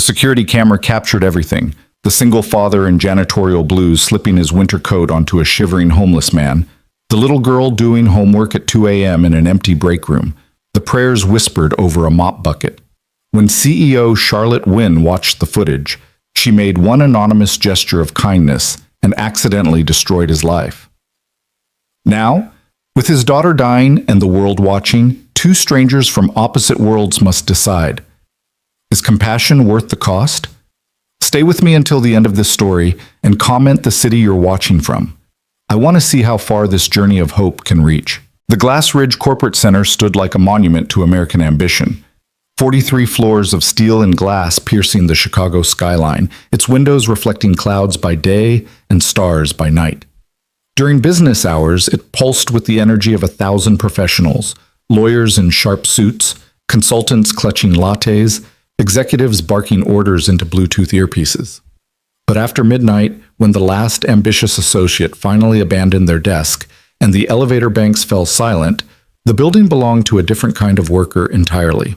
The security camera captured everything. The single father in janitorial blues slipping his winter coat onto a shivering homeless man. The little girl doing homework at 2 a.m. in an empty break room. The prayers whispered over a mop bucket. When CEO Charlotte Wynne watched the footage, she made one anonymous gesture of kindness and accidentally destroyed his life. Now, with his daughter dying and the world watching, two strangers from opposite worlds must decide. Is compassion worth the cost? Stay with me until the end of this story and comment the city you're watching from. I want to see how far this journey of hope can reach. The Glass Ridge Corporate Center stood like a monument to American ambition. 43 floors of steel and glass piercing the Chicago skyline, its windows reflecting clouds by day and stars by night. During business hours, it pulsed with the energy of 1,000 professionals, lawyers in sharp suits, consultants clutching lattes, executives barking orders into Bluetooth earpieces. But after midnight, when the last ambitious associate finally abandoned their desk and the elevator banks fell silent, the building belonged to a different kind of worker entirely.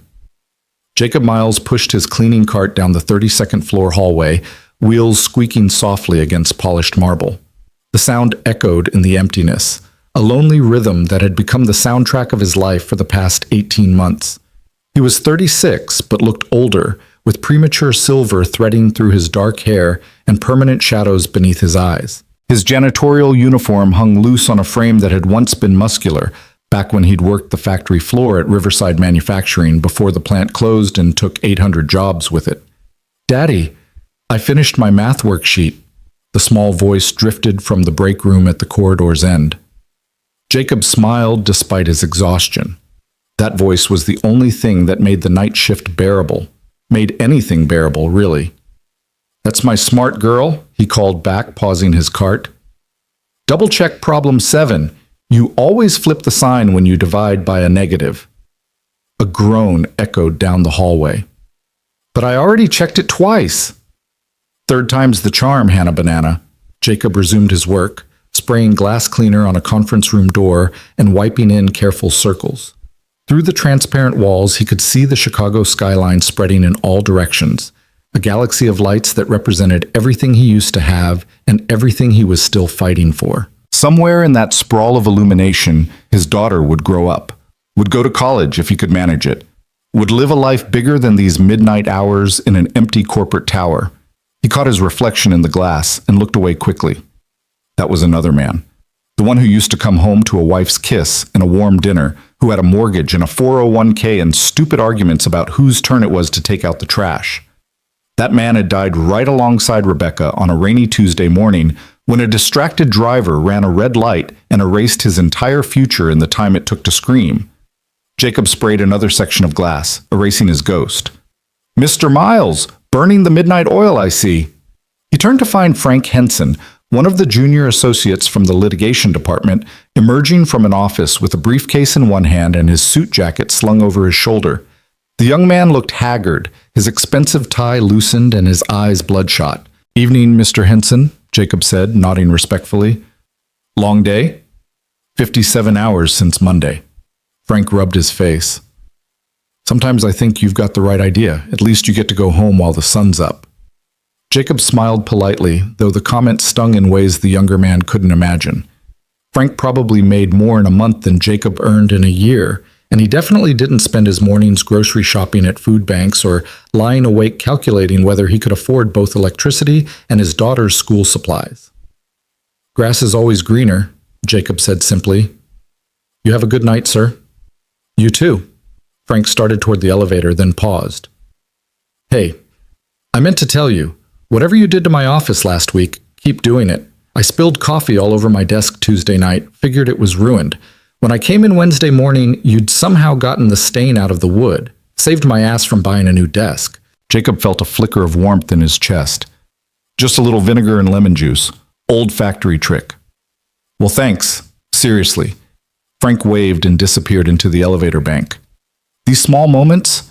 Jacob Miles pushed his cleaning cart down the 32nd floor hallway, wheels squeaking softly against polished marble. The sound echoed in the emptiness, a lonely rhythm that had become the soundtrack of his life for the past 18 months. He was 36, but looked older, with premature silver threading through his dark hair and permanent shadows beneath his eyes. His janitorial uniform hung loose on a frame that had once been muscular, back when he'd worked the factory floor at Riverside Manufacturing before the plant closed and took 800 jobs with it. "Daddy, I finished my math worksheet." The small voice drifted from the break room at the corridor's end. Jacob smiled despite his exhaustion. That voice was the only thing that made the night shift bearable. Made anything bearable, really. "That's my smart girl," he called back, pausing his cart. "Double-check problem 7. You always flip the sign when you divide by a negative." A groan echoed down the hallway. "But I already checked it twice." "Third time's the charm, Hannah Banana." Jacob resumed his work, spraying glass cleaner on a conference room door and wiping in careful circles. Through the transparent walls, he could see the Chicago skyline spreading in all directions, a galaxy of lights that represented everything he used to have and everything he was still fighting for. Somewhere in that sprawl of illumination, his daughter would grow up, would go to college if he could manage it, would live a life bigger than these midnight hours in an empty corporate tower. He caught his reflection in the glass and looked away quickly. That was another man. The one who used to come home to a wife's kiss and a warm dinner, who had a mortgage and a 401k and stupid arguments about whose turn it was to take out the trash. That man had died right alongside Rebecca on a rainy Tuesday morning when a distracted driver ran a red light and erased his entire future in the time it took to scream. Jacob sprayed another section of glass, erasing his ghost. "Mr. Miles, burning the midnight oil, I see." He turned to find Frank Henson, one of the junior associates from the litigation department, emerging from an office with a briefcase in one hand and his suit jacket slung over his shoulder. The young man looked haggard, his expensive tie loosened and his eyes bloodshot. "Evening, Mr. Henson," Jacob said, nodding respectfully. "Long day?" 57 hours since Monday. Frank rubbed his face. "Sometimes I think you've got the right idea. At least you get to go home while the sun's up." Jacob smiled politely, though the comment stung in ways the younger man couldn't imagine. Frank probably made more in a month than Jacob earned in a year, and he definitely didn't spend his mornings grocery shopping at food banks or lying awake calculating whether he could afford both electricity and his daughter's school supplies. "Grass is always greener," Jacob said simply. "You have a good night, sir." "You too." Frank started toward the elevator, then paused. "Hey, I meant to tell you, whatever you did to my office last week, keep doing it. I spilled coffee all over my desk Tuesday night, figured it was ruined. When I came in Wednesday morning, you'd somehow gotten the stain out of the wood. Saved my ass from buying a new desk." Jacob felt a flicker of warmth in his chest. "Just a little vinegar and lemon juice. Old factory trick." "Well, thanks. Seriously." Frank waved and disappeared into the elevator bank. These small moments,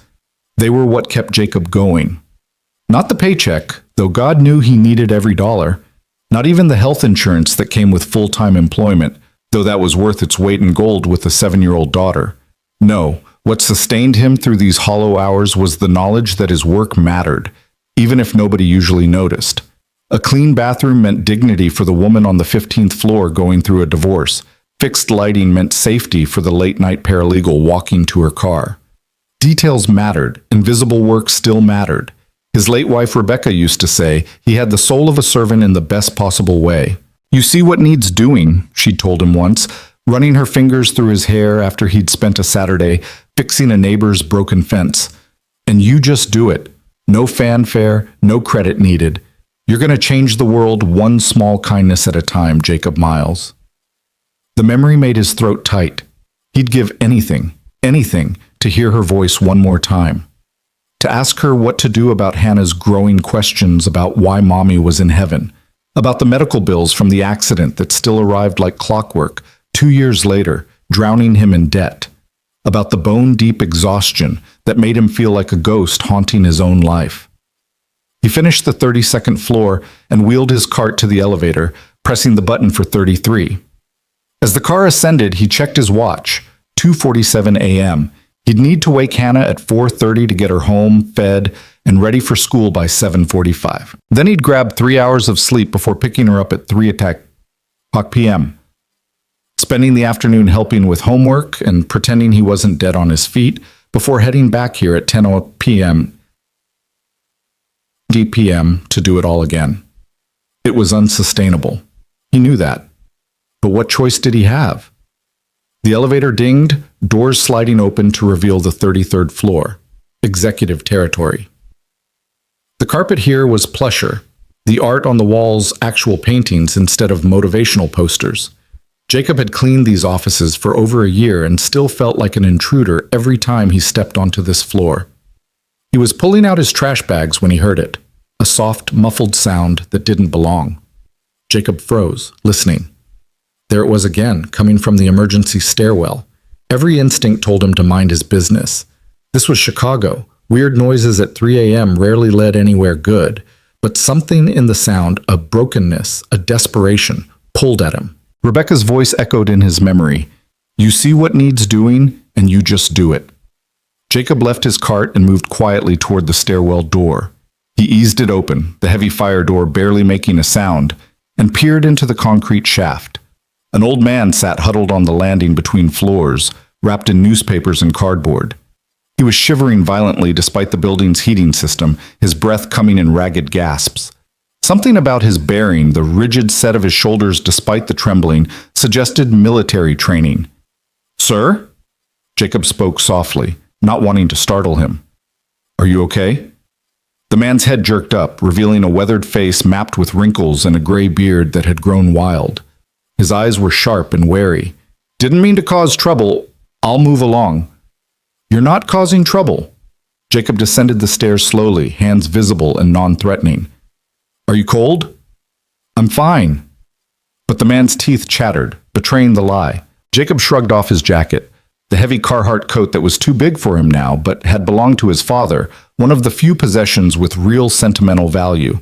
they were what kept Jacob going. Not the paycheck, though God knew he needed every dollar. Not even the health insurance that came with full-time employment, though that was worth its weight in gold with a 7-year-old daughter. No, what sustained him through these hollow hours was the knowledge that his work mattered. even if nobody usually noticed. A clean bathroom meant dignity for the woman on the 15th floor going through a divorce. Fixed lighting meant safety for the late-night paralegal walking to her car. Details mattered. Invisible work still mattered. His late wife Rebecca used to say he had the soul of a servant in the best possible way. "You see what needs doing," she'd told him once, running her fingers through his hair after he'd spent a Saturday fixing a neighbor's broken fence. "And you just do it. No fanfare, no credit needed. You're going to change the world one small kindness at a time, Jacob Miles." The memory made his throat tight. He'd give anything, anything, to hear her voice one more time. To ask her what to do about Hannah's growing questions about why Mommy was in heaven, about the medical bills from the accident that still arrived like clockwork 2 years later, drowning him in debt, about the bone-deep exhaustion that made him feel like a ghost haunting his own life. He finished the 32nd floor and wheeled his cart to the elevator, pressing the button for 33. As the car ascended, he checked his watch, 2:47 a.m. He'd need to wake Hannah at 4:30 to get her home, fed, and ready for school by 7:45. Then he'd grab 3 hours of sleep before picking her up at 3 p.m., spending the afternoon helping with homework and pretending he wasn't dead on his feet before heading back here at 10 p.m. to do it all again. It was unsustainable. He knew that. But what choice did he have? The elevator dinged, doors sliding open to reveal the 33rd floor, executive territory. The carpet here was plusher, the art on the walls actual paintings instead of motivational posters. Jacob had cleaned these offices for over a year and still felt like an intruder every time he stepped onto this floor. He was pulling out his trash bags when he heard it, a soft, muffled sound that didn't belong. Jacob froze, listening. There it was again, coming from the emergency stairwell. Every instinct told him to mind his business. This was Chicago. Weird noises at 3 a.m. rarely led anywhere good, but something in the sound, a brokenness, a desperation, pulled at him. Rebecca's voice echoed in his memory. "You see what needs doing, and you just do it." Jacob left his cart and moved quietly toward the stairwell door. He eased it open, the heavy fire door barely making a sound, and peered into the concrete shaft. An old man sat huddled on the landing between floors, wrapped in newspapers and cardboard. He was shivering violently despite the building's heating system, his breath coming in ragged gasps. Something about his bearing, the rigid set of his shoulders despite the trembling, suggested military training. "Sir?" Jacob spoke softly, not wanting to startle him. "Are you okay?" The man's head jerked up, revealing a weathered face mapped with wrinkles and a gray beard that had grown wild. His eyes were sharp and wary. "Didn't mean to cause trouble. I'll move along." "You're not causing trouble." Jacob descended the stairs slowly, hands visible and non-threatening. "Are you cold?" "I'm fine." But the man's teeth chattered, betraying the lie. Jacob shrugged off his jacket, the heavy Carhartt coat that was too big for him now, but had belonged to his father, one of the few possessions with real sentimental value.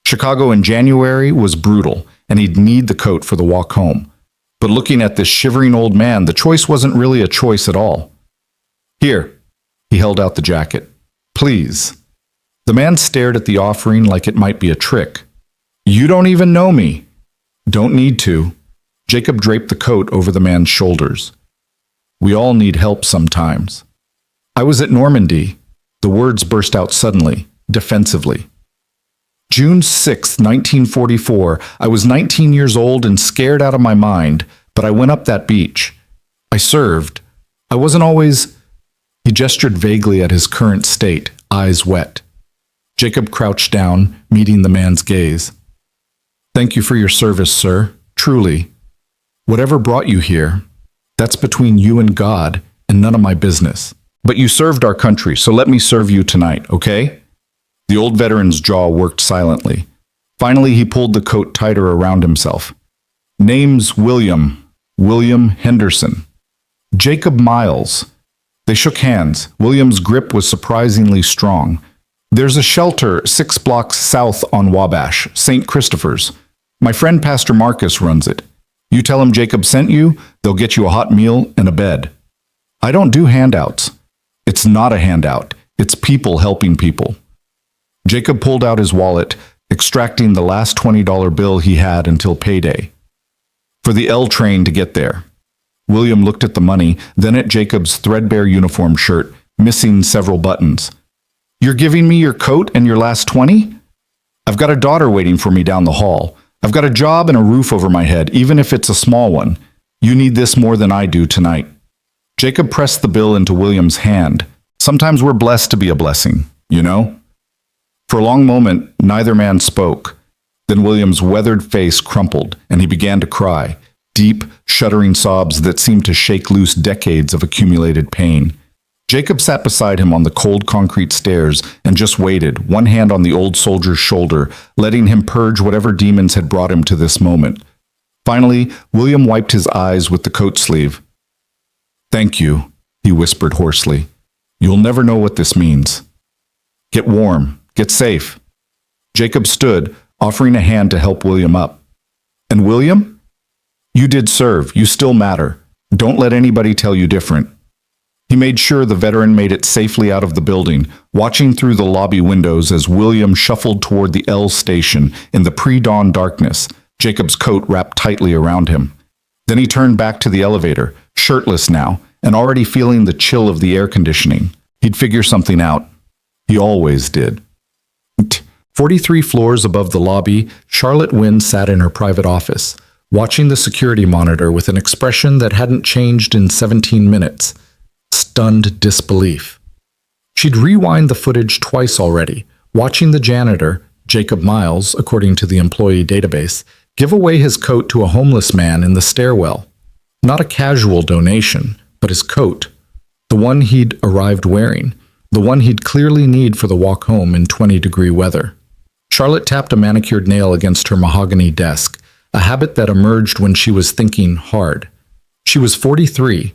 Chicago in January was brutal, and he'd need the coat for the walk home. But looking at this shivering old man, the choice wasn't really a choice at all. "Here." He held out the jacket. "Please." The man stared at the offering like it might be a trick. "You don't even know me." "Don't need to." Jacob draped the coat over the man's shoulders. "We all need help sometimes." "I was at Normandy." The words burst out suddenly, defensively. "June 6, 1944. I was 19 years old and scared out of my mind, but I went up that beach. I served. I wasn't always—" He gestured vaguely at his current state, eyes wet. Jacob crouched down, meeting the man's gaze. "Thank you for your service, sir. Truly. Whatever brought you here, that's between you and God and none of my business. But you served our country, so let me serve you tonight, okay?" The old veteran's jaw worked silently. Finally, he pulled the coat tighter around himself. "Name's William Henderson." "Jacob Miles." They shook hands. William's grip was surprisingly strong. "There's a shelter 6 blocks south on Wabash, St. Christopher's. My friend Pastor Marcus runs it. You tell him Jacob sent you, they'll get you a hot meal and a bed. I don't do handouts." "It's not a handout. It's people helping people." Jacob pulled out his wallet, extracting the last $20 bill he had until payday. For the L train to get there. William looked at the money, then at Jacob's threadbare uniform shirt, missing several buttons. "You're giving me your coat and your last 20? I've got a daughter waiting for me down the hall. I've got a job and a roof over my head, even if it's a small one. You need this more than I do tonight." Jacob pressed the bill into William's hand. Sometimes we're blessed to be a blessing, you know? For a long moment, neither man spoke. Then William's weathered face crumpled, and he began to cry, deep, shuddering sobs that seemed to shake loose decades of accumulated pain. Jacob sat beside him on the cold concrete stairs and just waited, one hand on the old soldier's shoulder, letting him purge whatever demons had brought him to this moment. Finally, William wiped his eyes with the coat sleeve. "Thank you," he whispered hoarsely. "You'll never know what this means. Get warm. Get safe." Jacob stood, offering a hand to help William up. "And William? You did serve. You still matter. Don't let anybody tell you different." He made sure the veteran made it safely out of the building, watching through the lobby windows as William shuffled toward the L station in the pre-dawn darkness, Jacob's coat wrapped tightly around him. Then he turned back to the elevator, shirtless now, and already feeling the chill of the air conditioning. He'd figure something out. He always did. 43 floors above the lobby, Charlotte Wynne sat in her private office, watching the security monitor with an expression that hadn't changed in 17 minutes. Stunned disbelief. She'd rewind the footage twice already, watching the janitor, Jacob Miles, according to the employee database, give away his coat to a homeless man in the stairwell. Not a casual donation, but his coat. The one he'd arrived wearing. The one he'd clearly need for the walk home in 20-degree weather. Charlotte tapped a manicured nail against her mahogany desk, a habit that emerged when she was thinking hard. She was 43,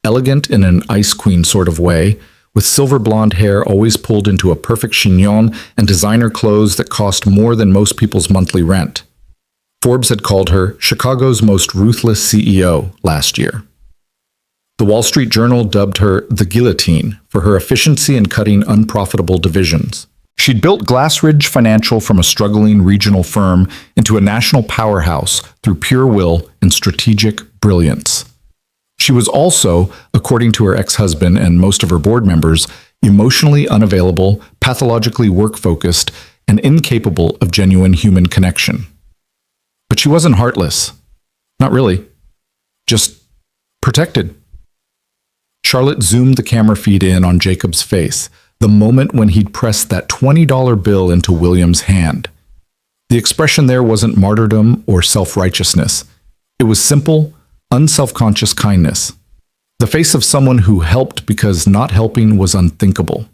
elegant in an ice queen sort of way, with silver blonde hair always pulled into a perfect chignon and designer clothes that cost more than most people's monthly rent. Forbes had called her Chicago's most ruthless CEO last year. The Wall Street Journal dubbed her the guillotine for her efficiency in cutting unprofitable divisions. She'd built Glassridge Financial from a struggling regional firm into a national powerhouse through pure will and strategic brilliance. She was also, according to her ex-husband and most of her board members, emotionally unavailable, pathologically work-focused, and incapable of genuine human connection. But she wasn't heartless. Not really. Just protected. Charlotte zoomed the camera feed in on Jacob's face, the moment when he'd pressed that $20 bill into William's hand. The expression there wasn't martyrdom or self-righteousness. It was simple, unselfconscious kindness. The face of someone who helped because not helping was unthinkable.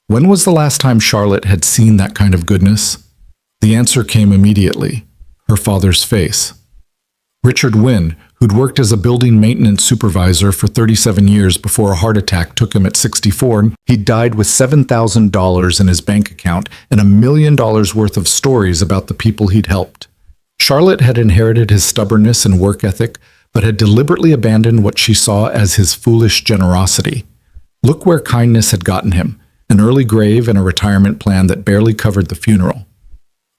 When was the last time Charlotte had seen that kind of goodness? The answer came immediately. Her father's face. Richard Wynne, who'd worked as a building maintenance supervisor for 37 years before a heart attack took him at 64, he died with $7,000 in his bank account and $1 million worth of stories about the people he'd helped. Charlotte had inherited his stubbornness and work ethic, but had deliberately abandoned what she saw as his foolish generosity. Look where kindness had gotten him, an early grave and a retirement plan that barely covered the funeral.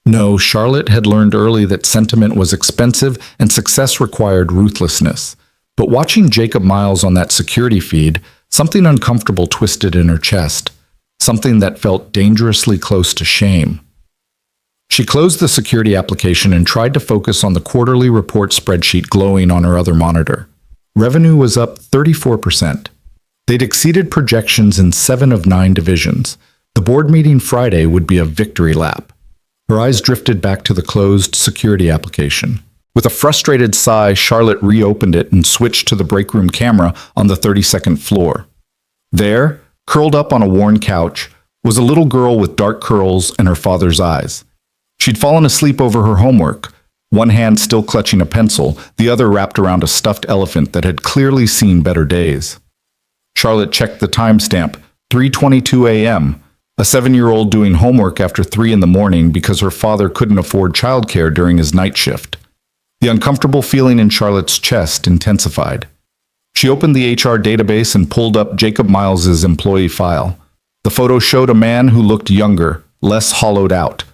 No, Charlotte had learned early that sentiment was expensive and success required ruthlessness. But watching Jacob Miles on that security feed, something uncomfortable twisted in her chest, something that felt dangerously close to shame. She closed the security application and tried to focus on the quarterly report spreadsheet glowing on her other monitor. Revenue was up 34%. They'd exceeded projections in 7 of 9 divisions. The board meeting Friday would be a victory lap. Her eyes drifted back to the closed security application. With a frustrated sigh, Charlotte reopened it and switched to the break room camera on the 32nd floor. There, curled up on a worn couch, was a little girl with dark curls and her father's eyes. She'd fallen asleep over her homework, one hand still clutching a pencil, the other wrapped around a stuffed elephant that had clearly seen better days. Charlotte checked the timestamp, 3:22 a.m., a 7-year-old doing homework after 3 in the morning because her father couldn't afford childcare during his night shift. The uncomfortable feeling in Charlotte's chest intensified. She opened the HR database and pulled up Jacob Miles's employee file. The photo showed a man who looked younger, less hollowed out.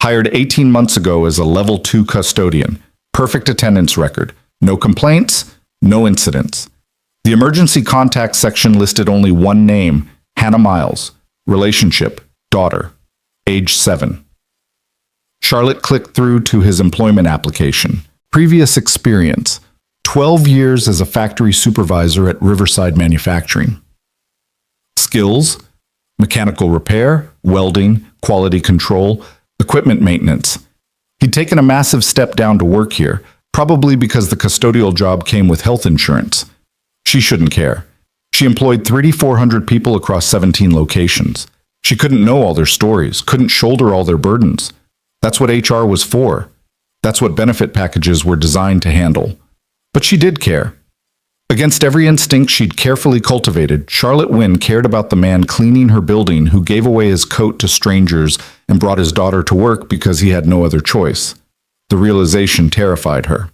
Hired 18 months ago as a level 2 custodian. Perfect attendance record. No complaints, no incidents. The emergency contact section listed only one name, Hannah Miles. Relationship, daughter. Age 7. Charlotte clicked through to his employment application. Previous experience, 12 years as a factory supervisor at Riverside Manufacturing. Skills, mechanical repair, welding, quality control, equipment maintenance. He'd taken a massive step down to work here, probably because the custodial job came with health insurance. She shouldn't care. She employed 3,400 people across 17 locations. She couldn't know all their stories, couldn't shoulder all their burdens. That's what HR was for. That's what benefit packages were designed to handle. But she did care. Against every instinct she'd carefully cultivated, Charlotte Wynne cared about the man cleaning her building who gave away his coat to strangers and brought his daughter to work because he had no other choice. The realization terrified her.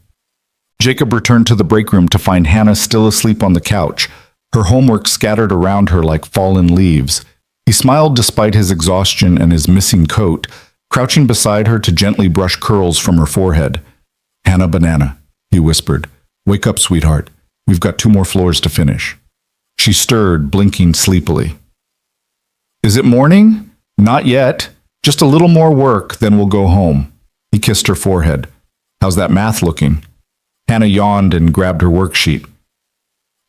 Jacob returned to the break room to find Hannah still asleep on the couch, her homework scattered around her like fallen leaves. He smiled despite his exhaustion and his missing coat, crouching beside her to gently brush curls from her forehead. "Hannah Banana," he whispered. "Wake up, sweetheart. We've got 2 more floors to finish." She stirred, blinking sleepily. "Is it morning?" "Not yet. Just a little more work, then we'll go home." He kissed her forehead. "How's that math looking?" Hannah yawned and grabbed her worksheet.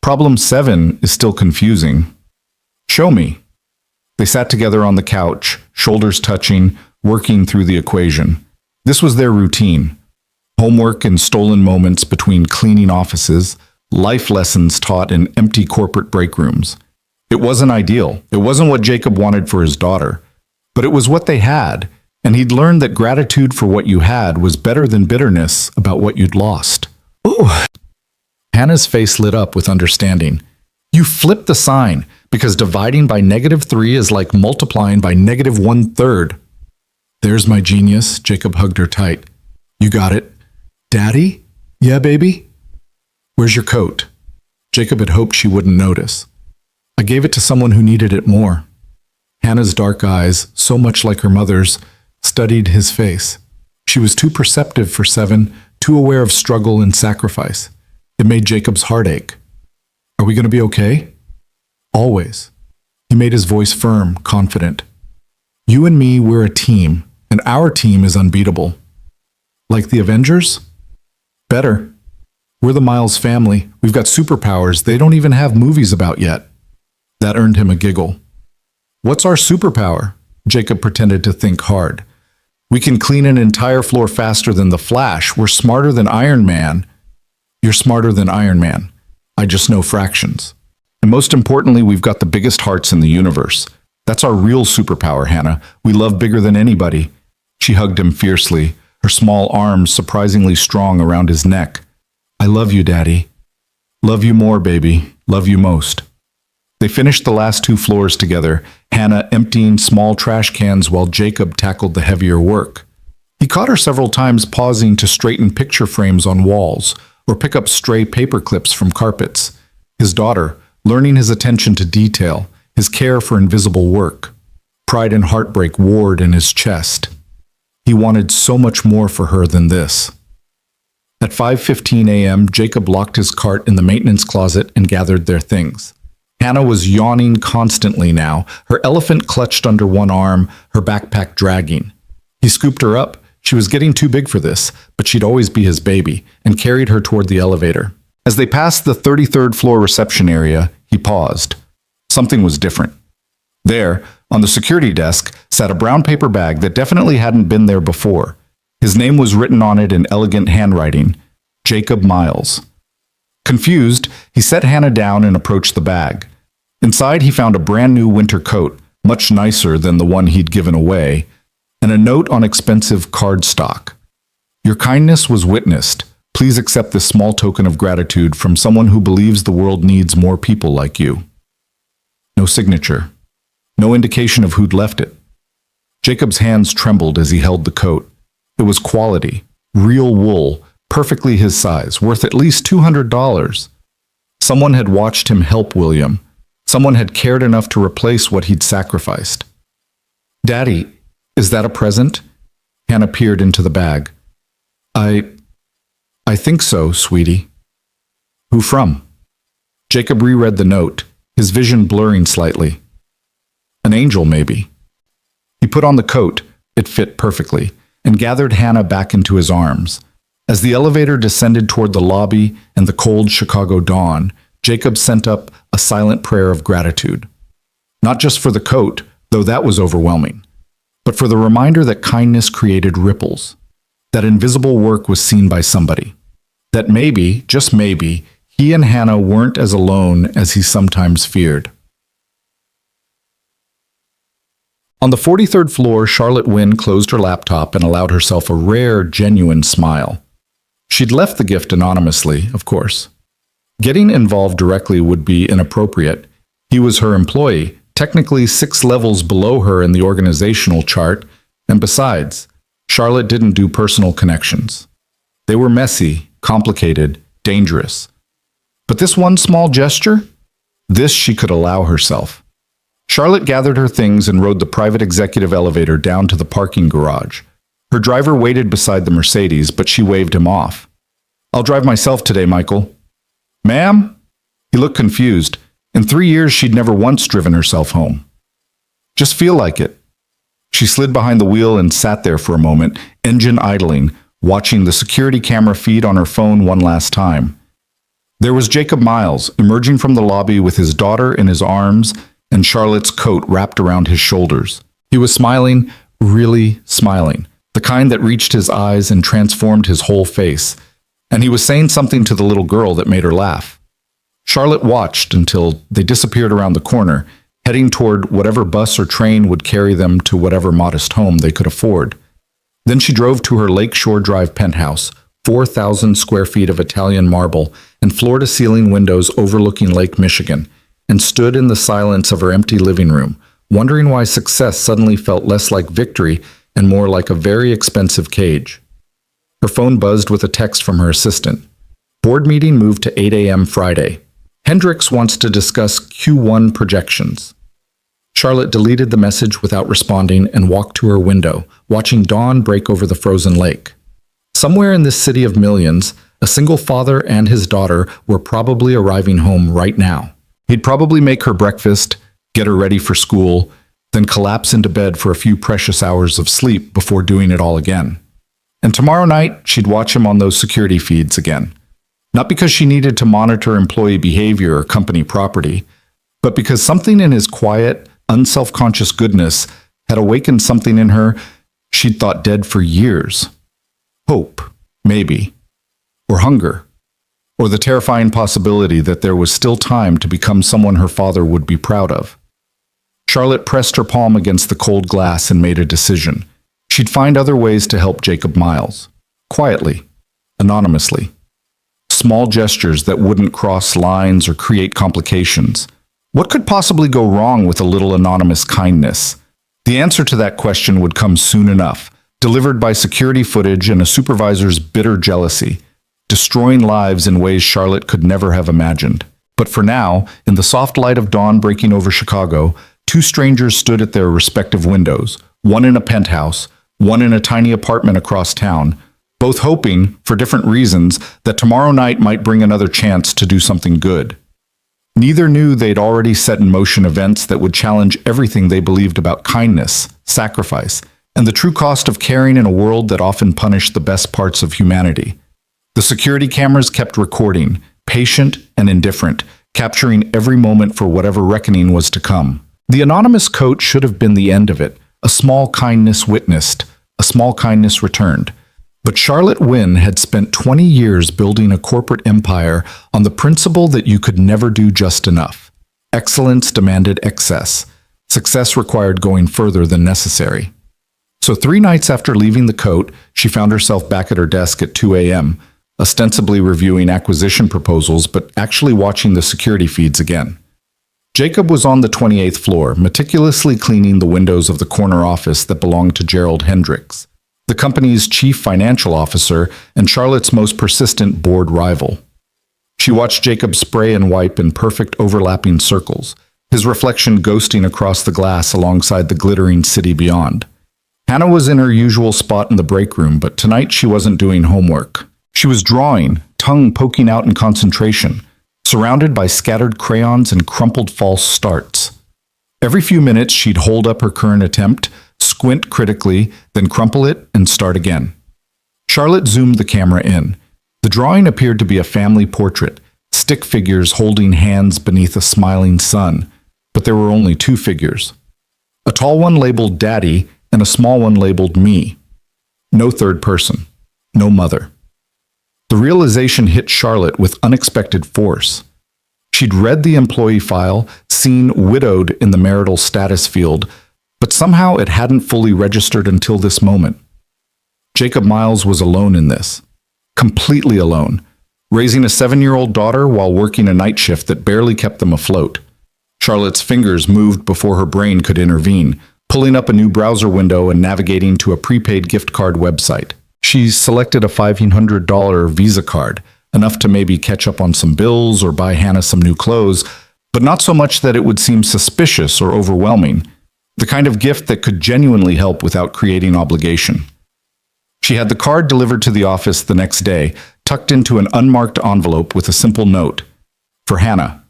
"Problem 7 is still confusing." "Show me." They sat together on the couch, shoulders touching, working through the equation. This was their routine. Homework in stolen moments between cleaning offices, life lessons taught in empty corporate break rooms. It wasn't ideal. It wasn't what Jacob wanted for his daughter. But it was what they had, and he'd learned that gratitude for what you had was better than bitterness about what you'd lost. Ooh. Hannah's face lit up with understanding. You flipped the sign, because dividing by -3 is like multiplying by -1/3. "There's my genius," Jacob hugged her tight. "You got it." "Daddy?" "Yeah, baby?" "Where's your coat?" Jacob had hoped she wouldn't notice. "I gave it to someone who needed it more." Hannah's dark eyes, so much like her mother's, studied his face. She was too perceptive for 7, too aware of struggle and sacrifice. It made Jacob's heart ache. "Are we going to be okay?" "Always." He made his voice firm, confident. "You and me, we're a team, and our team is unbeatable." "Like the Avengers?" "Better. We're the Miles family. We've got superpowers they don't even have movies about yet." That earned him a giggle. "What's our superpower?" Jacob pretended to think hard. "We can clean an entire floor faster than the Flash. We're smarter than Iron Man." "You're smarter than Iron Man. I just know fractions. And most importantly, we've got the biggest hearts in the universe. That's our real superpower, Hannah. We love bigger than anybody." She hugged him fiercely, her small arms surprisingly strong around his neck. "I love you, Daddy." "Love you more, baby. Love you most." They finished the last 2 floors together, Hannah emptying small trash cans while Jacob tackled the heavier work. He caught her several times pausing to straighten picture frames on walls or pick up stray paper clips from carpets. His daughter, learning his attention to detail, his care for invisible work. Pride and heartbreak warred in his chest. He wanted so much more for her than this. At 5:15 a.m., Jacob locked his cart in the maintenance closet and gathered their things. Hannah was yawning constantly now, her elephant clutched under one arm, her backpack dragging. He scooped her up. She was getting too big for this, but she'd always be his baby, and carried her toward the elevator. As they passed the 33rd floor reception area, he paused. Something was different. There, on the security desk, sat a brown paper bag that definitely hadn't been there before. His name was written on it in elegant handwriting, Jacob Miles. Confused, he set Hannah down and approached the bag. Inside, he found a brand new winter coat, much nicer than the one he'd given away, and a note on expensive cardstock. "Your kindness was witnessed. Please accept this small token of gratitude from someone who believes the world needs more people like you." No signature. No indication of who'd left it. Jacob's hands trembled as he held the coat. It was quality, real wool, perfectly his size, worth at least $200. Someone had watched him help William. Someone had cared enough to replace what he'd sacrificed. "Daddy, Is that a present? Hannah peered into the bag. I think so, sweetie. Who from? Jacob reread the note, his vision blurring slightly. An angel, maybe. He put on the coat, it fit perfectly, and gathered Hannah back into his arms. As the elevator descended toward the lobby and the cold Chicago dawn, Jacob sent up a silent prayer of gratitude. Not just for the coat, though that was overwhelming, but for the reminder that kindness created ripples, that invisible work was seen by somebody, that maybe, just maybe, he and Hannah weren't as alone as he sometimes feared. On the 43rd floor, Charlotte Wynne closed her laptop and allowed herself a rare, genuine smile. She'd left the gift anonymously, of course. Getting involved directly would be inappropriate. He was her employee, technically 6 levels below her in the organizational chart, and besides, Charlotte didn't do personal connections. They were messy, complicated, dangerous. But this one small gesture? This she could allow herself. Charlotte gathered her things and rode the private executive elevator down to the parking garage. Her driver waited beside the Mercedes, but she waved him off. I'll drive myself today, Michael. Ma'am? He looked confused. In 3 years, she'd never once driven herself home. Just feel like it. She slid behind the wheel and sat there for a moment, engine idling, watching the security camera feed on her phone one last time. There was Jacob Miles, emerging from the lobby with his daughter in his arms and Charlotte's coat wrapped around his shoulders. He was smiling, really smiling, the kind that reached his eyes and transformed his whole face. And he was saying something to the little girl that made her laugh. Charlotte watched until they disappeared around the corner, heading toward whatever bus or train would carry them to whatever modest home they could afford. Then she drove to her Lakeshore Drive penthouse, 4,000 square feet of Italian marble and floor-to-ceiling windows overlooking Lake Michigan, and stood in the silence of her empty living room, wondering why success suddenly felt less like victory and more like a very expensive cage. Her phone buzzed with a text from her assistant. Board meeting moved to 8 a.m. Friday. Hendricks wants to discuss Q1 projections. Charlotte deleted the message without responding and walked to her window, watching dawn break over the frozen lake. Somewhere in this city of millions, a single father and his daughter were probably arriving home right now. He'd probably make her breakfast, get her ready for school, then collapse into bed for a few precious hours of sleep before doing it all again. And tomorrow night, she'd watch him on those security feeds again. Not because she needed to monitor employee behavior or company property, but because something in his quiet, unself-conscious goodness had awakened something in her she'd thought dead for years. Hope, maybe. Or hunger. Or the terrifying possibility that there was still time to become someone her father would be proud of. Charlotte pressed her palm against the cold glass and made a decision. She'd find other ways to help Jacob Miles. Quietly. Anonymously. Small gestures that wouldn't cross lines or create complications. What could possibly go wrong with a little anonymous kindness? The answer to that question would come soon enough, delivered by security footage and a supervisor's bitter jealousy, destroying lives in ways Charlotte could never have imagined. But for now, in the soft light of dawn breaking over Chicago, 2 strangers stood at their respective windows, one in a penthouse, one in a tiny apartment across town, both hoping, for different reasons, that tomorrow night might bring another chance to do something good. Neither knew they'd already set in motion events that would challenge everything they believed about kindness, sacrifice, and the true cost of caring in a world that often punished the best parts of humanity. The security cameras kept recording, patient and indifferent, capturing every moment for whatever reckoning was to come. The anonymous coat should have been the end of it. A small kindness witnessed, a small kindness returned. But Charlotte Wynne had spent 20 years building a corporate empire on the principle that you could never do just enough. Excellence demanded excess. Success required going further than necessary. So 3 nights after leaving the coat, she found herself back at her desk at 2 a.m., ostensibly reviewing acquisition proposals, but actually watching the security feeds again. Jacob was on the 28th floor, meticulously cleaning the windows of the corner office that belonged to Gerald Hendricks, the company's chief financial officer and Charlotte's most persistent board rival. She watched Jacob spray and wipe in perfect overlapping circles, his reflection ghosting across the glass alongside the glittering city beyond. Hannah was in her usual spot in the break room, but tonight she wasn't doing homework. She was drawing, tongue poking out in concentration, surrounded by scattered crayons and crumpled false starts. Every few minutes she'd hold up her current attempt, squint critically, then crumple it and start again. Charlotte zoomed the camera in. The drawing appeared to be a family portrait, stick figures holding hands beneath a smiling sun, but there were only two figures. A tall one labeled Daddy and a small one labeled Me. No third person, no mother. The realization hit Charlotte with unexpected force. She'd read the employee file, seen widowed in the marital status field, but somehow it hadn't fully registered until this moment. Jacob Miles was alone in this. Completely alone, raising a 7-year-old daughter while working a night shift that barely kept them afloat. Charlotte's fingers moved before her brain could intervene, pulling up a new browser window and navigating to a prepaid gift card website. She selected a $1,500 Visa card, enough to maybe catch up on some bills or buy Hannah some new clothes, but not so much that it would seem suspicious or overwhelming, the kind of gift that could genuinely help without creating obligation. She had the card delivered to the office the next day, tucked into an unmarked envelope with a simple note. For Hannah,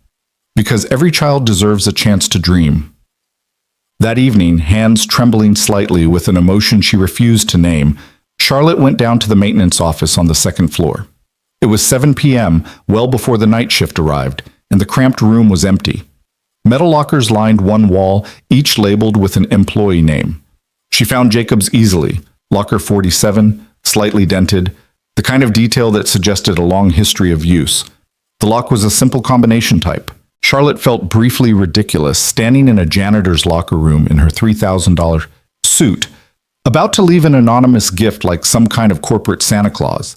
because every child deserves a chance to dream. That evening, hands trembling slightly with an emotion she refused to name, Charlotte went down to the maintenance office on the second floor. It was 7 p.m., well before the night shift arrived, and the cramped room was empty. Metal lockers lined one wall, each labeled with an employee name. She found Jacob's easily. Locker 47, slightly dented, the kind of detail that suggested a long history of use. The lock was a simple combination type. Charlotte felt briefly ridiculous standing in a janitor's locker room in her $3,000 suit, about to leave an anonymous gift like some kind of corporate Santa Claus.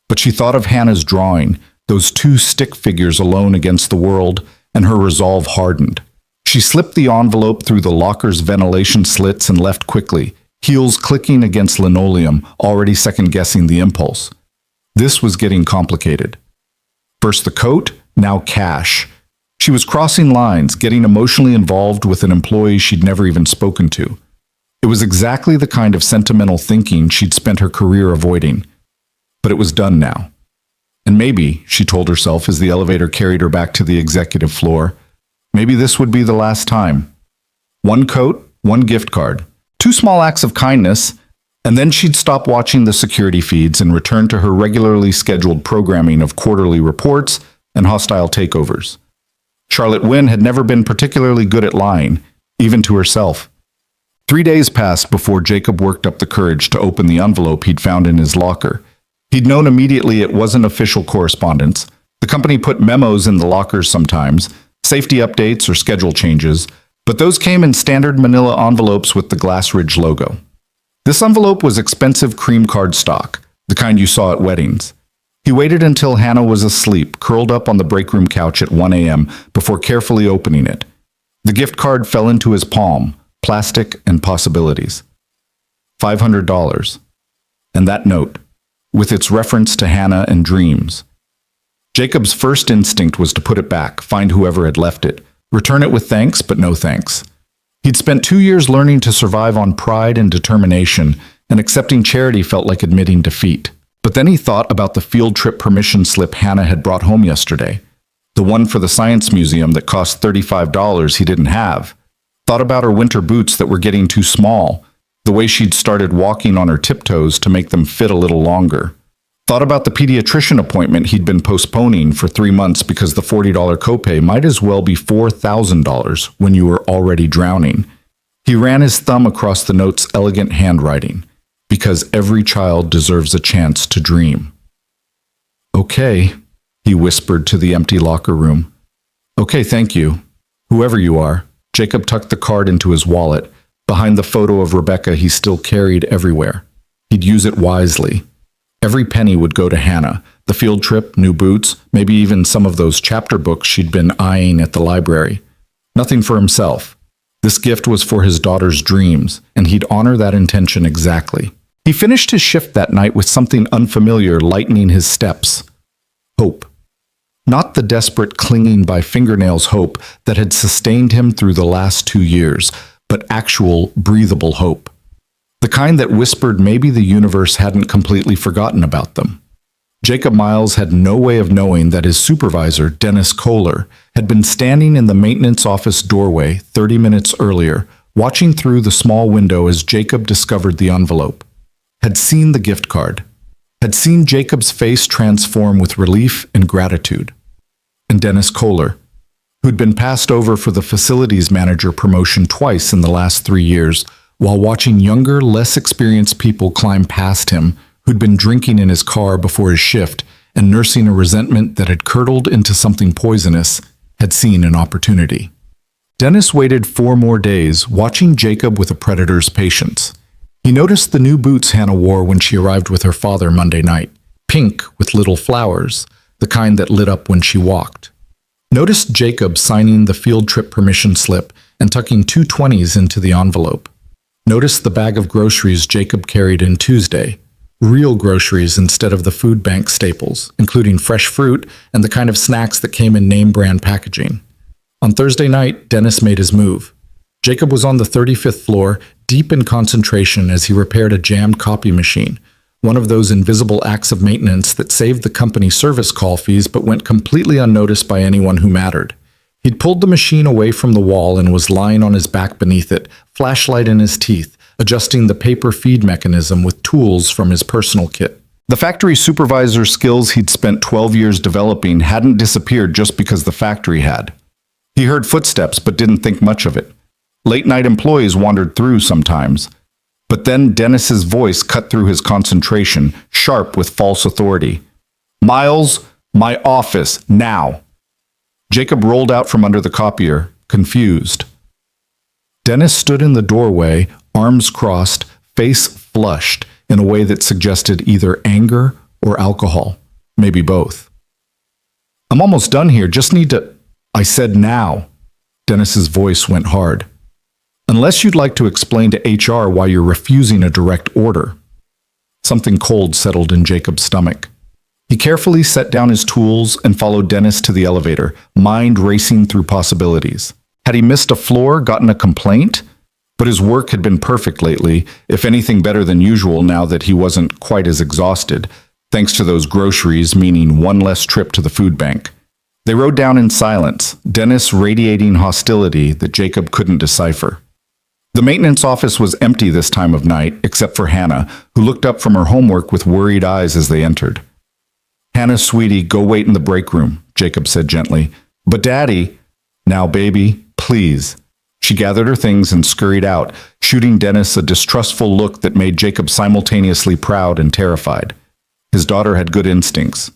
But she thought of Hannah's drawing, those two stick figures alone against the world, and her resolve hardened. She slipped the envelope through the locker's ventilation slits and left quickly, heels clicking against linoleum, already second-guessing the impulse. This was getting complicated. First the coat, now cash. She was crossing lines, getting emotionally involved with an employee she'd never even spoken to. It was exactly the kind of sentimental thinking she'd spent her career avoiding. But it was done now. And maybe, she told herself as the elevator carried her back to the executive floor, maybe this would be the last time. One coat, one gift card. 2 small acts of kindness, and then she'd stop watching the security feeds and return to her regularly scheduled programming of quarterly reports and hostile takeovers. Charlotte Wynne had never been particularly good at lying, even to herself. 3 days passed before Jacob worked up the courage to open the envelope he'd found in his locker. He'd known immediately it wasn't official correspondence. The company put memos in the lockers sometimes, safety updates or schedule changes, but those came in standard manila envelopes with the Glass Ridge logo. This envelope was expensive cream card stock, the kind you saw at weddings. He waited until Hannah was asleep, curled up on the break room couch at 1 a.m. before carefully opening it. The gift card fell into his palm, plastic and possibilities. $500. And that note, with its reference to Hannah and dreams. Jacob's first instinct was to put it back, find whoever had left it, return it with thanks, but no thanks. He'd spent 2 years learning to survive on pride and determination, and accepting charity felt like admitting defeat. But then he thought about the field trip permission slip Hannah had brought home yesterday, the one for the science museum that cost $35 he didn't have. Thought about her winter boots that were getting too small, the way she'd started walking on her tiptoes to make them fit a little longer. Thought about the pediatrician appointment he'd been postponing for 3 months because the $40 copay might as well be $4,000 when you were already drowning. He ran his thumb across the note's elegant handwriting, because every child deserves a chance to dream. Okay, he whispered to the empty locker room. Okay, thank you. Whoever you are. Jacob tucked the card into his wallet, behind the photo of Rebecca he still carried everywhere. He'd use it wisely. Every penny would go to Hannah, the field trip, new boots, maybe even some of those chapter books she'd been eyeing at the library. Nothing for himself. This gift was for his daughter's dreams, and he'd honor that intention exactly. He finished his shift that night with something unfamiliar lightening his steps. Hope. Not the desperate clinging by fingernails hope that had sustained him through the last 2 years, but actual, breathable hope. The kind that whispered maybe the universe hadn't completely forgotten about them. Jacob Miles had no way of knowing that his supervisor, Dennis Kohler, had been standing in the maintenance office doorway 30 minutes earlier, watching through the small window as Jacob discovered the envelope. Had seen the gift card. Had seen Jacob's face transform with relief and gratitude. And Dennis Kohler, who'd been passed over for the facilities manager promotion twice in the last 3 years, while watching younger, less experienced people climb past him, who'd been drinking in his car before his shift and nursing a resentment that had curdled into something poisonous, had seen an opportunity. Dennis waited 4 more days, watching Jacob with a predator's patience. He noticed the new boots Hannah wore when she arrived with her father Monday night, pink with little flowers, the kind that lit up when she walked. Noticed Jacob signing the field trip permission slip and tucking 2 20s into the envelope. Noticed the bag of groceries Jacob carried in Tuesday, real groceries instead of the food bank staples, including fresh fruit and the kind of snacks that came in name-brand packaging. On Thursday night, Dennis made his move. Jacob was on the 35th floor, deep in concentration as he repaired a jammed copy machine, one of those invisible acts of maintenance that saved the company service call fees but went completely unnoticed by anyone who mattered. He'd pulled the machine away from the wall and was lying on his back beneath it, flashlight in his teeth, adjusting the paper feed mechanism with tools from his personal kit. The factory supervisor's skills he'd spent 12 years developing hadn't disappeared just because the factory had. He heard footsteps but didn't think much of it. Late-night employees wandered through sometimes. But then Dennis's voice cut through his concentration, sharp with false authority. "Miles, my office, now!" Jacob rolled out from under the copier, confused. Dennis stood in the doorway, arms crossed, face flushed, in a way that suggested either anger or alcohol, maybe both. "I'm almost done here, just need to—" "I said now." Dennis's voice went hard. "Unless you'd like to explain to HR why you're refusing a direct order." Something cold settled in Jacob's stomach. He carefully set down his tools and followed Dennis to the elevator, mind racing through possibilities. Had he missed a floor, gotten a complaint? But his work had been perfect lately, if anything better than usual now that he wasn't quite as exhausted, thanks to those groceries, meaning one less trip to the food bank. They rode down in silence, Dennis radiating hostility that Jacob couldn't decipher. The maintenance office was empty this time of night, except for Hannah, who looked up from her homework with worried eyes as they entered. "Hannah, sweetie, go wait in the break room," Jacob said gently. "But Daddy—" "Now, baby, please." She gathered her things and scurried out, shooting Dennis a distrustful look that made Jacob simultaneously proud and terrified. His daughter had good instincts.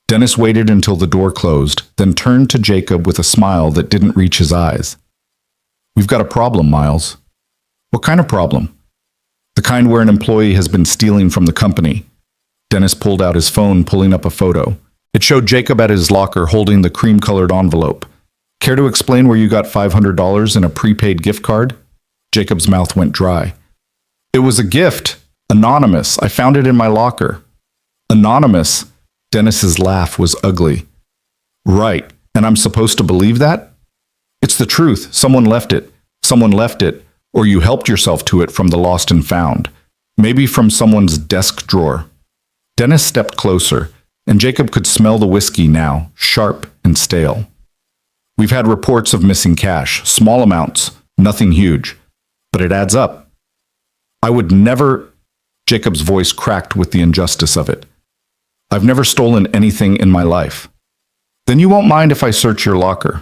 Dennis waited until the door closed, then turned to Jacob with a smile that didn't reach his eyes. "We've got a problem, Miles." "What kind of problem?" "The kind where an employee has been stealing from the company." Dennis pulled out his phone, pulling up a photo. It showed Jacob at his locker holding the cream-colored envelope. "Care to explain where you got $500 in a prepaid gift card?" Jacob's mouth went dry. "It was a gift. Anonymous. I found it in my locker." "Anonymous?" Dennis's laugh was ugly. "Right. And I'm supposed to believe that?" "It's the truth. Someone left it. Someone left it, or you helped yourself to it from the lost and found. Maybe from someone's desk drawer." Dennis stepped closer, and Jacob could smell the whiskey now, sharp and stale. "We've had reports of missing cash, small amounts, nothing huge, but it adds up. I would never—" Jacob's voice cracked with the injustice of it. "I've never stolen anything in my life." "Then you won't mind if I search your locker."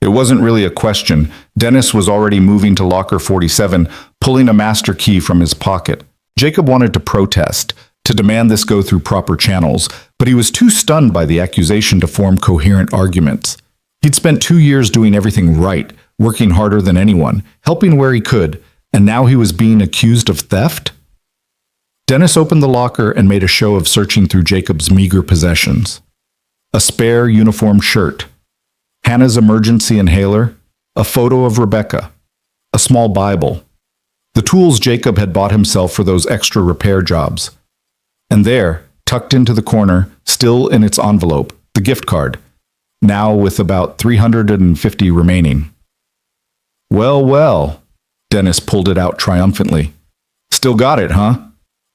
It wasn't really a question. Dennis was already moving to locker 47, pulling a master key from his pocket. Jacob wanted to protest, to demand this go through proper channels, but he was too stunned by the accusation to form coherent arguments. He'd spent 2 years doing everything right, working harder than anyone, helping where he could, and now he was being accused of theft? Dennis opened the locker and made a show of searching through Jacob's meager possessions. A spare uniform shirt, Hannah's emergency inhaler, a photo of Rebecca, a small Bible, the tools Jacob had bought himself for those extra repair jobs. And there, tucked into the corner, still in its envelope, the gift card, now with about $350 remaining. Well, well, Dennis pulled it out triumphantly. Still got it, huh?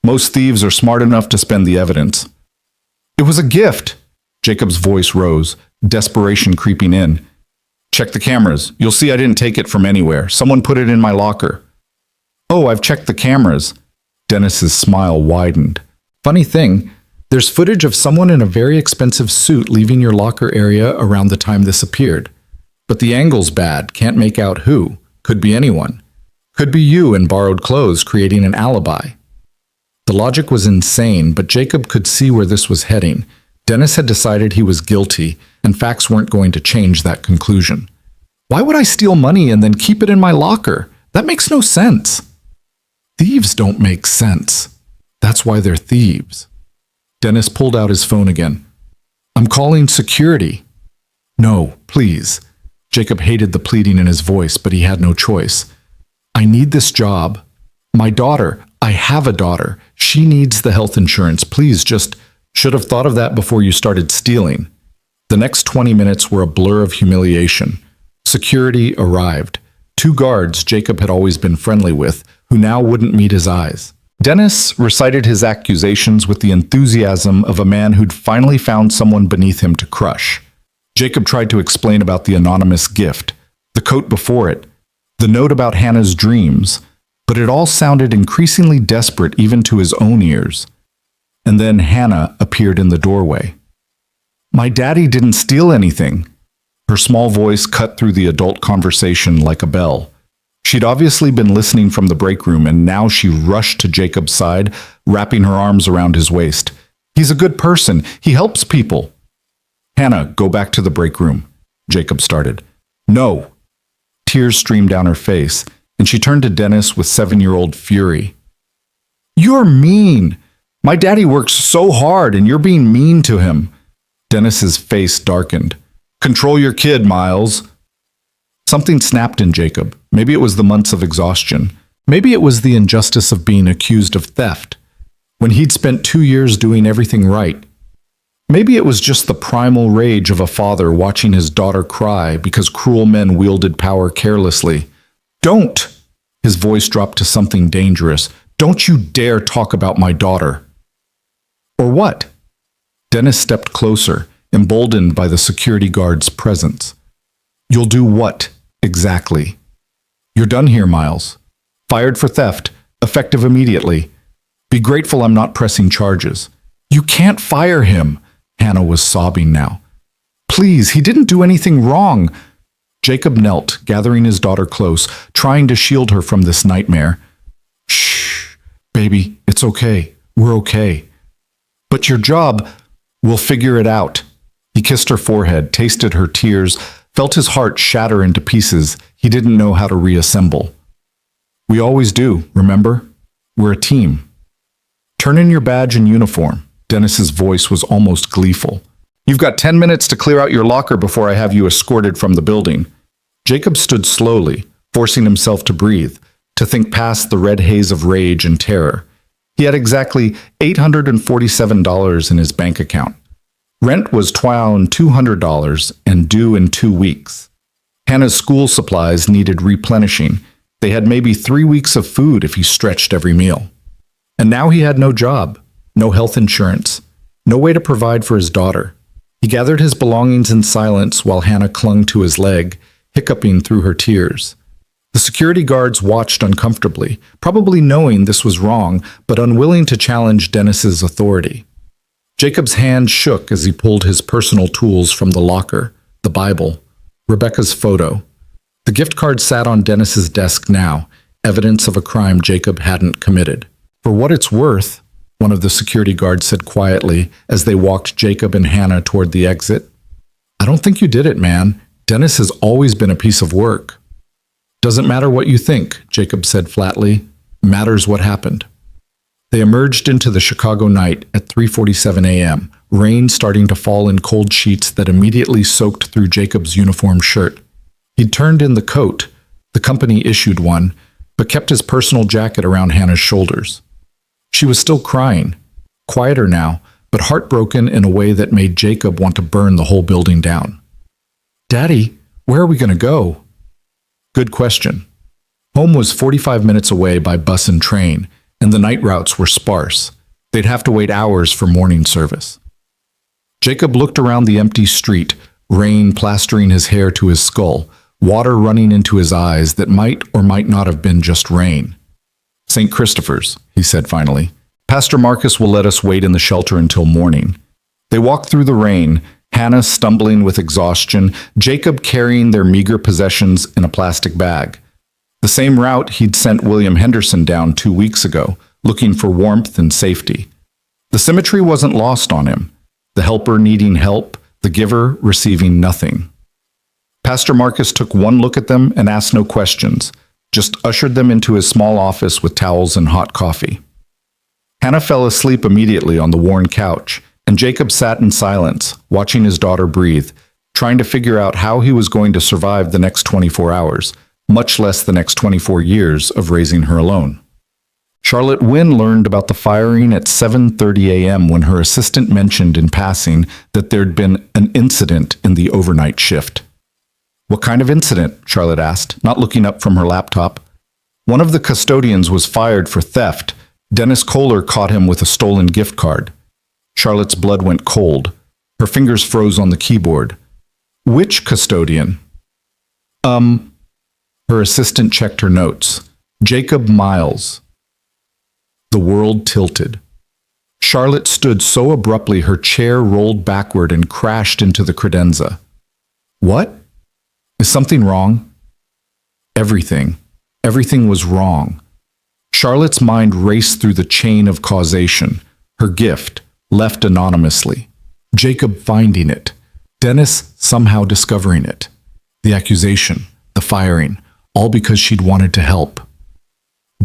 Most thieves are smart enough to spend the evidence. It was a gift. Jacob's voice rose, desperation creeping in. Check the cameras. You'll see I didn't take it from anywhere. Someone put it in my locker. Oh, I've checked the cameras. Dennis's smile widened. Funny thing, there's footage of someone in a very expensive suit leaving your locker area around the time this appeared. But the angle's bad, can't make out who. Could be anyone. Could be you in borrowed clothes creating an alibi. The logic was insane, but Jacob could see where this was heading. Dennis had decided he was guilty, and facts weren't going to change that conclusion. Why would I steal money and then keep it in my locker? That makes no sense. Thieves don't make sense. That's why they're thieves. Dennis pulled out his phone again. I'm calling security. No, please. Jacob hated the pleading in his voice, but he had no choice. I need this job. My daughter. I have a daughter. She needs the health insurance. Please just should have thought of that before you started stealing. The next 20 minutes were a blur of humiliation. Security arrived. 2 guards Jacob had always been friendly with, who now wouldn't meet his eyes. Dennis recited his accusations with the enthusiasm of a man who'd finally found someone beneath him to crush. Jacob tried to explain about the anonymous gift, the coat before it, the note about Hannah's dreams, but it all sounded increasingly desperate even to his own ears. And then Hannah appeared in the doorway. My daddy didn't steal anything. Her small voice cut through the adult conversation like a bell. She'd obviously been listening from the break room, and now she rushed to Jacob's side, wrapping her arms around his waist. He's a good person. He helps people. Hannah, go back to the break room, Jacob started. No. Tears streamed down her face, and she turned to Dennis with 7-year-old fury. You're mean. My daddy works so hard, and you're being mean to him. Dennis's face darkened. Control your kid, Miles. Something snapped in Jacob. Maybe it was the months of exhaustion. Maybe it was the injustice of being accused of theft, when he'd spent 2 years doing everything right. Maybe it was just the primal rage of a father watching his daughter cry because cruel men wielded power carelessly. Don't! His voice dropped to something dangerous. Don't you dare talk about my daughter. Or what? Dennis stepped closer, emboldened by the security guard's presence. You'll do what, exactly? You're done here, Miles. Fired for theft, effective immediately. Be grateful I'm not pressing charges. You can't fire him. Hannah was sobbing now. Please, he didn't do anything wrong. Jacob knelt, gathering his daughter close, trying to shield her from this nightmare. Shh, baby, it's okay. We're okay. But your job, we'll figure it out. He kissed her forehead, tasted her tears, felt his heart shatter into pieces he didn't know how to reassemble. We always do, remember? We're a team. Turn in your badge and uniform. Dennis's voice was almost gleeful. You've got 10 minutes to clear out your locker before I have you escorted from the building. Jacob stood slowly, forcing himself to breathe, to think past the red haze of rage and terror. He had exactly $847 in his bank account. Rent was $200 and due in 2 weeks. Hannah's school supplies needed replenishing. They had maybe 3 weeks of food if he stretched every meal. And now he had no job, no health insurance, no way to provide for his daughter. He gathered his belongings in silence while Hannah clung to his leg, hiccuping through her tears. The security guards watched uncomfortably, probably knowing this was wrong, but unwilling to challenge Dennis's authority. Jacob's hand shook as he pulled his personal tools from the locker, the Bible, Rebecca's photo. The gift card sat on Dennis's desk now, evidence of a crime Jacob hadn't committed. For what it's worth, one of the security guards said quietly as they walked Jacob and Hannah toward the exit. I don't think you did it, man. Dennis has always been a piece of work. Doesn't matter what you think, Jacob said flatly. Matters what happened. They emerged into the Chicago night at 3:47 a.m., rain starting to fall in cold sheets that immediately soaked through Jacob's uniform shirt. He'd turned in the coat. The company issued one, but kept his personal jacket around Hannah's shoulders. She was still crying, quieter now, but heartbroken in a way that made Jacob want to burn the whole building down. Daddy, where are we going to go? Good question. Home was 45 minutes away by bus and train, and the night routes were sparse. They'd have to wait hours for morning service. Jacob looked around the empty street, rain plastering his hair to his skull, water running into his eyes that might or might not have been just rain. "St. Christopher's," he said finally. "Pastor Marcus will let us wait in the shelter until morning." They walked through the rain, Hannah stumbling with exhaustion, Jacob carrying their meager possessions in a plastic bag. The same route he'd sent William Henderson down 2 weeks ago, looking for warmth and safety. The symmetry wasn't lost on him. The helper needing help, the giver receiving nothing. Pastor Marcus took one look at them and asked no questions, just ushered them into his small office with towels and hot coffee. Hannah fell asleep immediately on the worn couch, and Jacob sat in silence, watching his daughter breathe, trying to figure out how he was going to survive the next 24 hours, much less the next 24 years of raising her alone. Charlotte Wynne learned about the firing at 7:30 a.m. when her assistant mentioned in passing that there'd been an incident in the overnight shift. "What kind of incident?" Charlotte asked, not looking up from her laptop. "One of the custodians was fired for theft. Dennis Kohler caught him with a stolen gift card." Charlotte's blood went cold. Her fingers froze on the keyboard. "Which custodian?" Her assistant checked her notes. "Jacob Miles." The world tilted. Charlotte stood so abruptly her chair rolled backward and crashed into the credenza. "What? Is something wrong?" Everything. Everything was wrong. Charlotte's mind raced through the chain of causation. Her gift, left anonymously. Jacob finding it. Dennis somehow discovering it. The accusation, the firing, all because she'd wanted to help.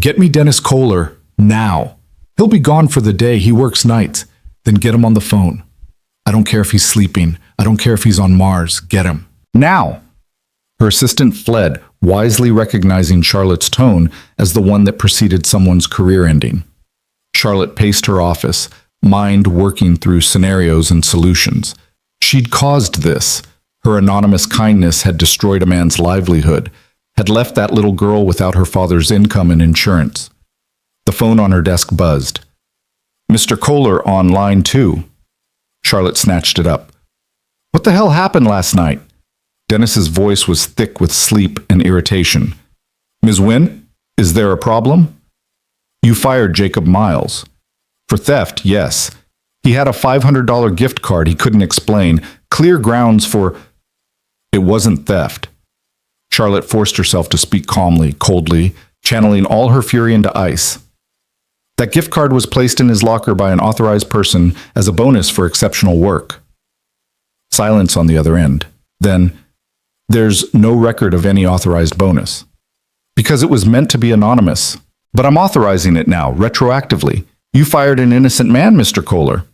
"Get me Dennis Kohler. Now. He'll be gone for the day. He works nights. Then get him on the phone. I don't care if he's sleeping. I don't care if he's on Mars. Get him. Now." Her assistant fled, wisely recognizing Charlotte's tone as the one that preceded someone's career ending. Charlotte paced her office, mind working through scenarios and solutions. She'd caused this. Her anonymous kindness had destroyed a man's livelihood, had left that little girl without her father's income and insurance. The phone on her desk buzzed. "Mr. Kohler on line 2. Charlotte snatched it up. "What the hell happened last night?" Dennis's voice was thick with sleep and irritation. "Ms. Wynne, is there a problem?" "You fired Jacob Miles." "For theft, yes. He had a $500 gift card he couldn't explain. Clear grounds for—" "It wasn't theft." Charlotte forced herself to speak calmly, coldly, channeling all her fury into ice. "That gift card was placed in his locker by an authorized person as a bonus for exceptional work." Silence on the other end. Then, "There's no record of any authorized bonus." "Because it was meant to be anonymous. But I'm authorizing it now, retroactively. You fired an innocent man, Mr. Kohler."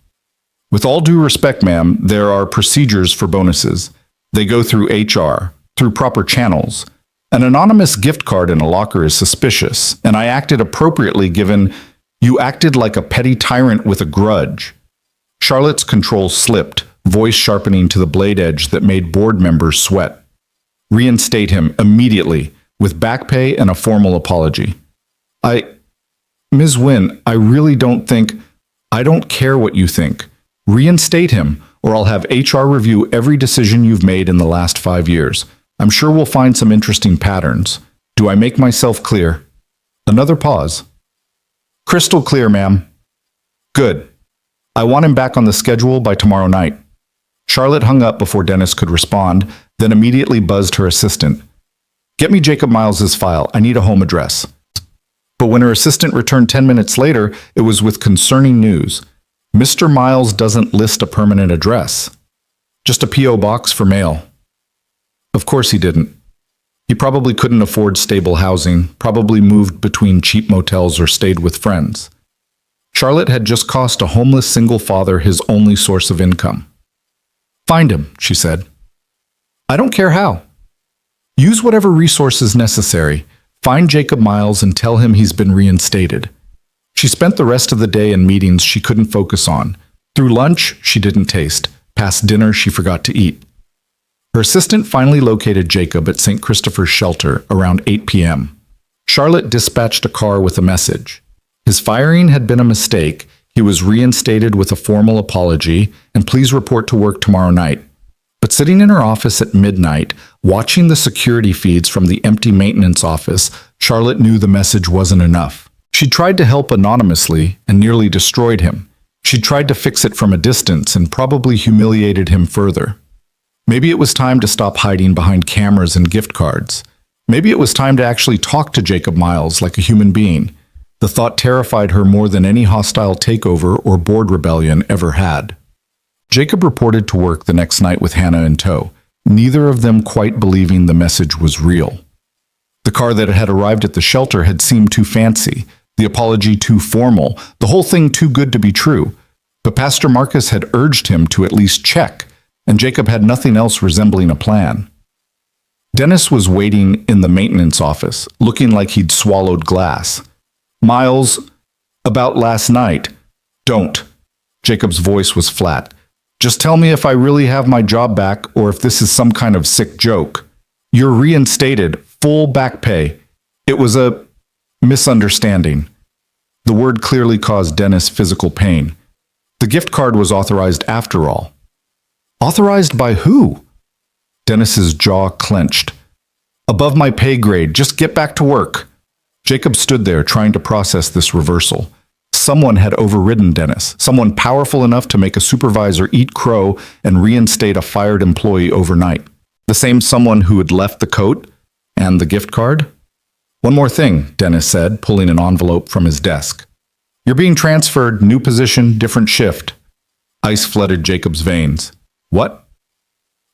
"With all due respect, ma'am, there are procedures for bonuses. They go through HR, through proper channels. An anonymous gift card in a locker is suspicious, and I acted appropriately given you acted like a petty tyrant with a grudge." Charlotte's control slipped, voice sharpening to the blade edge that made board members sweat. "Reinstate him immediately, with back pay and a formal apology." Ms. Wynne, I really don't think— I don't care what you think. Reinstate him, or I'll have HR review every decision you've made in the last 5 years. I'm sure we'll find some interesting patterns. Do I make myself clear?" Another pause. "Crystal clear, ma'am." "Good. I want him back on the schedule by tomorrow night." Charlotte hung up before Dennis could respond, then immediately buzzed her assistant. "Get me Jacob Miles's file. I need a home address." But when her assistant returned 10 minutes later, it was with concerning news. "Mr. Miles doesn't list a permanent address. Just a P.O. box for mail." Of course he didn't. He probably couldn't afford stable housing, probably moved between cheap motels or stayed with friends. Charlotte had just cost a homeless single father his only source of income. "Find him," she said. "I don't care how. Use whatever resources necessary. Find Jacob Miles and tell him he's been reinstated." She spent the rest of the day in meetings she couldn't focus on. Through lunch, she didn't taste. Past dinner, she forgot to eat. Her assistant finally located Jacob at St. Christopher's shelter around 8 p.m. Charlotte dispatched a car with a message. His firing had been a mistake. He was reinstated with a formal apology, and please report to work tomorrow night. But sitting in her office at midnight, watching the security feeds from the empty maintenance office, Charlotte knew the message wasn't enough. She tried to help anonymously and nearly destroyed him. She tried to fix it from a distance and probably humiliated him further. Maybe it was time to stop hiding behind cameras and gift cards. Maybe it was time to actually talk to Jacob Miles like a human being. The thought terrified her more than any hostile takeover or board rebellion ever had. Jacob reported to work the next night with Hannah in tow, neither of them quite believing the message was real. The car that had arrived at the shelter had seemed too fancy, the apology too formal, the whole thing too good to be true. But Pastor Marcus had urged him to at least check, and Jacob had nothing else resembling a plan. Dennis was waiting in the maintenance office, looking like he'd swallowed glass. Miles, about last night. Don't. Jacob's voice was flat. Just tell me if I really have my job back or if this is some kind of sick joke. You're reinstated, full back pay. It was a misunderstanding. The word clearly caused Dennis physical pain. The gift card was authorized after all. Authorized by who? Dennis's jaw clenched. Above my pay grade, just get back to work. Jacob stood there trying to process this reversal. Someone had overridden Dennis, someone powerful enough to make a supervisor eat crow and reinstate a fired employee overnight. The same someone who had left the coat and the gift card? One more thing, Dennis said, pulling an envelope from his desk. You're being transferred, new position, different shift. Ice flooded Jacob's veins. What?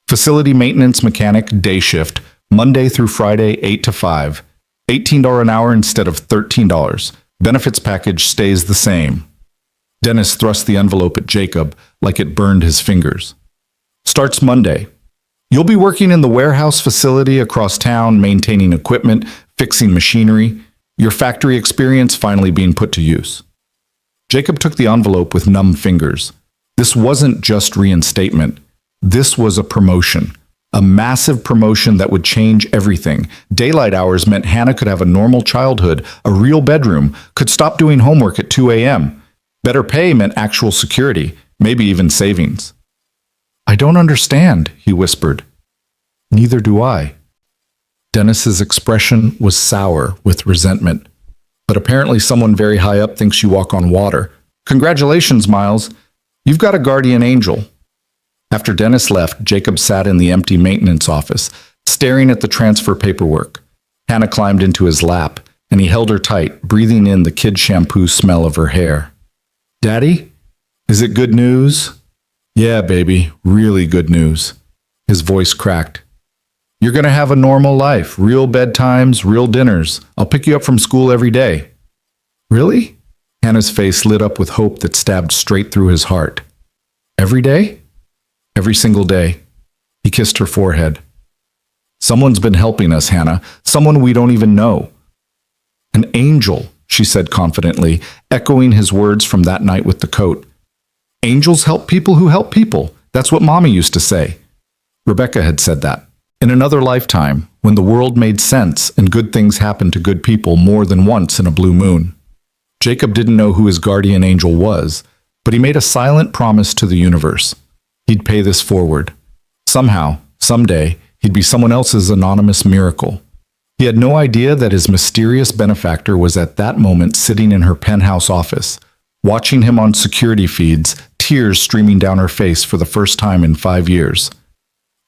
Facility maintenance mechanic, day shift, Monday through Friday, 8 to 5. $18 an hour instead of $13. Benefits package stays the same. Dennis thrust the envelope at Jacob like it burned his fingers. Starts Monday. You'll be working in the warehouse facility across town, maintaining equipment, fixing machinery, your factory experience finally being put to use. Jacob took the envelope with numb fingers. This wasn't just reinstatement. This was a promotion. A massive promotion that would change everything. Daylight hours meant Hannah could have a normal childhood, a real bedroom, could stop doing homework at 2 a.m. Better pay meant actual security, maybe even savings. I don't understand, he whispered. Neither do I. Dennis's expression was sour with resentment. But apparently someone very high up thinks you walk on water. Congratulations, Miles. You've got a guardian angel. After Dennis left, Jacob sat in the empty maintenance office, staring at the transfer paperwork. Hannah climbed into his lap, and he held her tight, breathing in the kid shampoo smell of her hair. Daddy? Is it good news? Yeah, baby, really good news. His voice cracked. You're going to have a normal life, real bedtimes, real dinners. I'll pick you up from school every day. Really? Hannah's face lit up with hope that stabbed straight through his heart. Every day? Every single day. He kissed her forehead. Someone's been helping us, Hannah. Someone we don't even know. An angel, she said confidently, echoing his words from that night with the coat. Angels help people who help people. That's what Mommy used to say. Rebecca had said that. In another lifetime, when the world made sense and good things happened to good people more than once in a blue moon. Jacob didn't know who his guardian angel was, but he made a silent promise to the universe. He'd pay this forward. Somehow, someday, he'd be someone else's anonymous miracle. He had no idea that his mysterious benefactor was at that moment sitting in her penthouse office, watching him on security feeds, tears streaming down her face for the first time in 5 years.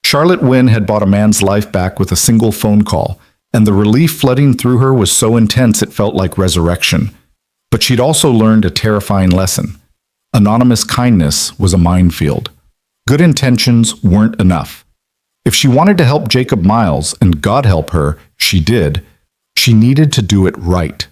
Charlotte Wynne had bought a man's life back with a single phone call, and the relief flooding through her was so intense it felt like resurrection. But she'd also learned a terrifying lesson. Anonymous kindness was a minefield. Good intentions weren't enough. If she wanted to help Jacob Miles, and God help her, she did, she needed to do it right.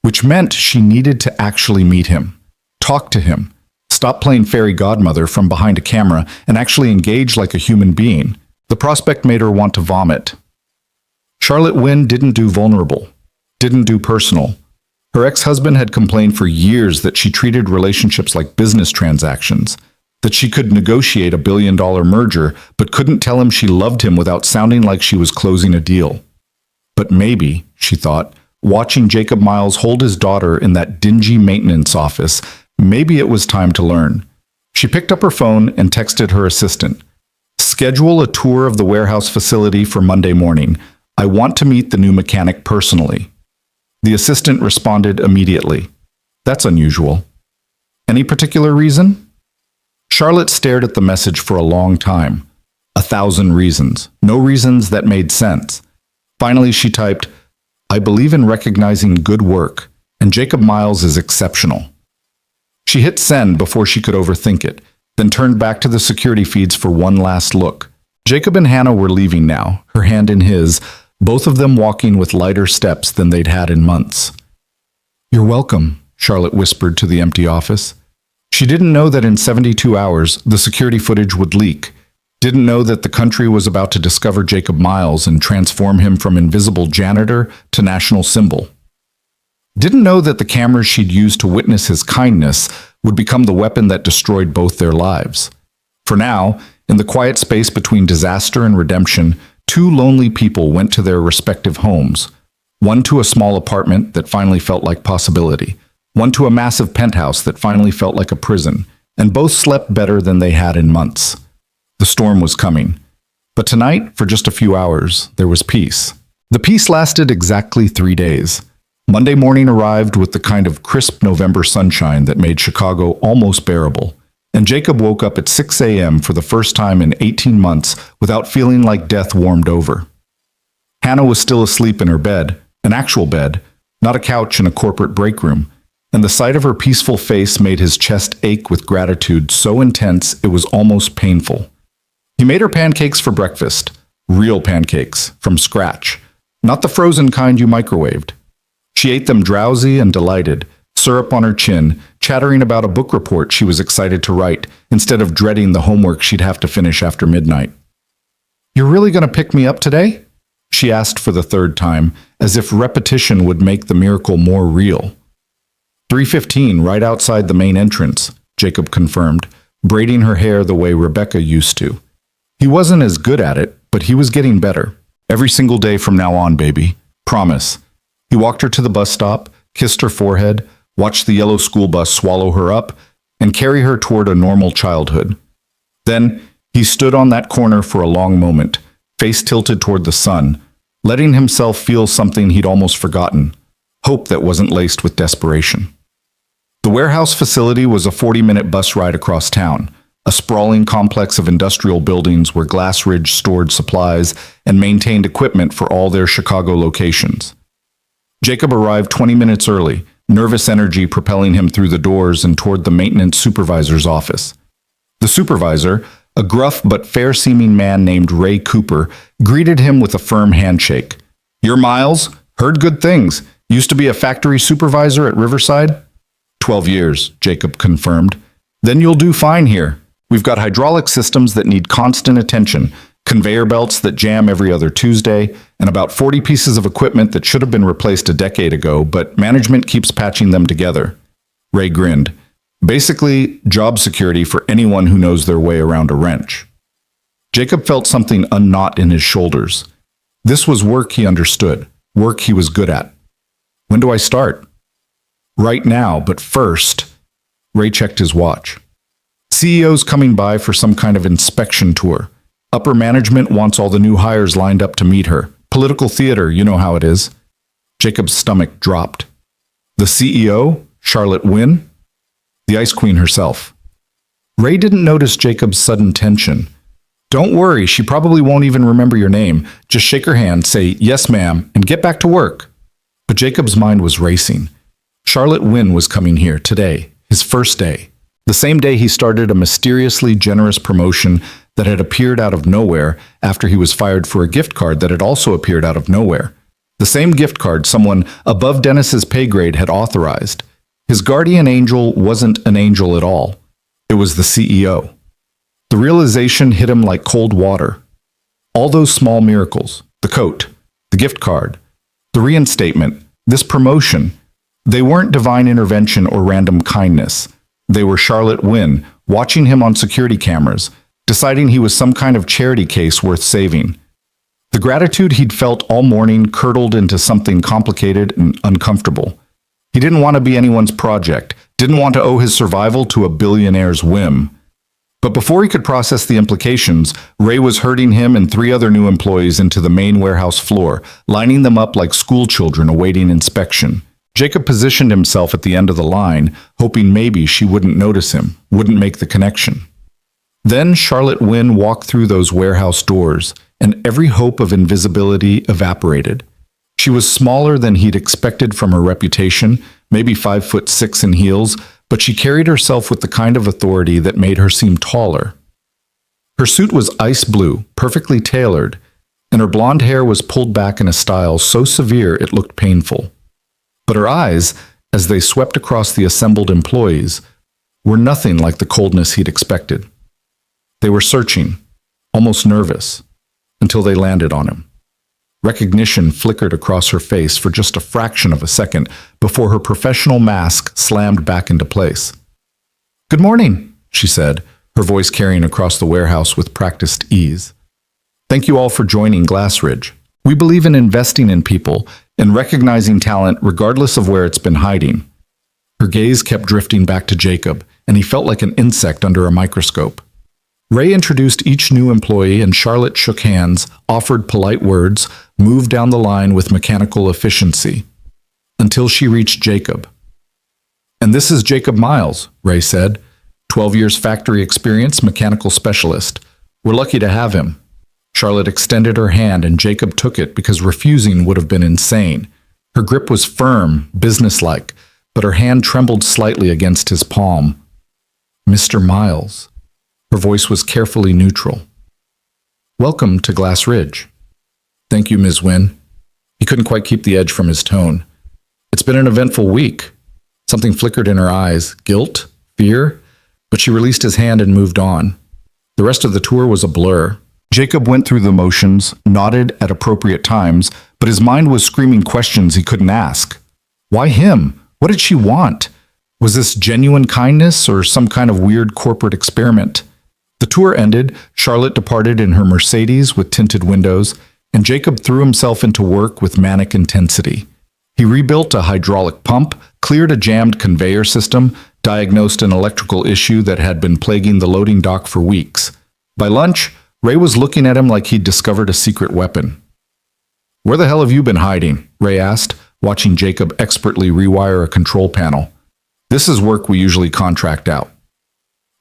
Which meant she needed to actually meet him, talk to him, stop playing fairy godmother from behind a camera and actually engage like a human being. The prospect made her want to vomit. Charlotte Wynne didn't do vulnerable, didn't do personal. Her ex-husband had complained for years that she treated relationships like business transactions, that she could negotiate a billion-dollar merger, but couldn't tell him she loved him without sounding like she was closing a deal. But maybe, she thought, watching Jacob Miles hold his daughter in that dingy maintenance office, maybe it was time to learn. She picked up her phone and texted her assistant. Schedule a tour of the warehouse facility for Monday morning. I want to meet the new mechanic personally. The assistant responded immediately. That's unusual. Any particular reason? Charlotte stared at the message for a long time. 1,000 reasons. No reasons that made sense. Finally, she typed, I believe in recognizing good work, and Jacob Miles is exceptional. She hit send before she could overthink it, then turned back to the security feeds for one last look. Jacob and Hannah were leaving now, her hand in his, both of them walking with lighter steps than they'd had in months. You're welcome, Charlotte whispered to the empty office. She didn't know that in 72 hours, the security footage would leak. Didn't know that the country was about to discover Jacob Miles and transform him from invisible janitor to national symbol. Didn't know that the cameras she'd used to witness his kindness would become the weapon that destroyed both their lives. For now, in the quiet space between disaster and redemption, two lonely people went to their respective homes. One to a small apartment that finally felt like possibility. One to a massive penthouse that finally felt like a prison. And both slept better than they had in months. The storm was coming. But tonight, for just a few hours, there was peace. The peace lasted exactly 3 days. Monday morning arrived with the kind of crisp November sunshine that made Chicago almost bearable. And Jacob woke up at 6 a.m. for the first time in 18 months without feeling like death warmed over. Hannah was still asleep in her bed, an actual bed, not a couch in a corporate break room, and the sight of her peaceful face made his chest ache with gratitude so intense it was almost painful. He made her pancakes for breakfast, real pancakes, from scratch, not the frozen kind you microwaved. She ate them drowsy and delighted, syrup on her chin, chattering about a book report she was excited to write, instead of dreading the homework she'd have to finish after midnight. You're really going to pick me up today? She asked for the third time, as if repetition would make the miracle more real. 3:15, right outside the main entrance, Jacob confirmed, braiding her hair the way Rebecca used to. He wasn't as good at it, but he was getting better. Every single day from now on, baby. Promise. He walked her to the bus stop, kissed her forehead, watched the yellow school bus swallow her up, and carry her toward a normal childhood. Then, he stood on that corner for a long moment, face tilted toward the sun, letting himself feel something he'd almost forgotten, hope that wasn't laced with desperation. The warehouse facility was a 40-minute bus ride across town, a sprawling complex of industrial buildings where Glass Ridge stored supplies and maintained equipment for all their Chicago locations. Jacob arrived 20 minutes early, nervous energy propelling him through the doors and toward the maintenance supervisor's office. The supervisor, a gruff but fair-seeming man named Ray Cooper, greeted him with a firm handshake. You're Miles? Heard good things. Used to be a factory supervisor at Riverside? 12 years, Jacob confirmed. Then you'll do fine here. We've got hydraulic systems that need constant attention, conveyor belts that jam every other Tuesday, and about 40 pieces of equipment that should have been replaced a decade ago, but management keeps patching them together. Ray grinned. Basically, job security for anyone who knows their way around a wrench. Jacob felt something unknot in his shoulders. This was work he understood, work he was good at. When do I start? Right now, but first. Ray checked his watch. CEO's coming by for some kind of inspection tour. Upper management wants all the new hires lined up to meet her. Political theater, you know how it is. Jacob's stomach dropped. The CEO? Charlotte Wynn? The Ice Queen herself. Ray didn't notice Jacob's sudden tension. Don't worry, she probably won't even remember your name. Just shake her hand, say, yes ma'am, and get back to work. But Jacob's mind was racing. Charlotte Wynn was coming here today, his first day. The same day he started a mysteriously generous promotion that had appeared out of nowhere after he was fired for a gift card that had also appeared out of nowhere. The same gift card someone above Dennis's pay grade had authorized. His guardian angel wasn't an angel at all. It was the CEO. The realization hit him like cold water. All those small miracles, the coat, the gift card, the reinstatement, this promotion, they weren't divine intervention or random kindness. They were Charlotte Wynn, watching him on security cameras, deciding he was some kind of charity case worth saving. The gratitude he'd felt all morning curdled into something complicated and uncomfortable. He didn't want to be anyone's project, didn't want to owe his survival to a billionaire's whim. But before he could process the implications, Ray was herding him and 3 other new employees into the main warehouse floor, lining them up like school children awaiting inspection. Jacob positioned himself at the end of the line, hoping maybe she wouldn't notice him, wouldn't make the connection. Then Charlotte Wynne walked through those warehouse doors, and every hope of invisibility evaporated. She was smaller than he'd expected from her reputation, maybe 5'6" in heels, but she carried herself with the kind of authority that made her seem taller. Her suit was ice blue, perfectly tailored, and her blonde hair was pulled back in a style so severe it looked painful. But her eyes, as they swept across the assembled employees, were nothing like the coldness he'd expected. They were searching, almost nervous, until they landed on him. Recognition flickered across her face for just a fraction of a second before her professional mask slammed back into place. "Good morning," she said, her voice carrying across the warehouse with practiced ease. "Thank you all for joining Glassridge. We believe in investing in people and recognizing talent regardless of where it's been hiding." Her gaze kept drifting back to Jacob, and he felt like an insect under a microscope. Ray introduced each new employee, and Charlotte shook hands, offered polite words, moved down the line with mechanical efficiency, until she reached Jacob. "And this is Jacob Miles," Ray said. 12 years factory experience, mechanical specialist. We're lucky to have him." Charlotte extended her hand, and Jacob took it because refusing would have been insane. Her grip was firm, businesslike, but her hand trembled slightly against his palm. "Mr. Miles." Her voice was carefully neutral. "Welcome to Glass Ridge." "Thank you, Ms. Wynne." He couldn't quite keep the edge from his tone. "It's been an eventful week." Something flickered in her eyes. Guilt? Fear? But she released his hand and moved on. The rest of the tour was a blur. Jacob went through the motions, nodded at appropriate times, but his mind was screaming questions he couldn't ask. Why him? What did she want? Was this genuine kindness or some kind of weird corporate experiment? The tour ended, Charlotte departed in her Mercedes with tinted windows, and Jacob threw himself into work with manic intensity. He rebuilt a hydraulic pump, cleared a jammed conveyor system, diagnosed an electrical issue that had been plaguing the loading dock for weeks. By lunch, Ray was looking at him like he'd discovered a secret weapon. "Where the hell have you been hiding?" Ray asked, watching Jacob expertly rewire a control panel. "This is work we usually contract out."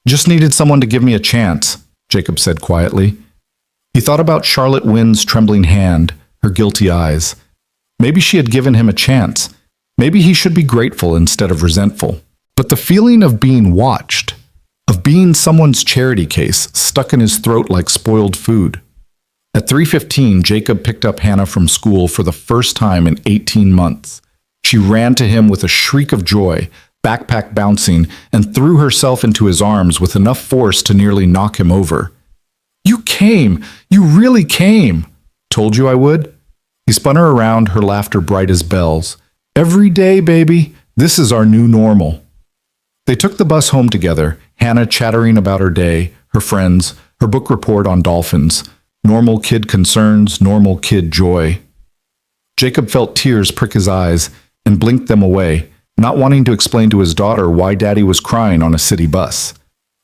"Just needed someone to give me a chance," Jacob said quietly. He thought about Charlotte Wynne's trembling hand, her guilty eyes. Maybe she had given him a chance. Maybe he should be grateful instead of resentful. But the feeling of being watched, of being someone's charity case, stuck in his throat like spoiled food. At 3:15, Jacob picked up Hannah from school for the first time in 18 months. She ran to him with a shriek of joy, backpack bouncing, and threw herself into his arms with enough force to nearly knock him over. "You came! You really came!" "Told you I would." He spun her around, her laughter bright as bells. "Every day, baby. This is our new normal." They took the bus home together, Hannah chattering about her day, her friends, her book report on dolphins. Normal kid concerns, normal kid joy. Jacob felt tears prick his eyes and blinked them away, not wanting to explain to his daughter why Daddy was crying on a city bus.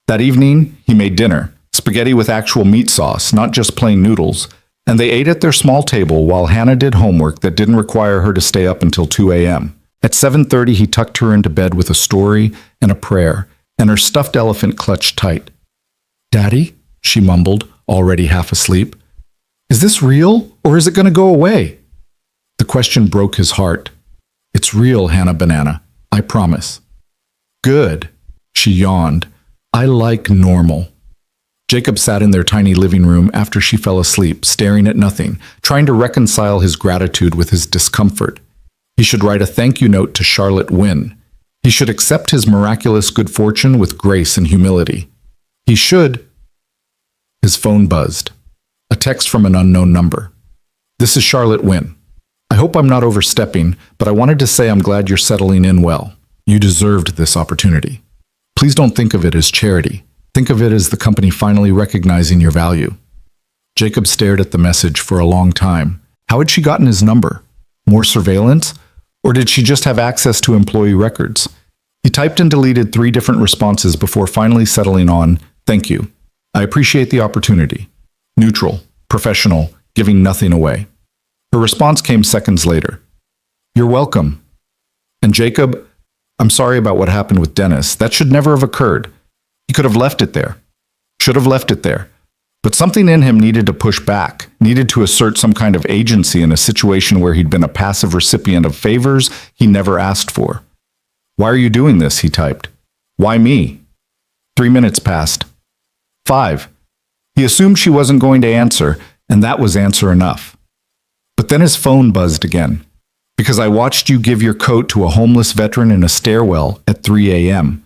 That evening, he made dinner, spaghetti with actual meat sauce, not just plain noodles, and they ate at their small table while Hannah did homework that didn't require her to stay up until 2 a.m. At 7:30, he tucked her into bed with a story and a prayer, and her stuffed elephant clutched tight. "Daddy," she mumbled, already half asleep. "Is this real, or is it going to go away?" The question broke his heart. "It's real, Hannah Banana. I promise." "Good," she yawned. "I like normal." Jacob sat in their tiny living room after she fell asleep, staring at nothing, trying to reconcile his gratitude with his discomfort. He should write a thank you note to Charlotte Wynne. He should accept his miraculous good fortune with grace and humility. He should... His phone buzzed. A text from an unknown number. "This is Charlotte Wynne. I hope I'm not overstepping, but I wanted to say I'm glad you're settling in well. You deserved this opportunity. Please don't think of it as charity. Think of it as the company finally recognizing your value." Jacob stared at the message for a long time. How had she gotten his number? More surveillance? Or did she just have access to employee records? He typed and deleted 3 different responses before finally settling on, "Thank you. I appreciate the opportunity." Neutral, professional, giving nothing away. Her response came seconds later. "You're welcome." And Jacob, "I'm sorry about what happened with Dennis. That should never have occurred. He could have left it there. Should have left it there. But something in him needed to push back, needed to assert some kind of agency in a situation where he'd been a passive recipient of favors he never asked for. "Why are you doing this?" he typed. "Why me?" 3 minutes passed. 5. He assumed she wasn't going to answer, and that was answer enough. But then his phone buzzed again. "Because I watched you give your coat to a homeless veteran in a stairwell at 3 a.m.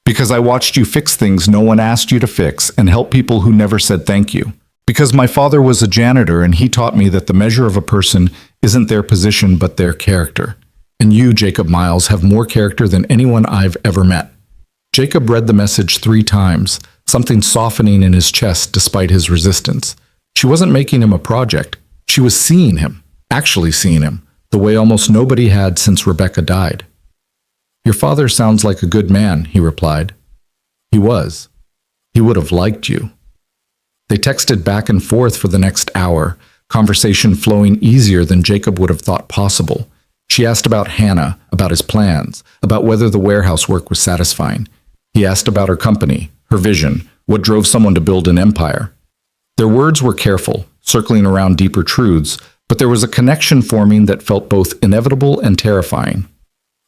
Because I watched you fix things no one asked you to fix and help people who never said thank you. Because my father was a janitor and he taught me that the measure of a person isn't their position but their character. And you, Jacob Miles, have more character than anyone I've ever met." Jacob read the message 3 times, something softening in his chest despite his resistance. She wasn't making him a project. She was seeing him, actually seeing him, the way almost nobody had since Rebecca died. "Your father sounds like a good man," he replied. "He was. He would have liked you." They texted back and forth for the next hour, conversation flowing easier than Jacob would have thought possible. She asked about Hannah, about his plans, about whether the warehouse work was satisfying. He asked about her company, her vision, what drove someone to build an empire. Their words were careful, circling around deeper truths, but there was a connection forming that felt both inevitable and terrifying.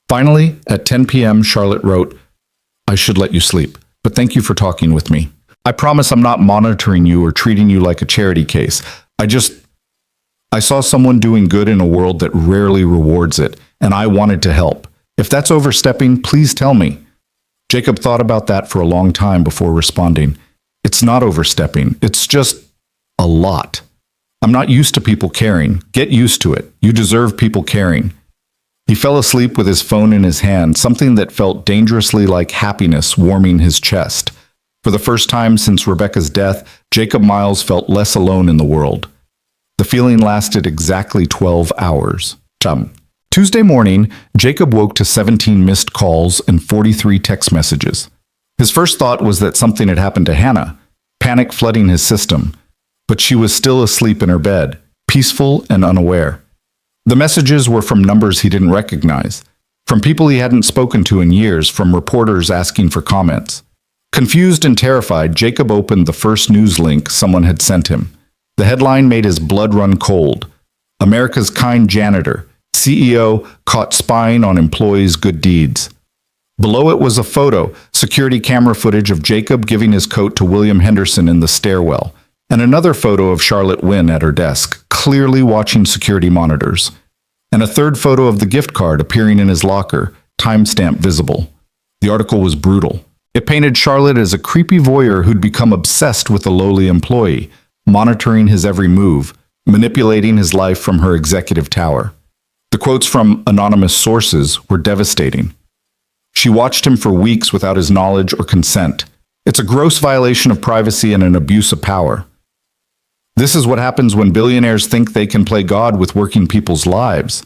Finally, at 10 p.m., Charlotte wrote, "I should let you sleep, but thank you for talking with me. I promise I'm not monitoring you or treating you like a charity case. I saw someone doing good in a world that rarely rewards it, and I wanted to help. If that's overstepping, please tell me." Jacob thought about that for a long time before responding. "It's not overstepping. It's just a lot. I'm not used to people caring. Get used to it. You deserve people caring." He fell asleep with his phone in his hand, something that felt dangerously like happiness warming his chest. For the first time since Rebecca's death, Jacob Miles felt less alone in the world. The feeling lasted exactly 12 hours. Tuesday morning, Jacob woke to 17 missed calls and 43 text messages. His first thought was that something had happened to Hannah, panic flooding his system. But she was still asleep in her bed, peaceful and unaware. The messages were from numbers he didn't recognize, from people he hadn't spoken to in years, from reporters asking for comments. Confused and terrified, Jacob opened the first news link someone had sent him. The headline made his blood run cold. "America's kind janitor, CEO caught spying on employees' good deeds." Below it was a photo, security camera footage of Jacob giving his coat to William Henderson in the stairwell, and another photo of Charlotte Wynne at her desk, clearly watching security monitors, and a third photo of the gift card appearing in his locker, timestamp visible. The article was brutal. It painted Charlotte as a creepy voyeur who'd become obsessed with a lowly employee, monitoring his every move, manipulating his life from her executive tower. The quotes from anonymous sources were devastating. "She watched him for weeks without his knowledge or consent. It's a gross violation of privacy and an abuse of power. This is what happens when billionaires think they can play God with working people's lives."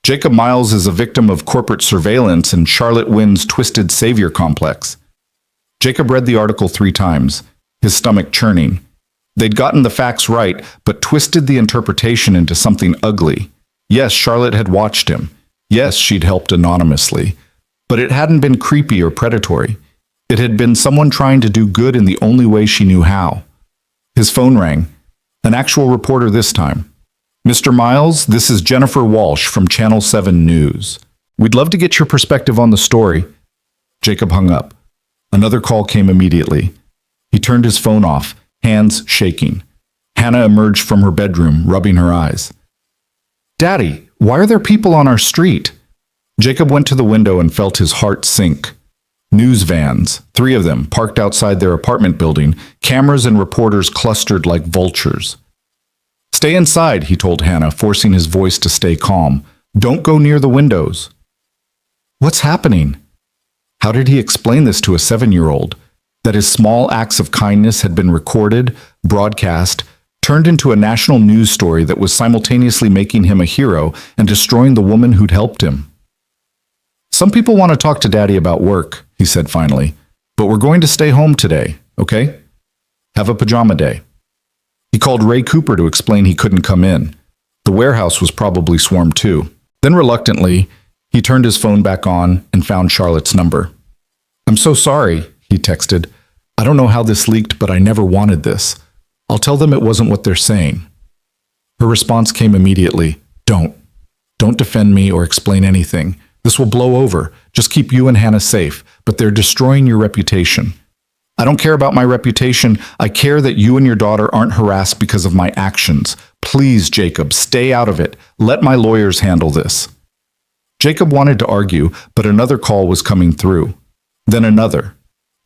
Jacob Miles is a victim of corporate surveillance and Charlotte Wynne's twisted savior complex. Jacob read the article 3 times, his stomach churning. They'd gotten the facts right, but twisted the interpretation into something ugly. Yes, Charlotte had watched him. Yes, she'd helped anonymously. But it hadn't been creepy or predatory. It had been someone trying to do good in the only way she knew how. His phone rang. An actual reporter this time. "Mr. Miles, this is Jennifer Walsh from Channel 7 News. We'd love to get your perspective on the story." Jacob hung up. Another call came immediately. He turned his phone off, hands shaking. Hannah emerged from her bedroom, rubbing her eyes. "Daddy, why are there people on our street?" Jacob went to the window and felt his heart sink. News vans, 3 of them, parked outside their apartment building, cameras and reporters clustered like vultures. "Stay inside," he told Hannah, forcing his voice to stay calm. "Don't go near the windows." What's happening? How did he explain this to a 7-year-old? That his small acts of kindness had been recorded, broadcast, turned into a national news story that was simultaneously making him a hero and destroying the woman who'd helped him. "Some people want to talk to Daddy about work," he said finally, "but we're going to stay home today, okay? Have a pajama day." He called Ray Cooper to explain he couldn't come in. The warehouse was probably swarmed too. Then reluctantly, he turned his phone back on and found Charlotte's number. "I'm so sorry," he texted. "I don't know how this leaked, but I never wanted this. I'll tell them it wasn't what they're saying." Her response came immediately. Don't. Don't defend me or explain anything. This will blow over. Just keep you and Hannah safe, but they're destroying your reputation." "I don't care about my reputation. I care that you and your daughter aren't harassed because of my actions. Please, Jacob, stay out of it. Let my lawyers handle this." Jacob wanted to argue, but another call was coming through. Then another.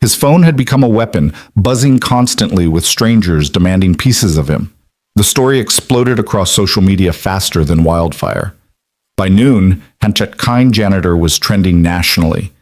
His phone had become a weapon, buzzing constantly with strangers demanding pieces of him. The story exploded across social media faster than wildfire. By noon, Hanchet Kind janitor was trending nationally.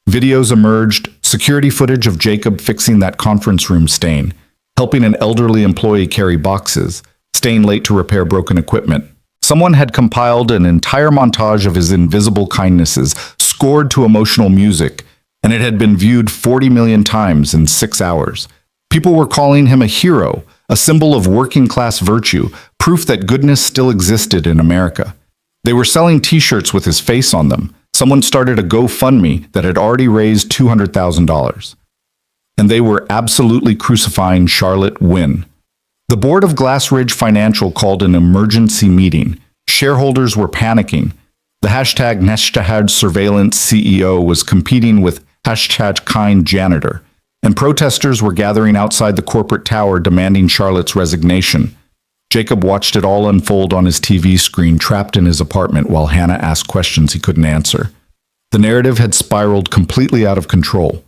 Videos emerged, security footage of Jacob fixing that conference room stain, helping an elderly employee carry boxes, staying late to repair broken equipment. Someone had compiled an entire montage of his invisible kindnesses, scored to emotional music, and it had been viewed 40 million times in 6 hours. People were calling him a hero, a symbol of working-class virtue, proof that goodness still existed in America. They were selling t-shirts with his face on them. Someone started a GoFundMe that had already raised $200,000. And they were absolutely crucifying Charlotte Wynn. The board of Glass Ridge Financial called an emergency meeting. Shareholders were panicking. The hashtag surveillance CEO was competing with hashtag kind janitor, and protesters were gathering outside the corporate tower demanding Charlotte's resignation. Jacob watched it all unfold on his TV screen, trapped in his apartment while Hannah asked questions he couldn't answer. The narrative had spiraled completely out of control.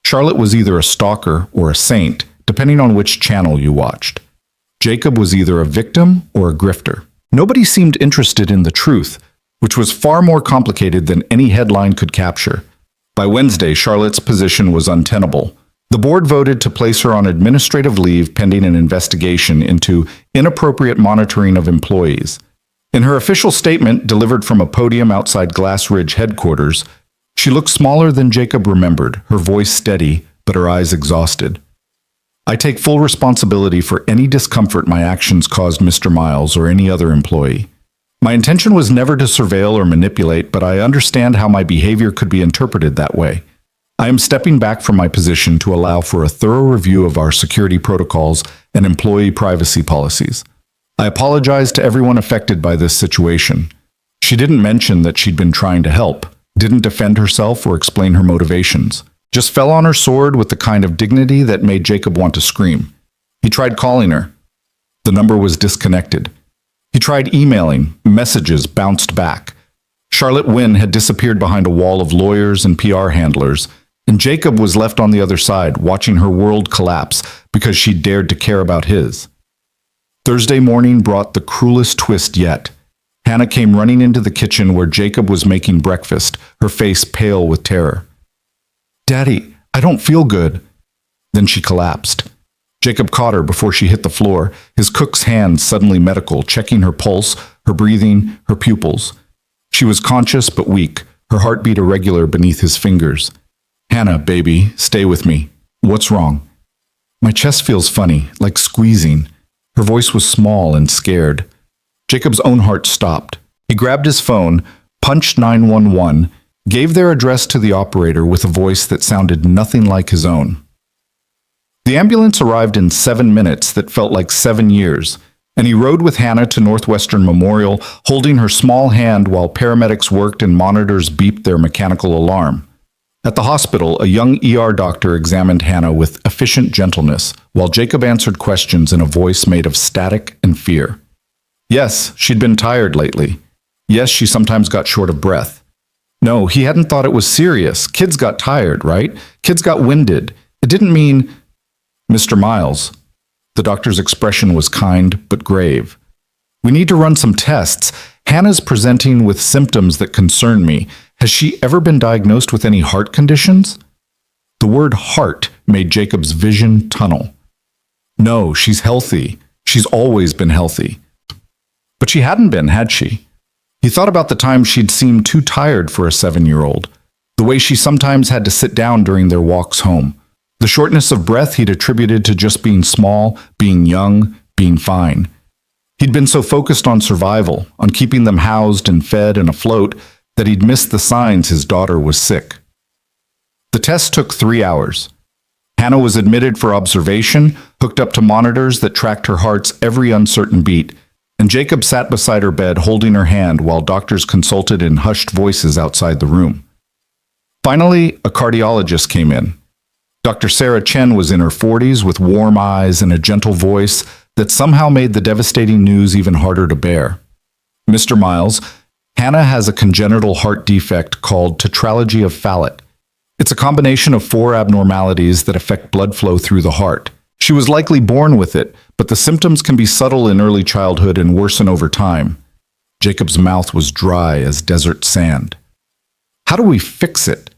Charlotte was either a stalker or a saint, depending on which channel you watched. Jacob was either a victim or a grifter. Nobody seemed interested in the truth, which was far more complicated than any headline could capture. By Wednesday, Charlotte's position was untenable. The board voted to place her on administrative leave pending an investigation into inappropriate monitoring of employees. In her official statement, delivered from a podium outside Glass Ridge headquarters, she looked smaller than Jacob remembered, her voice steady, but her eyes exhausted. "I take full responsibility for any discomfort my actions caused Mr. Miles or any other employee. My intention was never to surveil or manipulate, but I understand how my behavior could be interpreted that way. I am stepping back from my position to allow for a thorough review of our security protocols and employee privacy policies. I apologize to everyone affected by this situation." She didn't mention that she'd been trying to help, didn't defend herself or explain her motivations, just fell on her sword with the kind of dignity that made Jacob want to scream. He tried calling her. The number was disconnected. He tried emailing. Messages bounced back. Charlotte Wynn had disappeared behind a wall of lawyers and PR handlers, and Jacob was left on the other side, watching her world collapse because she dared to care about his. Thursday morning brought the cruelest twist yet. Hannah came running into the kitchen where Jacob was making breakfast, her face pale with terror. "Daddy, I don't feel good." Then she collapsed. Jacob caught her before she hit the floor, his cook's hands suddenly medical, checking her pulse, her breathing, her pupils. She was conscious but weak, her heartbeat irregular beneath his fingers. "Hannah, baby, stay with me. What's wrong?" "My chest feels funny, like squeezing." Her voice was small and scared. Jacob's own heart stopped. He grabbed his phone, punched 911, gave their address to the operator with a voice that sounded nothing like his own. The ambulance arrived in 7 minutes that felt like 7 years, and he rode with Hannah to Northwestern Memorial, holding her small hand while paramedics worked and monitors beeped their mechanical alarm. At the hospital, a young ER doctor examined Hannah with efficient gentleness, while Jacob answered questions in a voice made of static and fear. Yes, she'd been tired lately. Yes, she sometimes got short of breath. No, he hadn't thought it was serious. Kids got tired, right? Kids got winded. It didn't mean... "Mr. Miles." The doctor's expression was kind but grave. "We need to run some tests. Hannah's presenting with symptoms that concern me. Has she ever been diagnosed with any heart conditions?" The word heart made Jacob's vision tunnel. "No, she's healthy. She's always been healthy. But she hadn't been, had she? He thought about the time she'd seemed too tired for a 7-year-old, the way she sometimes had to sit down during their walks home. The shortness of breath he'd attributed to just being small, being young, being fine. He'd been so focused on survival, on keeping them housed and fed and afloat, that he'd missed the signs his daughter was sick. The test took 3 hours. Hannah was admitted for observation, hooked up to monitors that tracked her heart's every uncertain beat, and Jacob sat beside her bed holding her hand while doctors consulted in hushed voices outside the room. Finally, a cardiologist came in. Dr. Sarah Chen was in her 40s with warm eyes and a gentle voice that somehow made the devastating news even harder to bear. Mr. Miles, Hannah has a congenital heart defect called tetralogy of Fallot. It's a combination of 4 abnormalities that affect blood flow through the heart. She was likely born with it, but the symptoms can be subtle in early childhood and worsen over time. Jacob's mouth was dry as desert sand. How do we fix it?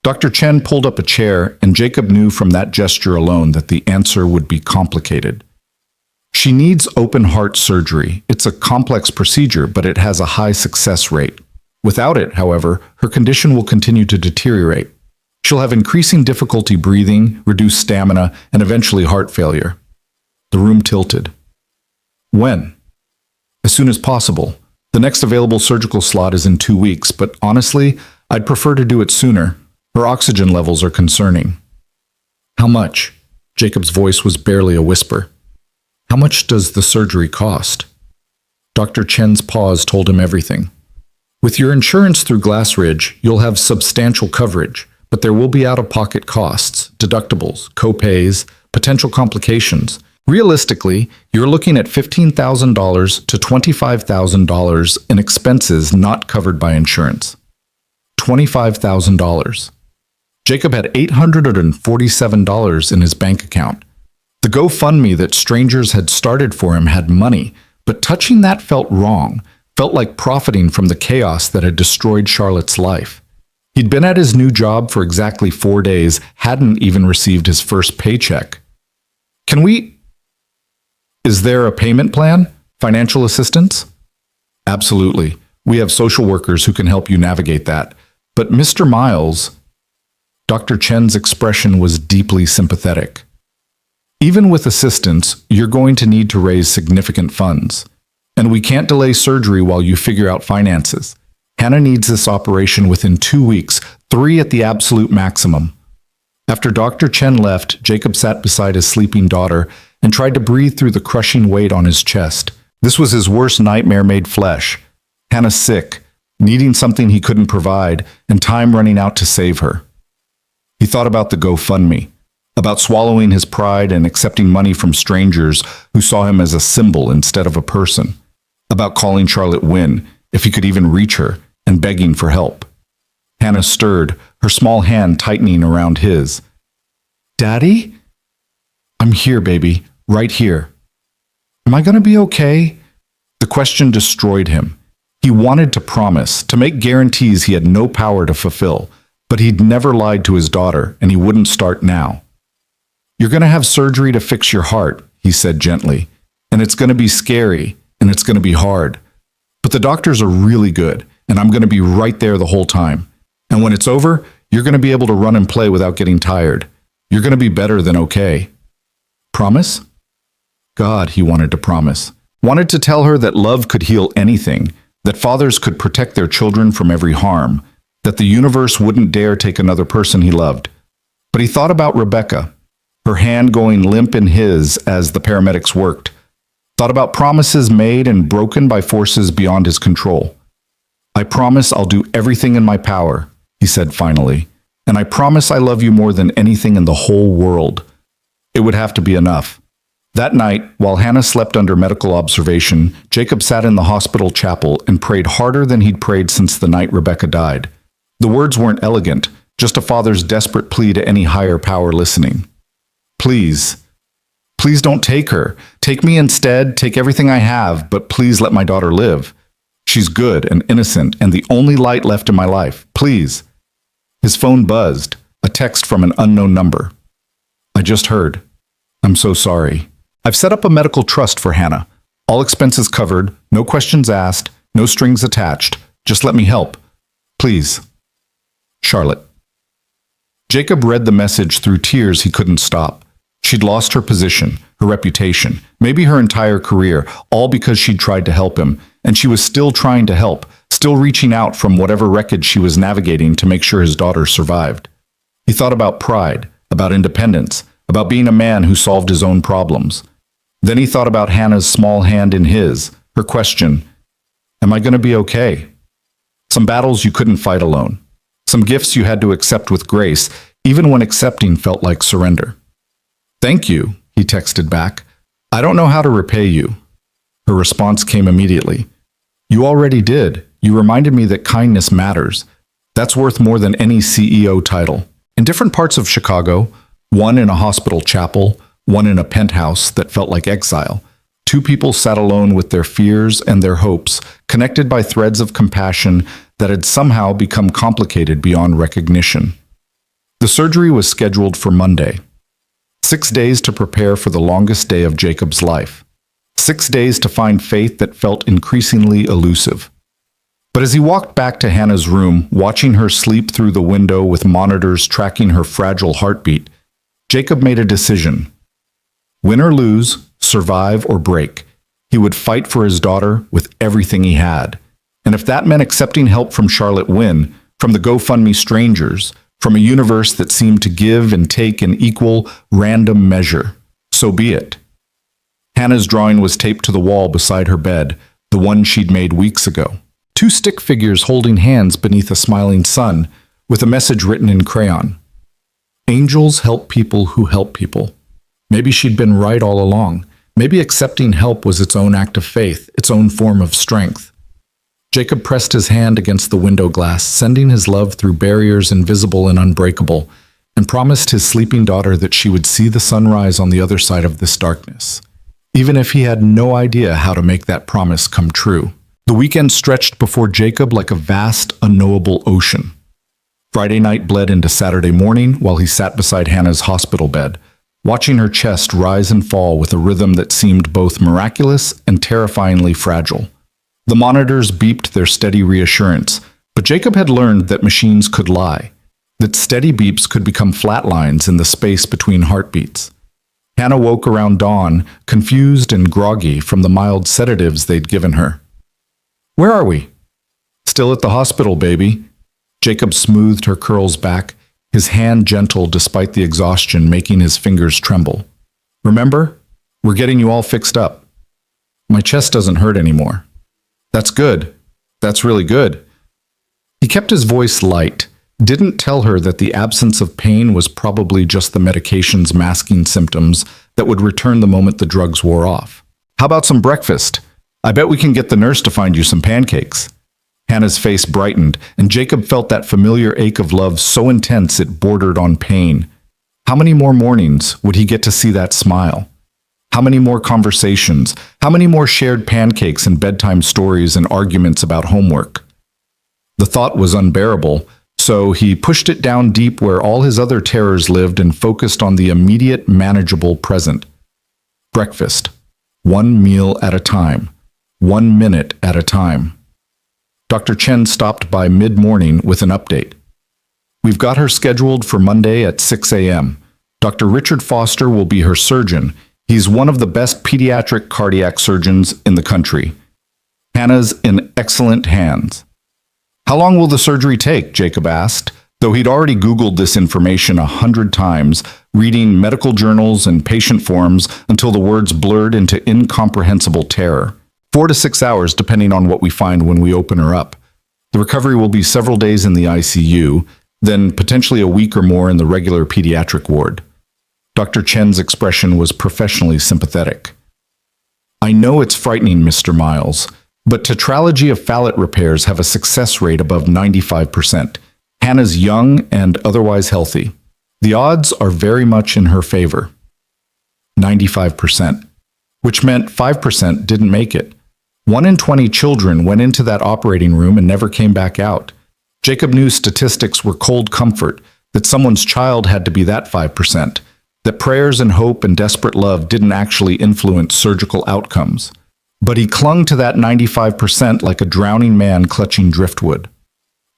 Dr. Chen pulled up a chair, and Jacob knew from that gesture alone that the answer would be complicated. She needs open heart surgery. It's a complex procedure, but it has a high success rate. Without it, however, her condition will continue to deteriorate. She'll have increasing difficulty breathing, reduced stamina, and eventually heart failure. The room tilted. When? As soon as possible. The next available surgical slot is in 2 weeks, but honestly, I'd prefer to do it sooner. Her oxygen levels are concerning. How much? Jacob's voice was barely a whisper. How much does the surgery cost? Dr. Chen's pause told him everything. With your insurance through Glass Ridge, you'll have substantial coverage, but there will be out-of-pocket costs, deductibles, co-pays, potential complications. Realistically, you're looking at $15,000 to $25,000 in expenses not covered by insurance. $25,000. Jacob had $847 in his bank account. The GoFundMe that strangers had started for him had money, but touching that felt wrong, felt like profiting from the chaos that had destroyed Charlotte's life. He'd been at his new job for exactly 4 days, hadn't even received his first paycheck. Is there a payment plan? Financial assistance? Absolutely. We have social workers who can help you navigate that. But Mr. Miles, Dr. Chen's expression was deeply sympathetic. Even with assistance, you're going to need to raise significant funds. And we can't delay surgery while you figure out finances. Hannah needs this operation within 2 weeks, 3 at the absolute maximum. After Dr. Chen left, Jacob sat beside his sleeping daughter and tried to breathe through the crushing weight on his chest. This was his worst nightmare made flesh. Hannah sick, needing something he couldn't provide, and time running out to save her. He thought about the GoFundMe, about swallowing his pride and accepting money from strangers who saw him as a symbol instead of a person, about calling Charlotte Wynne, if he could even reach her, and begging for help. Hannah stirred, her small hand tightening around his. Daddy? I'm here, baby, right here. Am I going to be okay? The question destroyed him. He wanted to promise, to make guarantees he had no power to fulfill, but he'd never lied to his daughter, and he wouldn't start now. You're going to have surgery to fix your heart, he said gently, and it's going to be scary, and it's going to be hard. But the doctors are really good, and I'm going to be right there the whole time. And when it's over, you're going to be able to run and play without getting tired. You're going to be better than okay. Promise? God, he wanted to promise. Wanted to tell her that love could heal anything, that fathers could protect their children from every harm, that the universe wouldn't dare take another person he loved. But he thought about Rebecca, her hand going limp in his as the paramedics worked. Thought about promises made and broken by forces beyond his control. I promise I'll do everything in my power, he said finally, and I promise I love you more than anything in the whole world. It would have to be enough. That night, while Hannah slept under medical observation, Jacob sat in the hospital chapel and prayed harder than he'd prayed since the night Rebecca died. The words weren't elegant, just a father's desperate plea to any higher power listening. Please, please don't take her. Take me instead, take everything I have, but please let my daughter live. She's good and innocent and the only light left in my life. Please. His phone buzzed, a text from an unknown number. I just heard. I'm so sorry. I've set up a medical trust for Hannah. All expenses covered, no questions asked, no strings attached. Just let me help. Please. Charlotte. Jacob read the message through tears he couldn't stop. She'd lost her position, her reputation, maybe her entire career, all because she'd tried to help him, and she was still trying to help, still reaching out from whatever wreckage she was navigating to make sure his daughter survived. He thought about pride, about independence, about being a man who solved his own problems. Then he thought about Hannah's small hand in his, her question, "Am I going to be okay?" Some battles you couldn't fight alone. Some gifts you had to accept with grace, even when accepting felt like surrender. "Thank you," he texted back. "I don't know how to repay you." Her response came immediately. "You already did. You reminded me that kindness matters. That's worth more than any CEO title." In different parts of Chicago, one in a hospital chapel, one in a penthouse that felt like exile, two people sat alone with their fears and their hopes, connected by threads of compassion that had somehow become complicated beyond recognition. The surgery was scheduled for Monday. 6 days to prepare for the longest day of Jacob's life. 6 days to find faith that felt increasingly elusive. But as he walked back to Hannah's room, watching her sleep through the window with monitors tracking her fragile heartbeat, Jacob made a decision. Win or lose, survive or break, he would fight for his daughter with everything he had. And if that meant accepting help from Charlotte Wynn, from the GoFundMe strangers, from a universe that seemed to give and take in equal, random measure, so be it. Hannah's drawing was taped to the wall beside her bed, the one she'd made weeks ago. 2 stick figures holding hands beneath a smiling sun, with a message written in crayon. Angels help people who help people. Maybe she'd been right all along. Maybe accepting help was its own act of faith, its own form of strength. Jacob pressed his hand against the window glass, sending his love through barriers invisible and unbreakable, and promised his sleeping daughter that she would see the sunrise on the other side of this darkness, even if he had no idea how to make that promise come true. The weekend stretched before Jacob like a vast, unknowable ocean. Friday night bled into Saturday morning while he sat beside Hannah's hospital bed, watching her chest rise and fall with a rhythm that seemed both miraculous and terrifyingly fragile. The monitors beeped their steady reassurance, but Jacob had learned that machines could lie, that steady beeps could become flat lines in the space between heartbeats. Hannah woke around dawn, confused and groggy from the mild sedatives they'd given her. "Where are we?" "Still at the hospital, baby." Jacob smoothed her curls back, his hand gentle despite the exhaustion making his fingers tremble. "Remember? We're getting you all fixed up." "My chest doesn't hurt anymore." "That's good. That's really good." He kept his voice light, didn't tell her that the absence of pain was probably just the medications masking symptoms that would return the moment the drugs wore off. "How about some breakfast? I bet we can get the nurse to find you some pancakes." Hannah's face brightened, and Jacob felt that familiar ache of love so intense it bordered on pain. How many more mornings would he get to see that smile? How many more conversations? How many more shared pancakes and bedtime stories and arguments about homework? The thought was unbearable, so he pushed it down deep where all his other terrors lived and focused on the immediate, manageable present. Breakfast. 1 meal at a time. 1 minute at a time. Dr. Chen stopped by mid-morning with an update. "We've got her scheduled for Monday at 6 a.m. Dr. Richard Foster will be her surgeon. He's one of the best pediatric cardiac surgeons in the country. Hannah's in excellent hands." "How long will the surgery take?" Jacob asked, though he'd already Googled this information 100 times, reading medical journals and patient forms until the words blurred into incomprehensible terror. 4 to 6 hours, depending on what we find when we open her up. The recovery will be several days in the ICU, then potentially a week or more in the regular pediatric ward. Dr. Chen's expression was professionally sympathetic. "I know it's frightening, Mr. Miles, but tetralogy of phalate repairs have a success rate above 95%. Hannah's young and otherwise healthy. The odds are very much in her favor." 95%, which meant 5% didn't make it. 1 in 20 children went into that operating room and never came back out. Jacob knew statistics were cold comfort, that someone's child had to be that 5%, that prayers and hope and desperate love didn't actually influence surgical outcomes. But he clung to that 95% like a drowning man clutching driftwood.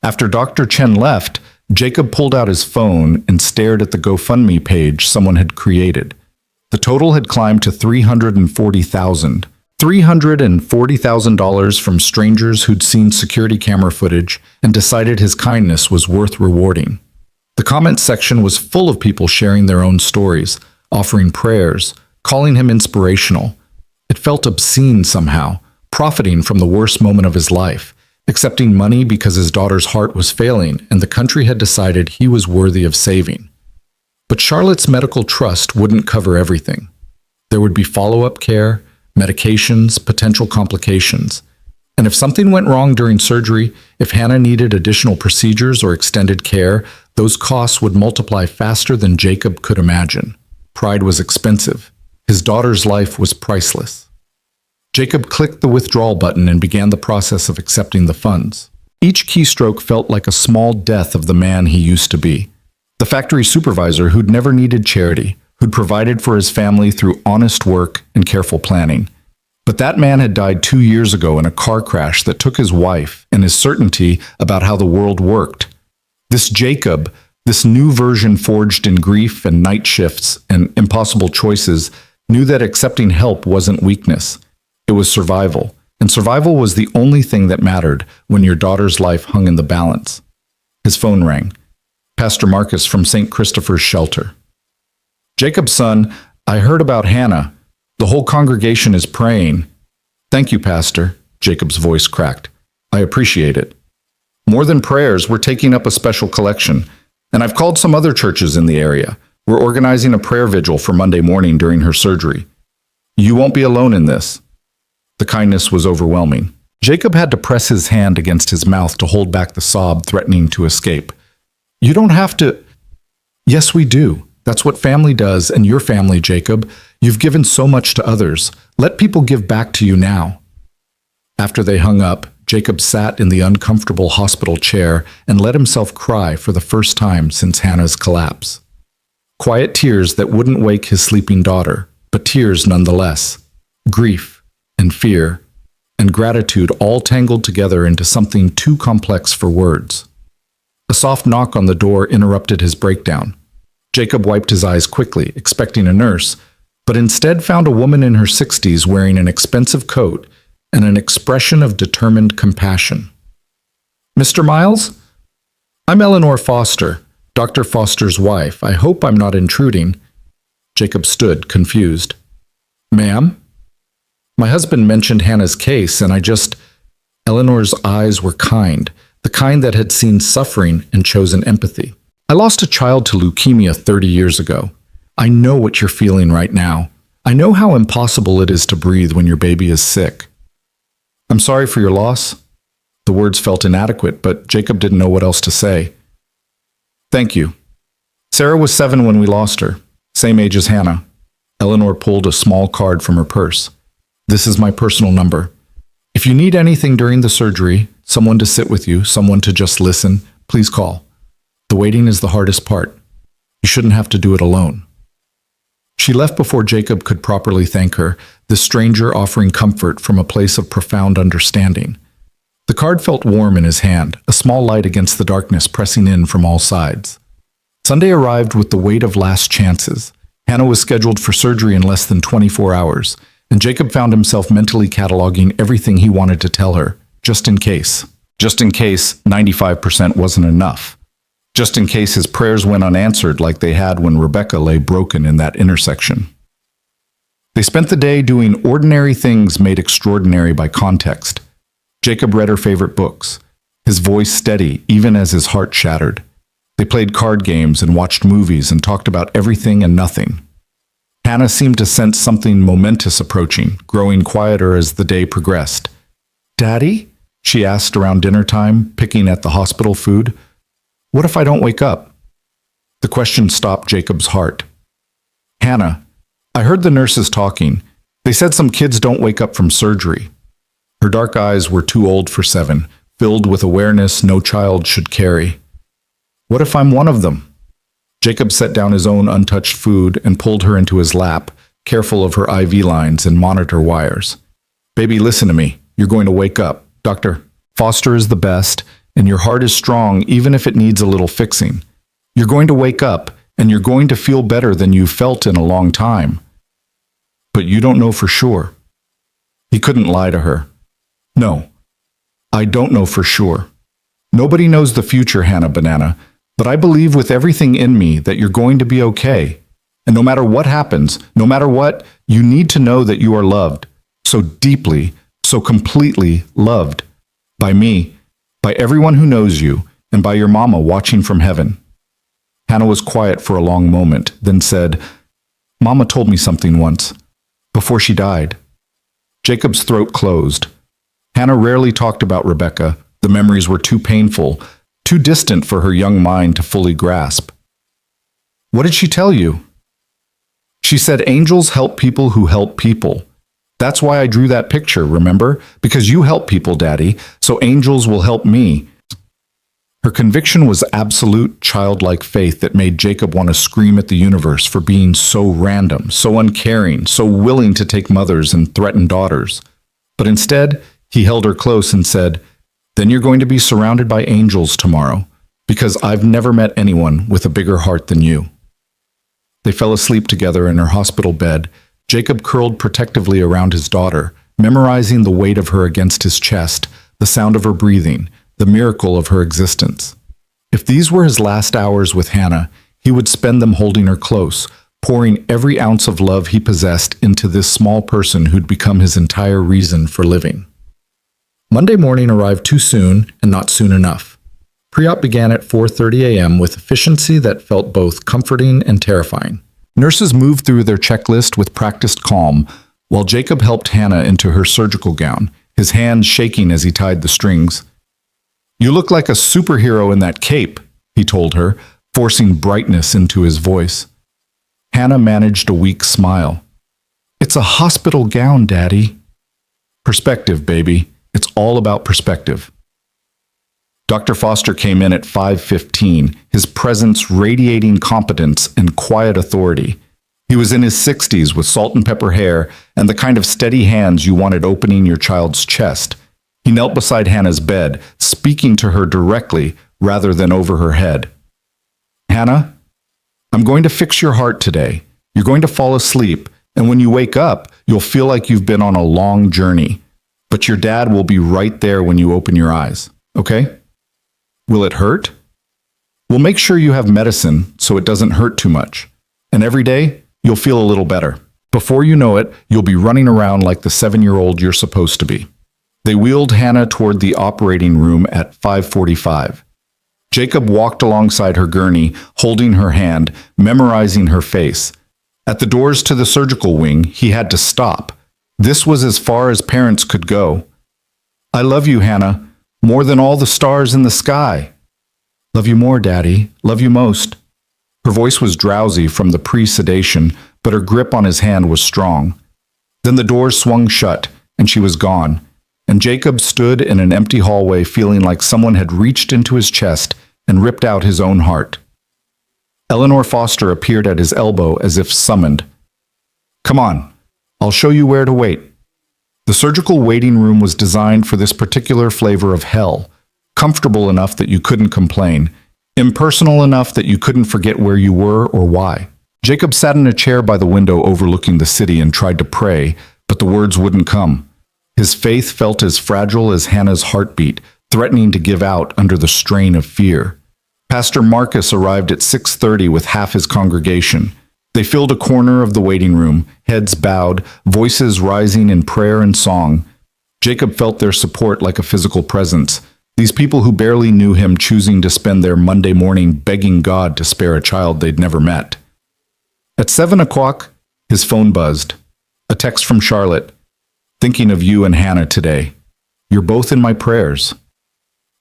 After Dr. Chen left, Jacob pulled out his phone and stared at the GoFundMe page someone had created. The total had climbed to $340,000. $340,000 from strangers who'd seen security camera footage and decided his kindness was worth rewarding. The comment section was full of people sharing their own stories, offering prayers, calling him inspirational. It felt obscene somehow, profiting from the worst moment of his life, accepting money because his daughter's heart was failing and the country had decided he was worthy of saving. But Charlotte's medical trust wouldn't cover everything. There would be follow-up care, medications, potential complications. And if something went wrong during surgery, if Hannah needed additional procedures or extended care, those costs would multiply faster than Jacob could imagine. Pride was expensive. His daughter's life was priceless. Jacob clicked the withdrawal button and began the process of accepting the funds. Each keystroke felt like a small death of the man he used to be. The factory supervisor who'd never needed charity, who'd provided for his family through honest work and careful planning. But that man had died 2 years ago in a car crash that took his wife and his certainty about how the world worked. This Jacob, this new version forged in grief and night shifts and impossible choices, knew that accepting help wasn't weakness. It was survival, and survival was the only thing that mattered when your daughter's life hung in the balance. His phone rang. Pastor Marcus from St. Christopher's Shelter. "Jacob's son, I heard about Hannah. The whole congregation is praying." "Thank you, Pastor," Jacob's voice cracked. "I appreciate it. More than prayers, we're taking up a special collection, and I've called some other churches in the area. We're organizing a prayer vigil for Monday morning during her surgery. You won't be alone in this." The kindness was overwhelming. Jacob had to press his hand against his mouth to hold back the sob threatening to escape. "You don't have to." "Yes, we do. That's what family does, and your family, Jacob. You've given so much to others. Let people give back to you now." After they hung up, Jacob sat in the uncomfortable hospital chair and let himself cry for the first time since Hannah's collapse. Quiet tears that wouldn't wake his sleeping daughter, but tears nonetheless. Grief and fear and gratitude all tangled together into something too complex for words. A soft knock on the door interrupted his breakdown. Jacob wiped his eyes quickly, expecting a nurse, but instead found a woman in her 60s wearing an expensive coat and an expression of determined compassion. "Mr. Miles? I'm Eleanor Foster, Dr. Foster's wife. I hope I'm not intruding." Jacob stood, confused. "Ma'am? My husband mentioned Hannah's case, and Eleanor's eyes were kind, the kind that had seen suffering and chosen empathy. "I lost a child to leukemia 30 years ago. I know what you're feeling right now. I know how impossible it is to breathe when your baby is sick." "I'm sorry for your loss." The words felt inadequate, but Jacob didn't know what else to say. "Thank you. Sarah was 7 when we lost her, same age as Hannah." Eleanor pulled a small card from her purse. "This is my personal number. If you need anything during the surgery, someone to sit with you, someone to just listen, please call. The waiting is the hardest part. You shouldn't have to do it alone." She left before Jacob could properly thank her, the stranger offering comfort from a place of profound understanding. The card felt warm in his hand, a small light against the darkness pressing in from all sides. Sunday arrived with the weight of last chances. Hannah was scheduled for surgery in less than 24 hours, and Jacob found himself mentally cataloging everything he wanted to tell her, just in case. Just in case 95% wasn't enough. Just in case his prayers went unanswered like they had when Rebecca lay broken in that intersection. They spent the day doing ordinary things made extraordinary by context. Jacob read her favorite books, his voice steady even as his heart shattered. They played card games and watched movies and talked about everything and nothing. Hannah seemed to sense something momentous approaching, growing quieter as the day progressed. "Daddy?" she asked around dinner time, picking at the hospital food. "What if I don't wake up?" The question stopped Jacob's heart. "Hannah, I heard the nurses talking. They said some kids don't wake up from surgery." Her dark eyes were too old for 7, filled with awareness no child should carry. "What if I'm one of them?" Jacob set down his own untouched food and pulled her into his lap, careful of her IV lines and monitor wires. Baby, listen to me. You're going to wake up. Dr. Foster is the best, and your heart is strong even if it needs a little fixing. You're going to wake up, and you're going to feel better than you've felt in a long time. But you don't know for sure. He couldn't lie to her. No, I don't know for sure. Nobody knows the future, Hannah Banana, but I believe with everything in me that you're going to be okay. And no matter what happens, no matter what, you need to know that you are loved. So deeply, so completely loved. By me, by everyone who knows you, and by your mama watching from heaven. Hannah was quiet for a long moment, then said, Mama told me something once, before she died. Jacob's throat closed. Hannah rarely talked about Rebecca. The memories were too painful, too distant for her young mind to fully grasp. What did she tell you? She said angels help people who help people. That's why I drew that picture, remember? Because you help people, Daddy, so angels will help me. Her conviction was absolute, childlike faith that made Jacob want to scream at the universe for being so random, so uncaring, so willing to take mothers and threaten daughters. But instead, he held her close and said, Then you're going to be surrounded by angels tomorrow, because I've never met anyone with a bigger heart than you. They fell asleep together in her hospital bed. Jacob curled protectively around his daughter, memorizing the weight of her against his chest, the sound of her breathing, the miracle of her existence. If these were his last hours with Hannah, he would spend them holding her close, pouring every ounce of love he possessed into this small person who'd become his entire reason for living. Monday morning arrived too soon and not soon enough. Pre-op began at 4:30 a.m. with efficiency that felt both comforting and terrifying. Nurses moved through their checklist with practiced calm, while Jacob helped Hannah into her surgical gown, his hands shaking as he tied the strings. You look like a superhero in that cape, he told her, forcing brightness into his voice. Hannah managed a weak smile. It's a hospital gown, Daddy. Perspective, baby. It's all about perspective. Dr. Foster came in at 5:15, his presence radiating competence and quiet authority. He was in his 60s with salt and pepper hair and the kind of steady hands you wanted opening your child's chest. He knelt beside Hannah's bed, speaking to her directly rather than over her head. Hannah, I'm going to fix your heart today. You're going to fall asleep, and when you wake up, you'll feel like you've been on a long journey. But your dad will be right there when you open your eyes, okay? Will it hurt? We'll make sure you have medicine so it doesn't hurt too much. And every day, you'll feel a little better. Before you know it, you'll be running around like the 7-year-old you're supposed to be. They wheeled Hannah toward the operating room at 5:45. Jacob walked alongside her gurney, holding her hand, memorizing her face. At the doors to the surgical wing, he had to stop. This was as far as parents could go. I love you, Hannah, more than all the stars in the sky. Love you more, Daddy. Love you most. Her voice was drowsy from the pre-sedation, but her grip on his hand was strong. Then the doors swung shut, and she was gone, and Jacob stood in an empty hallway feeling like someone had reached into his chest and ripped out his own heart. Eleanor Foster appeared at his elbow as if summoned. Come on, I'll show you where to wait. The surgical waiting room was designed for this particular flavor of hell, comfortable enough that you couldn't complain, impersonal enough that you couldn't forget where you were or why. Jacob sat in a chair by the window overlooking the city and tried to pray, but the words wouldn't come. His faith felt as fragile as Hannah's heartbeat, threatening to give out under the strain of fear. Pastor Marcus arrived at 6:30 with half his congregation. They filled a corner of the waiting room, heads bowed, voices rising in prayer and song. Jacob felt their support like a physical presence, these people who barely knew him choosing to spend their Monday morning begging God to spare a child they'd never met. At 7 o'clock, his phone buzzed. A text from Charlotte. Thinking of you and Hannah today. You're both in my prayers.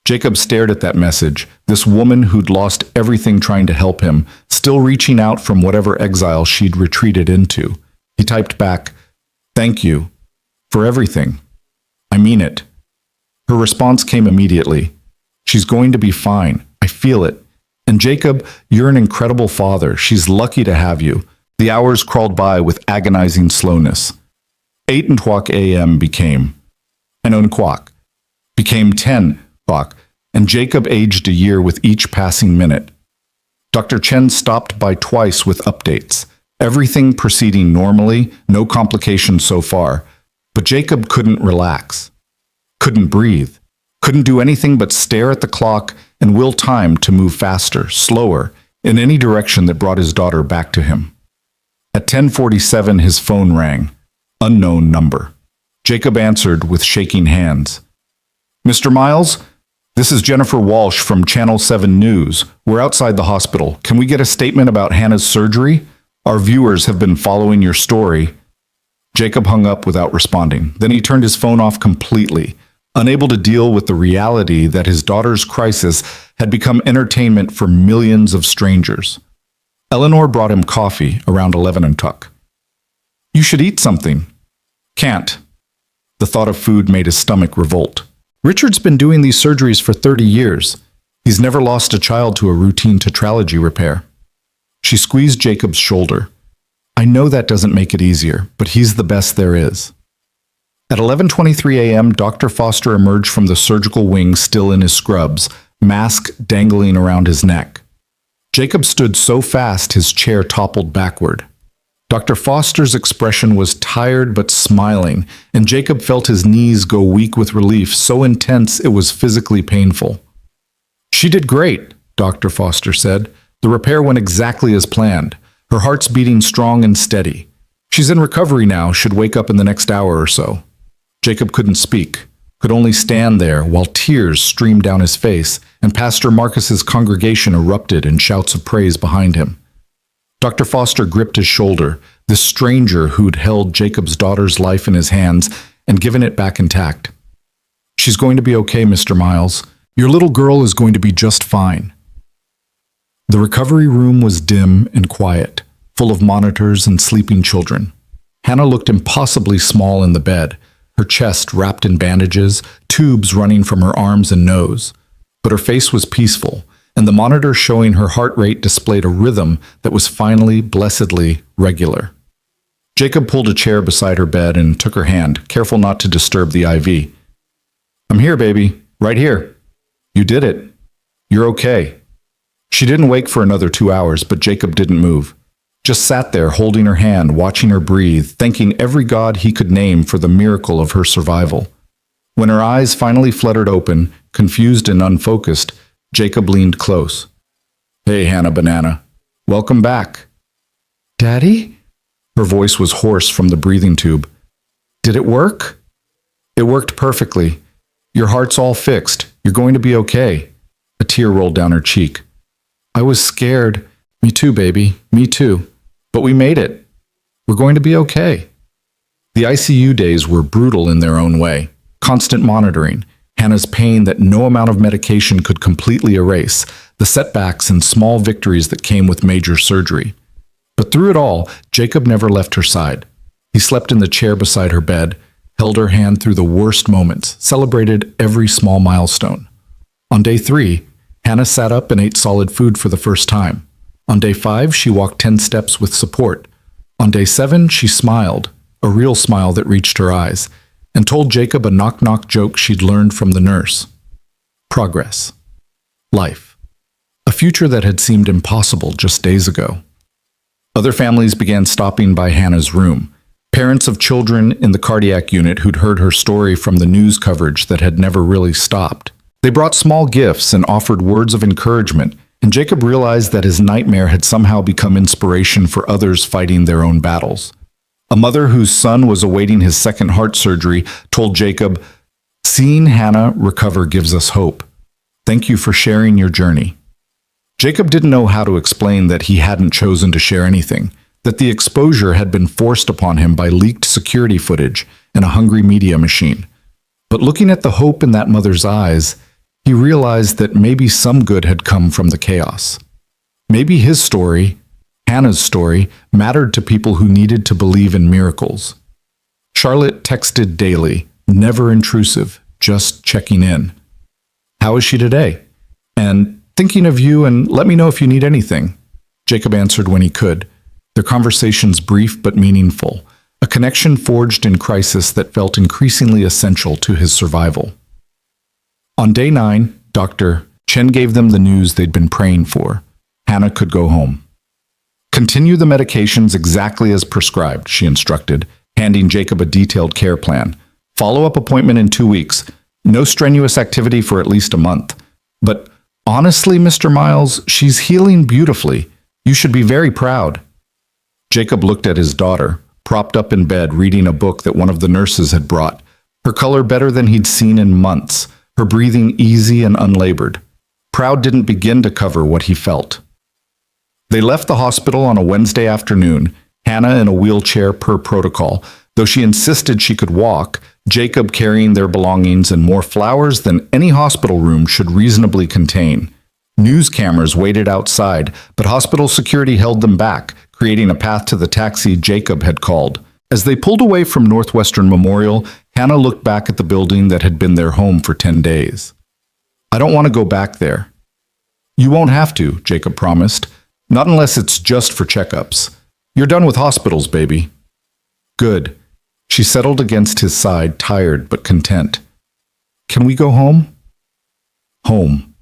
Jacob stared at that message, this woman who'd lost everything trying to help him, still reaching out from whatever exile she'd retreated into. He typed back, Thank you. For everything. I mean it. Her response came immediately. She's going to be fine. I feel it. And Jacob, you're an incredible father. She's lucky to have you. The hours crawled by with agonizing slowness. 8:00 a.m. became, and unquak, became 10:00, and Jacob aged a year with each passing minute. Dr. Chen stopped by twice with updates. Everything proceeding normally, no complications so far. But Jacob couldn't relax, couldn't breathe, couldn't do anything but stare at the clock and will time to move faster, slower, in any direction that brought his daughter back to him. At 10:47, his phone rang. Unknown number. Jacob answered with shaking hands. Mr. Miles, this is Jennifer Walsh from Channel 7 News. We're outside the hospital. Can we get a statement about Hannah's surgery? Our viewers have been following your story. Jacob hung up without responding. Then he turned his phone off completely, unable to deal with the reality that his daughter's crisis had become entertainment for millions of strangers. Eleanor brought him coffee around 11 and tuck. You should eat something. Can't. The thought of food made his stomach revolt. Richard's been doing these surgeries for 30 years. He's never lost a child to a routine tetralogy repair. She squeezed Jacob's shoulder. I know that doesn't make it easier, but he's the best there is. At 11:23 a.m., Dr. Foster emerged from the surgical wing still in his scrubs, mask dangling around his neck. Jacob stood so fast his chair toppled backward. Dr. Foster's expression was tired but smiling, and Jacob felt his knees go weak with relief, so intense it was physically painful. She did great, Dr. Foster said. The repair went exactly as planned. Her heart's beating strong and steady. She's in recovery now, should wake up in the next hour or so. Jacob couldn't speak, could only stand there while tears streamed down his face, and Pastor Marcus's congregation erupted in shouts of praise behind him. Dr. Foster gripped his shoulder, this stranger who'd held Jacob's daughter's life in his hands and given it back intact. She's going to be okay, Mr. Miles. Your little girl is going to be just fine. The recovery room was dim and quiet, full of monitors and sleeping children. Hannah looked impossibly small in the bed, her chest wrapped in bandages, tubes running from her arms and nose. But her face was peaceful, and the monitor showing her heart rate displayed a rhythm that was finally, blessedly regular. Jacob pulled a chair beside her bed and took her hand, careful not to disturb the IV. I'm here, baby. Right here. You did it. You're okay. She didn't wake for another 2 hours, but Jacob didn't move. Just sat there, holding her hand, watching her breathe, thanking every god he could name for the miracle of her survival. When her eyes finally fluttered open, confused and unfocused, Jacob leaned close. Hey, Hannah Banana. Welcome back. Daddy? Her voice was hoarse from the breathing tube. Did it work? It worked perfectly. Your heart's all fixed. You're going to be okay. A tear rolled down her cheek. I was scared. Me too, baby. Me too. But we made it. We're going to be okay. The ICU days were brutal in their own way. Constant monitoring, Hannah's pain that no amount of medication could completely erase, the setbacks and small victories that came with major surgery. But through it all, Jacob never left her side. He slept in the chair beside her bed, held her hand through the worst moments, celebrated every small milestone. On day 3, Hannah sat up and ate solid food for the first time. On day 5, she walked 10 steps with support. On day 7, she smiled, a real smile that reached her eyes, and told Jacob a knock-knock joke she'd learned from the nurse. Progress. Life. A future that had seemed impossible just days ago. Other families began stopping by Hannah's room. Parents of children in the cardiac unit who'd heard her story from the news coverage that had never really stopped. They brought small gifts and offered words of encouragement, and Jacob realized that his nightmare had somehow become inspiration for others fighting their own battles. A mother whose son was awaiting his second heart surgery told Jacob, "Seeing Hannah recover gives us hope. Thank you for sharing your journey." Jacob didn't know how to explain that he hadn't chosen to share anything, that the exposure had been forced upon him by leaked security footage and a hungry media machine. But looking at the hope in that mother's eyes, he realized that maybe some good had come from the chaos. Maybe his story, Hannah's story, mattered to people who needed to believe in miracles. Charlotte texted daily, never intrusive, just checking in. How is she today? And Thinking of you, and let me know if you need anything. Jacob answered when he could, their conversations brief but meaningful, a connection forged in crisis that felt increasingly essential to his survival. On day 9, Dr. Chen gave them the news they'd been praying for. Hannah could go home. Continue the medications exactly as prescribed, she instructed, handing Jacob a detailed care plan. Follow-up appointment in 2 weeks. No strenuous activity for at least a month. But honestly, Mr. Miles, she's healing beautifully. You should be very proud. Jacob looked at his daughter, propped up in bed reading a book that one of the nurses had brought, her color better than he'd seen in months, her breathing easy and unlabored. Proud didn't begin to cover what he felt. They left the hospital on a Wednesday afternoon, Hannah in a wheelchair per protocol. Though she insisted she could walk, Jacob carrying their belongings and more flowers than any hospital room should reasonably contain. News cameras waited outside, but hospital security held them back, creating a path to the taxi Jacob had called. As they pulled away from Northwestern Memorial, Hannah looked back at the building that had been their home for 10 days. I don't want to go back there. You won't have to, Jacob promised. Not unless it's just for checkups. You're done with hospitals, baby. Good. She settled against his side, tired but content. Can we go home? Home.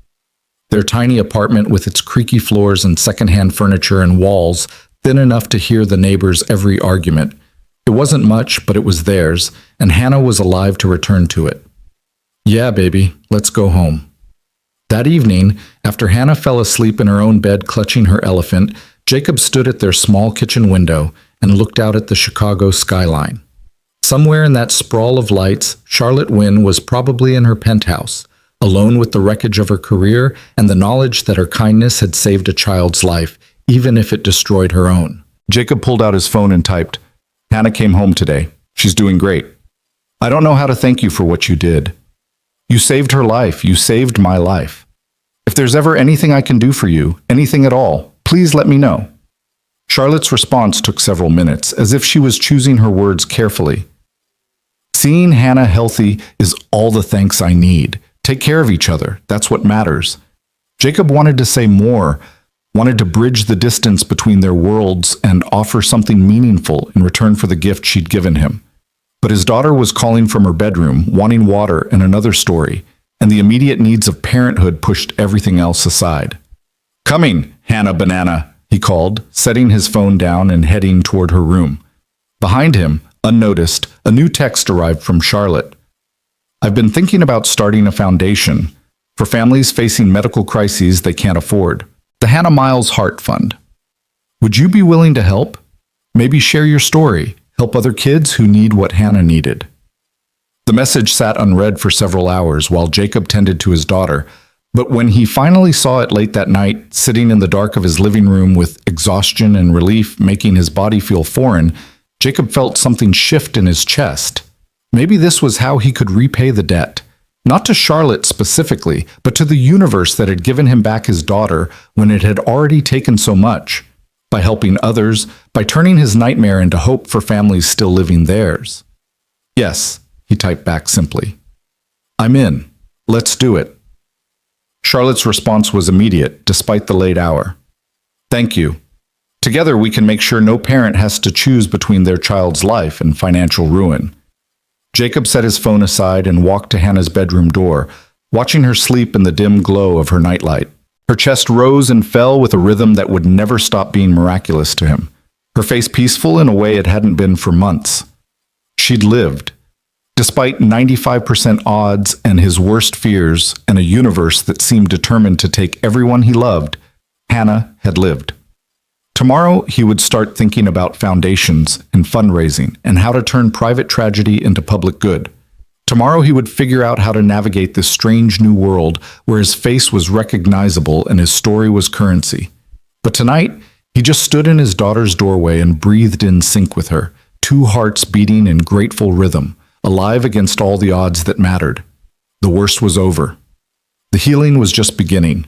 Their tiny apartment with its creaky floors and secondhand furniture and walls thin enough to hear the neighbors' every argument. It wasn't much, but it was theirs, and Hannah was alive to return to it. Yeah, baby, let's go home. That evening, after Hannah fell asleep in her own bed clutching her elephant, Jacob stood at their small kitchen window and looked out at the Chicago skyline. Somewhere in that sprawl of lights, Charlotte Wynne was probably in her penthouse, alone with the wreckage of her career and the knowledge that her kindness had saved a child's life, even if it destroyed her own. Jacob pulled out his phone and typed, Hannah came home today. She's doing great. I don't know how to thank you for what you did. You saved her life. You saved my life. If there's ever anything I can do for you, anything at all, please let me know. Charlotte's response took several minutes, as if she was choosing her words carefully. Seeing Hannah healthy is all the thanks I need. Take care of each other. That's what matters. Jacob wanted to say more, wanted to bridge the distance between their worlds and offer something meaningful in return for the gift she'd given him. But his daughter was calling from her bedroom, wanting water and another story, and the immediate needs of parenthood pushed everything else aside. Coming, Hannah Banana, he called, setting his phone down and heading toward her room. Behind him, unnoticed, a new text arrived from Charlotte. I've been thinking about starting a foundation for families facing medical crises they can't afford. The Hannah Miles Heart Fund. Would you be willing to help? Maybe share your story, help other kids who need what Hannah needed. The message sat unread for several hours while Jacob tended to his daughter, but when he finally saw it late that night, sitting in the dark of his living room with exhaustion and relief making his body feel foreign, Jacob felt something shift in his chest. Maybe this was how he could repay the debt. Not to Charlotte specifically, but to the universe that had given him back his daughter when it had already taken so much. By helping others, by turning his nightmare into hope for families still living theirs. Yes, he typed back simply. I'm in. Let's do it. Charlotte's response was immediate, despite the late hour. Thank you. Together we can make sure no parent has to choose between their child's life and financial ruin. Jacob set his phone aside and walked to Hannah's bedroom door, watching her sleep in the dim glow of her nightlight. Her chest rose and fell with a rhythm that would never stop being miraculous to him, her face peaceful in a way it hadn't been for months. She'd lived. Despite 95% odds and his worst fears and a universe that seemed determined to take everyone he loved, Hannah had lived. Tomorrow, he would start thinking about foundations and fundraising and how to turn private tragedy into public good. Tomorrow, he would figure out how to navigate this strange new world where his face was recognizable and his story was currency. But tonight, he just stood in his daughter's doorway and breathed in sync with her, two hearts beating in grateful rhythm, alive against all the odds that mattered. The worst was over. The healing was just beginning.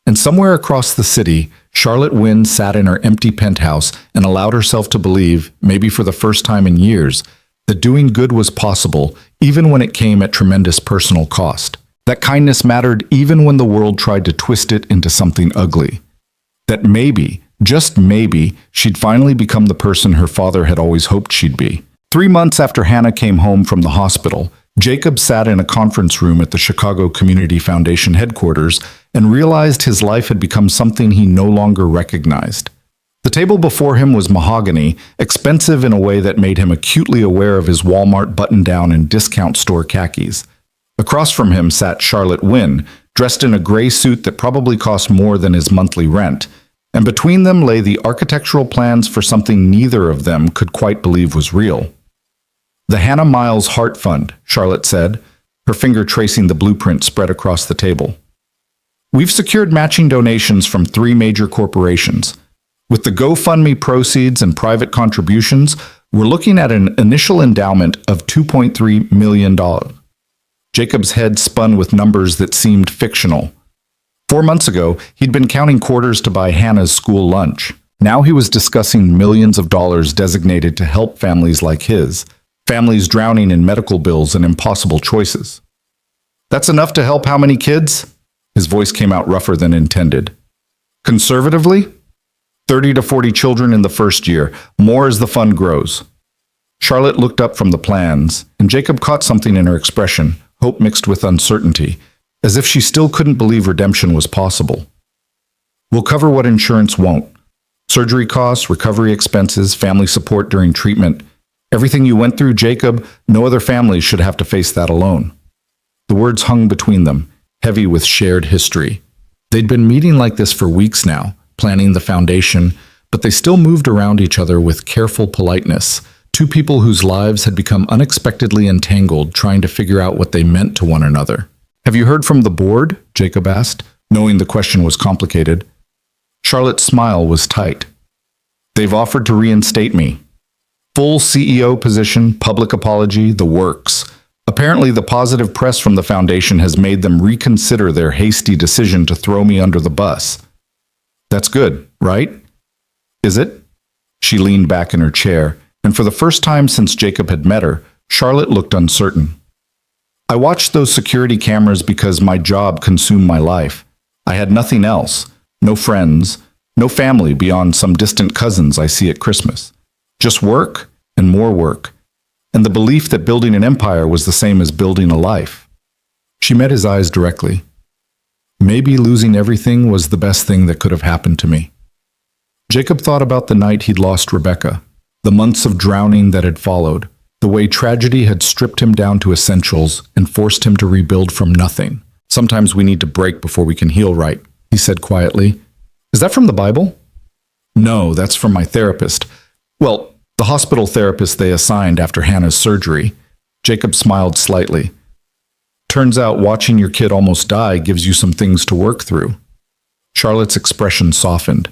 And somewhere across the city, Charlotte Wynne sat in her empty penthouse and allowed herself to believe, maybe for the first time in years, that doing good was possible even when it came at tremendous personal cost. That kindness mattered even when the world tried to twist it into something ugly. That maybe, just maybe, she'd finally become the person her father had always hoped she'd be. 3 months after Hannah came home from the hospital, Jacob sat in a conference room at the Chicago Community Foundation headquarters and realized his life had become something he no longer recognized. The table before him was mahogany, expensive in a way that made him acutely aware of his Walmart button-down and discount store khakis. Across from him sat Charlotte Wynne, dressed in a gray suit that probably cost more than his monthly rent, and between them lay the architectural plans for something neither of them could quite believe was real. "The Hannah Miles Heart Fund," Charlotte said, her finger tracing the blueprint spread across the table. "We've secured matching donations from 3 major corporations. With the GoFundMe proceeds and private contributions, we're looking at an initial endowment of $2.3 million. Jacob's head spun with numbers that seemed fictional. 4 months ago, he'd been counting quarters to buy Hannah's school lunch. Now he was discussing millions of dollars designated to help families like his, families drowning in medical bills and impossible choices. "That's enough to help how many kids?" His voice came out rougher than intended. "Conservatively? 30 to 40 children in the first year, more as the fund grows." Charlotte looked up from the plans, and Jacob caught something in her expression, hope mixed with uncertainty, as if she still couldn't believe redemption was possible. "We'll cover what insurance won't. Surgery costs, recovery expenses, family support during treatment. Everything you went through, Jacob, no other family should have to face that alone." The words hung between them, heavy with shared history. They'd been meeting like this for weeks now, planning the foundation, but they still moved around each other with careful politeness, 2 people whose lives had become unexpectedly entangled trying to figure out what they meant to one another. "Have you heard from the board?" Jacob asked, knowing the question was complicated. Charlotte's smile was tight. "They've offered to reinstate me. Full CEO position, public apology, the works. Apparently, the positive press from the foundation has made them reconsider their hasty decision to throw me under the bus. That's good, right? Is it?" She leaned back in her chair, and for the first time since Jacob had met her, Charlotte looked uncertain. "I watched those security cameras because my job consumed my life. I had nothing else, no friends, no family beyond some distant cousins I see at Christmas. Just work and more work, and the belief that building an empire was the same as building a life." She met his eyes directly. "Maybe losing everything was the best thing that could have happened to me." Jacob thought about the night he'd lost Rebecca, the months of drowning that had followed, the way tragedy had stripped him down to essentials and forced him to rebuild from nothing. "Sometimes we need to break before we can heal right," he said quietly. "Is that from the Bible?" "No, that's from my therapist. Well, the hospital therapist they assigned after Hannah's surgery." Jacob smiled slightly. "Turns out watching your kid almost die gives you some things to work through." Charlotte's expression softened.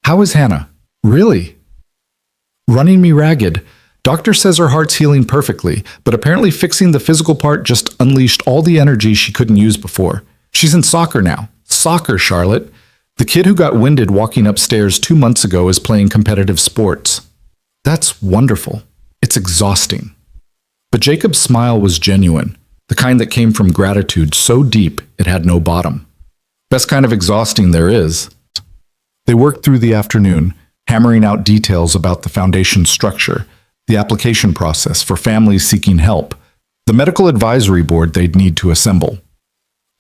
"How is Hannah? Really?" "Running me ragged. Doctor says her heart's healing perfectly, but apparently fixing the physical part just unleashed all the energy she couldn't use before. She's in soccer now. Soccer, Charlotte. The kid who got winded walking upstairs 2 months ago is playing competitive sports." "That's wonderful. It's exhausting." But Jacob's smile was genuine, the kind that came from gratitude so deep it had no bottom. "Best kind of exhausting there is." They worked through the afternoon, hammering out details about the foundation's structure, the application process for families seeking help, the medical advisory board they'd need to assemble.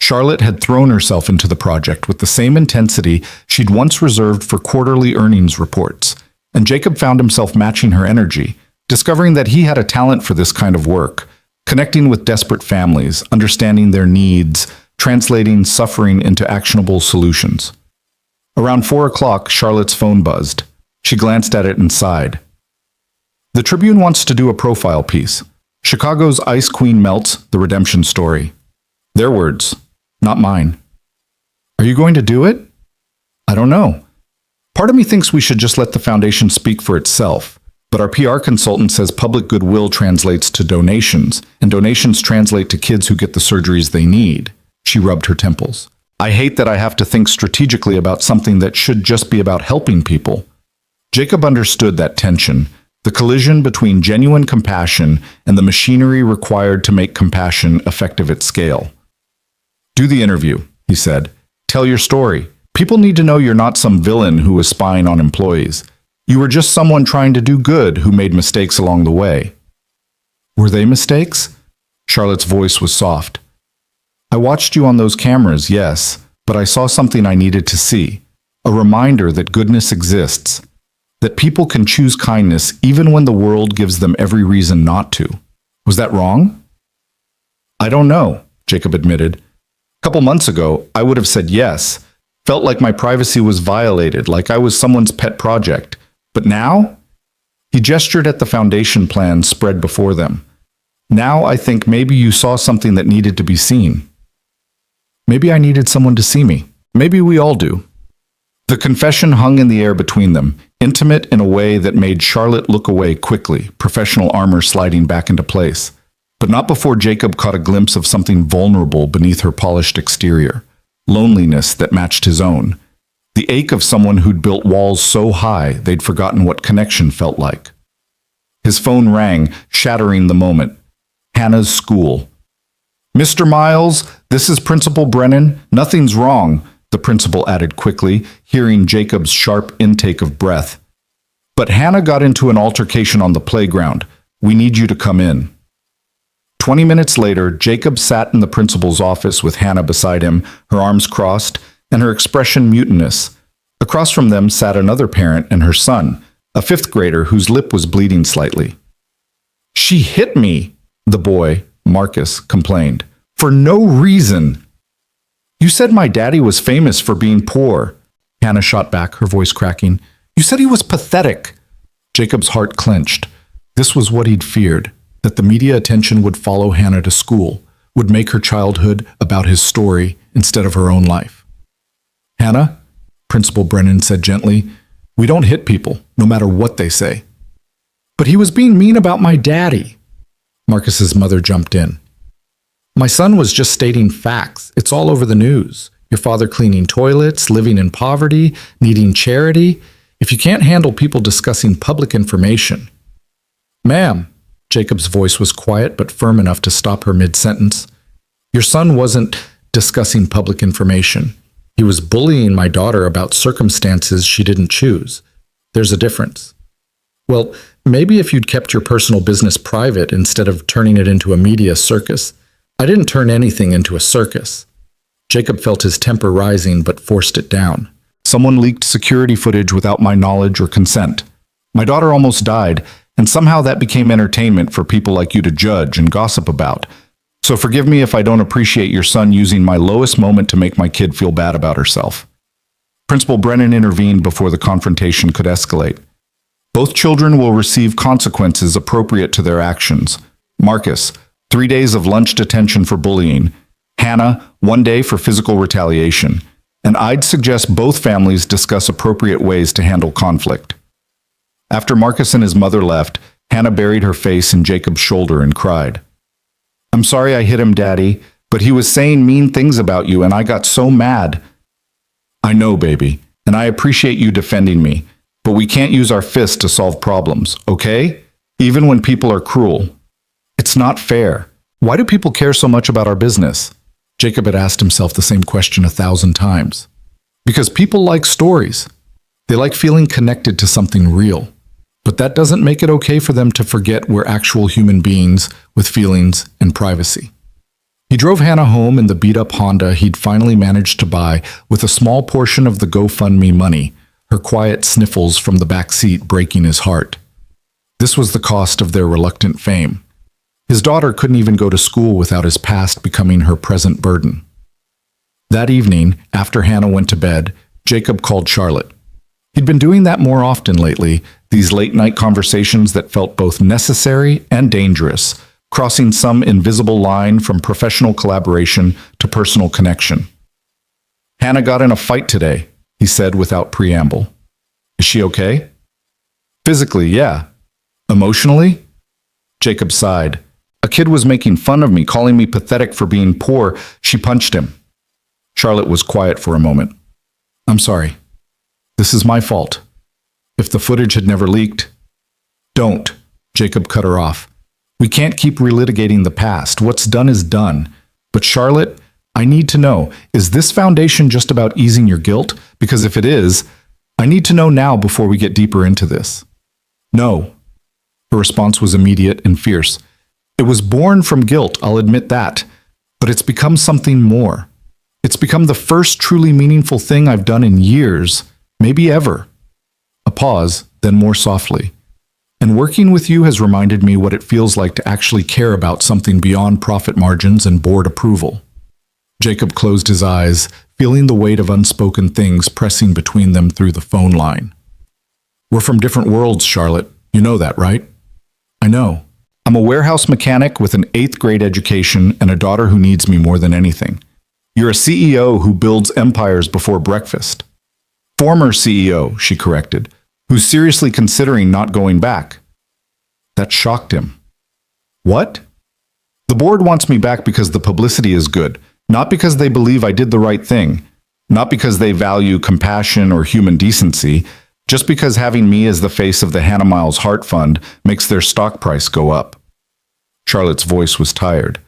Charlotte had thrown herself into the project with the same intensity she'd once reserved for quarterly earnings reports, and Jacob found himself matching her energy, discovering that he had a talent for this kind of work, connecting with desperate families, understanding their needs, translating suffering into actionable solutions. Around 4 o'clock, Charlotte's phone buzzed. She glanced at it and sighed. "The Tribune wants to do a profile piece. Chicago's Ice Queen melts, the redemption story." Their words, not mine. "Are you going to do it?" "I don't know. Part of me thinks we should just let the foundation speak for itself, but our PR consultant says public goodwill translates to donations, and donations translate to kids who get the surgeries they need." She rubbed her temples. "I hate that I have to think strategically about something that should just be about helping people." Jacob understood that tension, the collision between genuine compassion and the machinery required to make compassion effective at scale. Do the interview, he said. Tell your story. People need to know you're not some villain who was spying on employees. You were just someone trying to do good who made mistakes along the way. Were they mistakes? Charlotte's voice was soft. I watched you on those cameras, yes, but I saw something I needed to see. A reminder that goodness exists. That people can choose kindness even when the world gives them every reason not to. Was that wrong? I don't know, Jacob admitted. A couple months ago, I would have said yes. Felt like my privacy was violated, like I was someone's pet project. But now? He gestured at the foundation plan spread before them. Now I think maybe you saw something that needed to be seen. Maybe I needed someone to see me. Maybe we all do. The confession hung in the air between them, intimate in a way that made Charlotte look away quickly, professional armor sliding back into place. But not before Jacob caught a glimpse of something vulnerable beneath her polished exterior. Loneliness that matched his own. The ache of someone who'd built walls so high they'd forgotten what connection felt like. His phone rang, shattering the moment. Hannah's school. Mr. Miles, this is Principal Brennan. Nothing's wrong, the principal added quickly, hearing Jacob's sharp intake of breath. But Hannah got into an altercation on the playground. We need you to come in. 20 minutes later, Jacob sat in the principal's office with Hannah beside him, her arms crossed, and her expression mutinous. Across from them sat another parent and her son, a fifth grader whose lip was bleeding slightly. She hit me, the boy, Marcus, complained. For no reason. You said my daddy was famous for being poor. Hannah shot back, her voice cracking. You said he was pathetic. Jacob's heart clenched. This was what he'd feared, that the media attention would follow Hannah to school, would make her childhood about his story instead of her own life. Hannah, Principal Brennan said gently, we don't hit people, no matter what they say. But he was being mean about my daddy. Marcus's mother jumped in. My son was just stating facts. It's all over the news. Your father cleaning toilets, living in poverty, needing charity. If you can't handle people discussing public information. Ma'am, Jacob's voice was quiet but firm enough to stop her mid-sentence. Your son wasn't discussing public information. He was bullying my daughter about circumstances she didn't choose. There's a difference. Well, maybe if you'd kept your personal business private instead of turning it into a media circus. I didn't turn anything into a circus. Jacob felt his temper rising but forced it down. Someone leaked security footage without my knowledge or consent. My daughter almost died, and somehow that became entertainment for people like you to judge and gossip about. So forgive me if I don't appreciate your son using my lowest moment to make my kid feel bad about herself. Principal Brennan intervened before the confrontation could escalate. Both children will receive consequences appropriate to their actions. Marcus, 3 days of lunch detention for bullying. Hannah, 1 day for physical retaliation. And I'd suggest both families discuss appropriate ways to handle conflict. After Marcus and his mother left, Hannah buried her face in Jacob's shoulder and cried. I'm sorry I hit him, Daddy, but he was saying mean things about you and I got so mad. I know, baby, and I appreciate you defending me, but we can't use our fists to solve problems, okay? Even when people are cruel. It's not fair. Why do people care so much about our business? Jacob had asked himself the same question 1,000 times. Because people like stories. They like feeling connected to something real. But that doesn't make it okay for them to forget we're actual human beings with feelings and privacy. He drove Hannah home in the beat-up Honda he'd finally managed to buy with a small portion of the GoFundMe money, her quiet sniffles from the back seat breaking his heart. This was the cost of their reluctant fame. His daughter couldn't even go to school without his past becoming her present burden. That evening, after Hannah went to bed, Jacob called Charlotte. He'd been doing that more often lately, these late-night conversations that felt both necessary and dangerous, crossing some invisible line from professional collaboration to personal connection. Hannah got in a fight today, he said without preamble. Is she okay? Physically, yeah. Emotionally? Jacob sighed. A kid was making fun of me, calling me pathetic for being poor. She punched him. Charlotte was quiet for a moment. I'm sorry. This is my fault. If the footage had never leaked... Don't, Jacob cut her off. We can't keep relitigating the past. What's done is done. But Charlotte, I need to know, is this foundation just about easing your guilt? Because if it is, I need to know now before we get deeper into this. No. Her response was immediate and fierce. It was born from guilt, I'll admit that, but it's become something more. It's become the first truly meaningful thing I've done in years, maybe ever. A pause, then more softly. And working with you has reminded me what it feels like to actually care about something beyond profit margins and board approval. Jacob closed his eyes, feeling the weight of unspoken things pressing between them through the phone line. We're from different worlds, Charlotte. You know that, right? I know. I'm a warehouse mechanic with an 8th grade education and a daughter who needs me more than anything. You're a CEO who builds empires before breakfast. Former CEO, she corrected, who's seriously considering not going back. That shocked him. What? The board wants me back because the publicity is good, not because they believe I did the right thing, not because they value compassion or human decency, just because having me as the face of the Hannah Miles Heart Fund makes their stock price go up. Charlotte's voice was tired.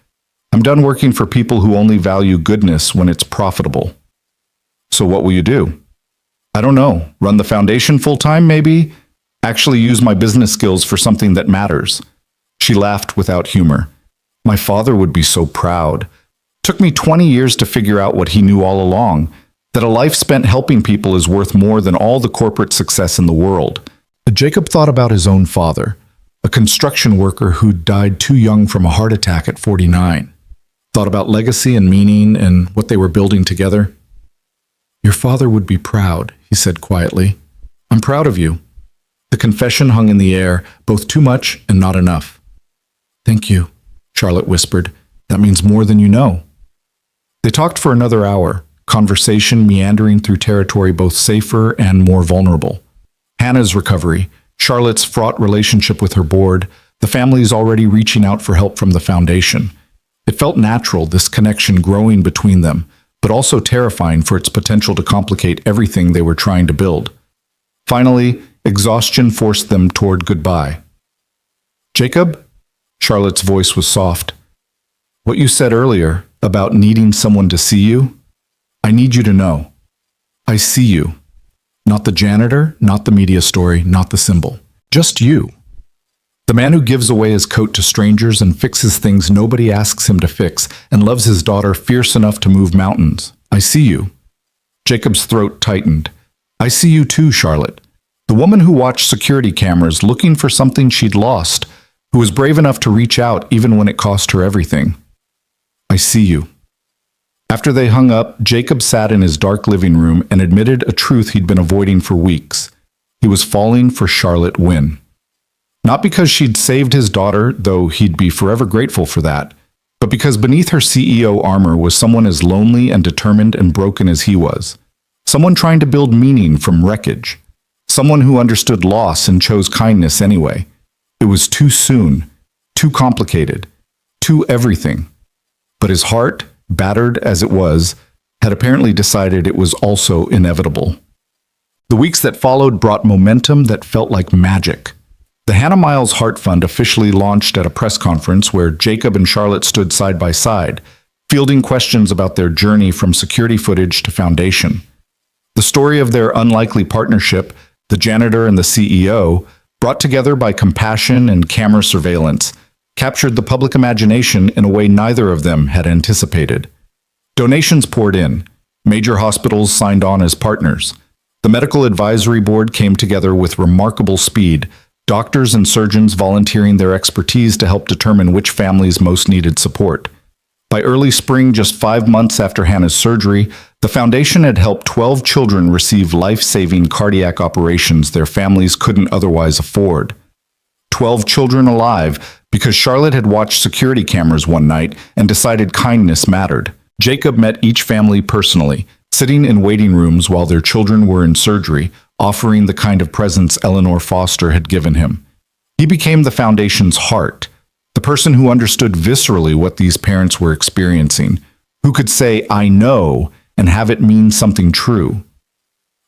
I'm done working for people who only value goodness when it's profitable. So what will you do? I don't know. Run the foundation full-time, maybe? Actually use my business skills for something that matters. She laughed without humor. My father would be so proud. Took me 20 years to figure out what he knew all along, that a life spent helping people is worth more than all the corporate success in the world. Jacob thought about his own father, a construction worker who died too young from a heart attack at 49. Thought about legacy and meaning and what they were building together. Your father would be proud, he said quietly. I'm proud of you. The confession hung in the air, both too much and not enough. Thank you, Charlotte whispered. That means more than you know. They talked for another hour, conversation meandering through territory both safer and more vulnerable. Hannah's recovery, Charlotte's fraught relationship with her board, the family's already reaching out for help from the foundation. It felt natural, this connection growing between them, but also terrifying for its potential to complicate everything they were trying to build. Finally, exhaustion forced them toward goodbye. Jacob? Charlotte's voice was soft. What you said earlier about needing someone to see you, I need you to know. I see you. Not the janitor, not the media story, not the symbol. Just you. The man who gives away his coat to strangers and fixes things nobody asks him to fix and loves his daughter fierce enough to move mountains. I see you. Jacob's throat tightened. I see you too, Charlotte. The woman who watched security cameras looking for something she'd lost, who was brave enough to reach out even when it cost her everything. I see you. After they hung up, Jacob sat in his dark living room and admitted a truth he'd been avoiding for weeks. He was falling for Charlotte Wynne. Not because she'd saved his daughter, though he'd be forever grateful for that, but because beneath her CEO armor was someone as lonely and determined and broken as he was. Someone trying to build meaning from wreckage. Someone who understood loss and chose kindness anyway. It was too soon, too complicated, too everything. But his heart, battered as it was, had apparently decided it was also inevitable. The weeks that followed brought momentum that felt like magic. The Hannah Miles Heart Fund officially launched at a press conference where Jacob and Charlotte stood side by side, fielding questions about their journey from security footage to foundation. The story of their unlikely partnership, the janitor and the CEO, brought together by compassion and camera surveillance, captured the public imagination in a way neither of them had anticipated. Donations poured in. Major hospitals signed on as partners. The medical advisory board came together with remarkable speed, doctors and surgeons volunteering their expertise to help determine which families most needed support. By early spring, just 5 months after Hannah's surgery, the foundation had helped 12 children receive life-saving cardiac operations their families couldn't otherwise afford. 12 children alive because Charlotte had watched security cameras one night and decided kindness mattered. Jacob met each family personally, sitting in waiting rooms while their children were in surgery, offering the kind of presence Eleanor Foster had given him. He became the foundation's heart, the person who understood viscerally what these parents were experiencing, who could say, I know, and have it mean something true.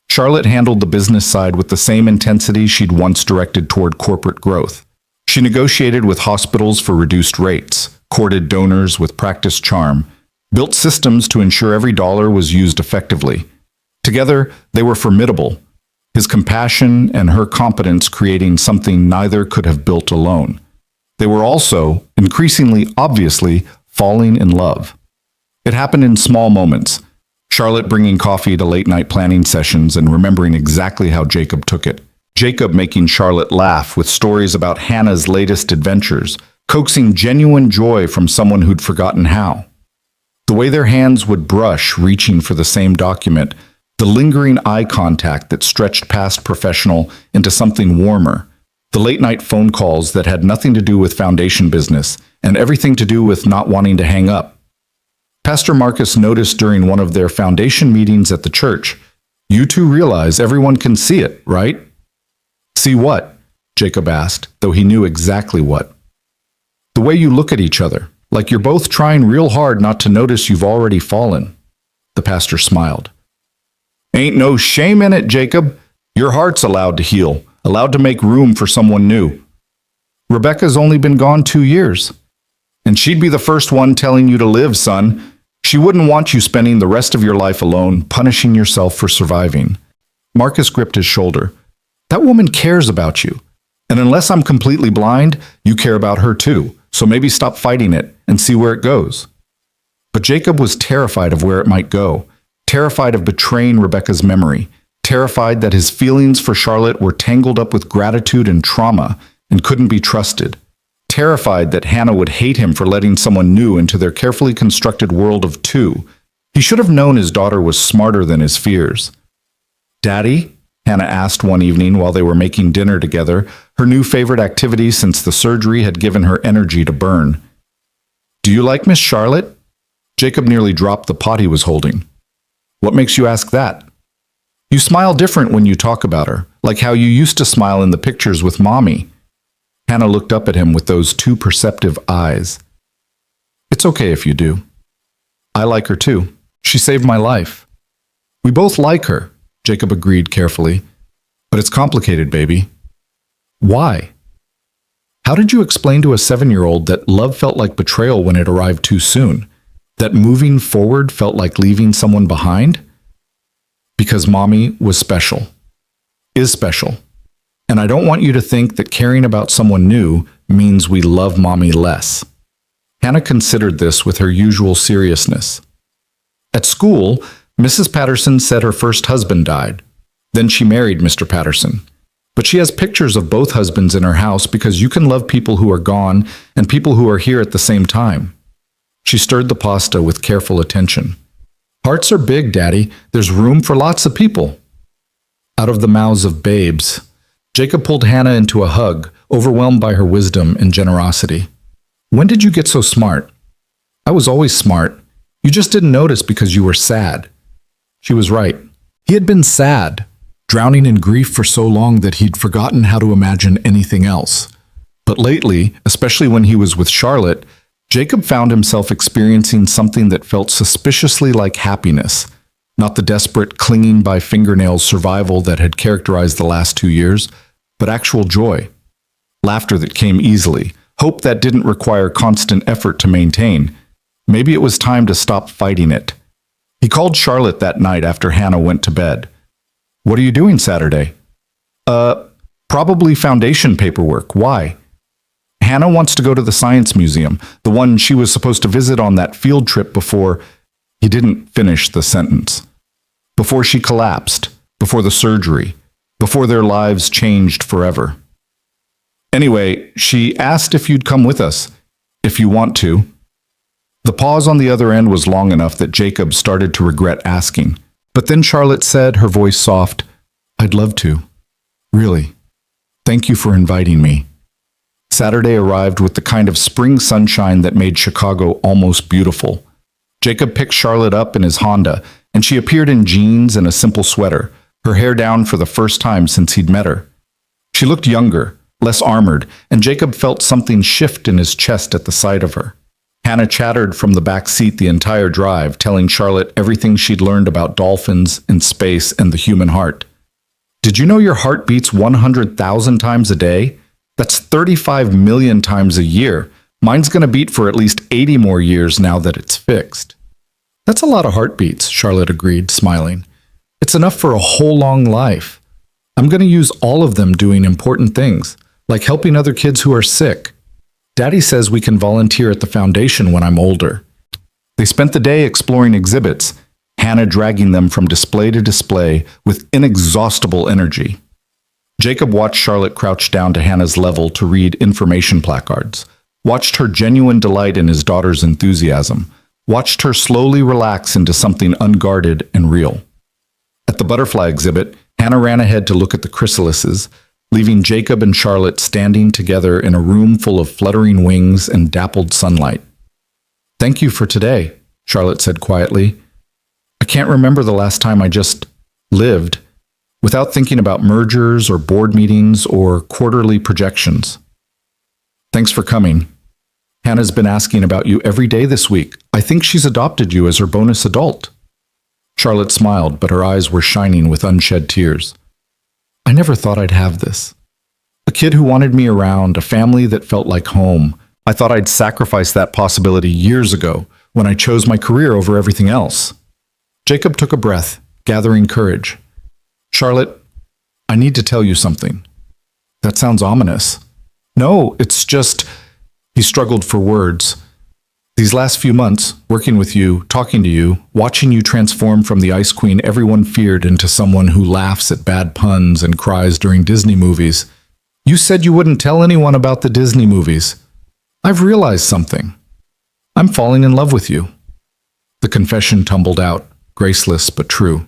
Charlotte handled the business side with the same intensity she'd once directed toward corporate growth. She negotiated with hospitals for reduced rates, courted donors with practiced charm, built systems to ensure every dollar was used effectively. Together, they were formidable, his compassion and her competence creating something neither could have built alone. They were also, increasingly obviously, falling in love. It happened in small moments. Charlotte bringing coffee to late-night planning sessions and remembering exactly how Jacob took it. Jacob making Charlotte laugh with stories about Hannah's latest adventures, coaxing genuine joy from someone who'd forgotten how. The way their hands would brush, reaching for the same document, the lingering eye contact that stretched past professional into something warmer, the late-night phone calls that had nothing to do with foundation business and everything to do with not wanting to hang up. Pastor Marcus noticed during one of their foundation meetings at the church, "You two realize everyone can see it, right?" "See what?" Jacob asked, though he knew exactly what. "The way you look at each other, like you're both trying real hard not to notice you've already fallen." The pastor smiled. "Ain't no shame in it, Jacob. Your heart's allowed to heal, allowed to make room for someone new. Rebecca's only been gone 2 years. And she'd be the first one telling you to live, son. She wouldn't want you spending the rest of your life alone, punishing yourself for surviving." Marcus gripped his shoulder. "That woman cares about you. And unless I'm completely blind, you care about her too. So maybe stop fighting it and see where it goes." But Jacob was terrified of where it might go, terrified of betraying Rebecca's memory, terrified that his feelings for Charlotte were tangled up with gratitude and trauma and couldn't be trusted, terrified that Hannah would hate him for letting someone new into their carefully constructed world of two. He should have known his daughter was smarter than his fears. "Daddy?" Hannah asked one evening while they were making dinner together, her new favorite activity since the surgery had given her energy to burn. "Do you like Miss Charlotte?" Jacob nearly dropped the pot he was holding. "What makes you ask that?" "You smile different when you talk about her, like how you used to smile in the pictures with Mommy." Hannah looked up at him with those two perceptive eyes. "It's okay if you do. I like her too. She saved my life." "We both like her," Jacob agreed carefully. "But it's complicated, baby." "Why?" "How did you explain to a 7-year-old that love felt like betrayal when it arrived too soon? That moving forward felt like leaving someone behind?" "Because Mommy was special. Is special. And I don't want you to think that caring about someone new means we love Mommy less." Hannah considered this with her usual seriousness. At school, Mrs. Patterson said her first husband died. Then she married Mr. Patterson. But she has pictures of both husbands in her house because you can love people who are gone and people who are here at the same time. She stirred the pasta with careful attention. "Hearts are big, Daddy. There's room for lots of people." Out of the mouths of babes, Jacob pulled Hannah into a hug, overwhelmed by her wisdom and generosity. "When did you get so smart?" "I was always smart. You just didn't notice because you were sad." She was right. He had been sad, drowning in grief for so long that he'd forgotten how to imagine anything else. But lately, especially when he was with Charlotte, Jacob found himself experiencing something that felt suspiciously like happiness, not the desperate clinging by fingernails survival that had characterized the last 2 years, but actual joy. Laughter that came easily, hope that didn't require constant effort to maintain. Maybe it was time to stop fighting it. He called Charlotte that night after Hannah went to bed. "What are you doing Saturday?" Probably foundation paperwork. Why?" "Hannah wants to go to the science museum, the one she was supposed to visit on that field trip before—" He didn't finish the sentence. "Before she collapsed, before the surgery, before their lives changed forever. Anyway, she asked if you'd come with us, if you want to." The pause on the other end was long enough that Jacob started to regret asking. But then Charlotte said, her voice soft, "I'd love to. Really. Thank you for inviting me." Saturday arrived with the kind of spring sunshine that made Chicago almost beautiful. Jacob picked Charlotte up in his Honda, and she appeared in jeans and a simple sweater, her hair down for the first time since he'd met her. She looked younger, less armored, and Jacob felt something shift in his chest at the sight of her. Hannah chattered from the back seat the entire drive, telling Charlotte everything she'd learned about dolphins and space and the human heart. "Did you know your heart beats 100,000 times a day? That's 35 million times a year. Mine's going to beat for at least 80 more years now that it's fixed." That's a lot of heartbeats, Charlotte agreed, smiling. It's enough for a whole long life. I'm going to use all of them doing important things, like helping other kids who are sick. Daddy says we can volunteer at the foundation when I'm older. They spent the day exploring exhibits, Hannah dragging them from display to display with inexhaustible energy. Jacob watched Charlotte crouch down to Hannah's level to read information placards, watched her genuine delight in his daughter's enthusiasm, watched her slowly relax into something unguarded and real. At the butterfly exhibit, Hannah ran ahead to look at the chrysalises, leaving Jacob and Charlotte standing together in a room full of fluttering wings and dappled sunlight. "Thank you for today," Charlotte said quietly. "I can't remember the last time I just lived without thinking about mergers or board meetings or quarterly projections. Thanks for coming. Hannah's been asking about you every day this week. I think she's adopted you as her bonus adult." Charlotte smiled, but her eyes were shining with unshed tears. "I never thought I'd have this. A kid who wanted me around, a family that felt like home. I thought I'd sacrifice that possibility years ago when I chose my career over everything else." Jacob took a breath, gathering courage. "Charlotte, I need to tell you something." "That sounds ominous." "No, it's just—" He struggled for words. "These last few months, working with you, talking to you, watching you transform from the ice queen everyone feared into someone who laughs at bad puns and cries during Disney movies. You said you wouldn't tell anyone about the Disney movies. I've realized something. I'm falling in love with you." The confession tumbled out, graceless but true.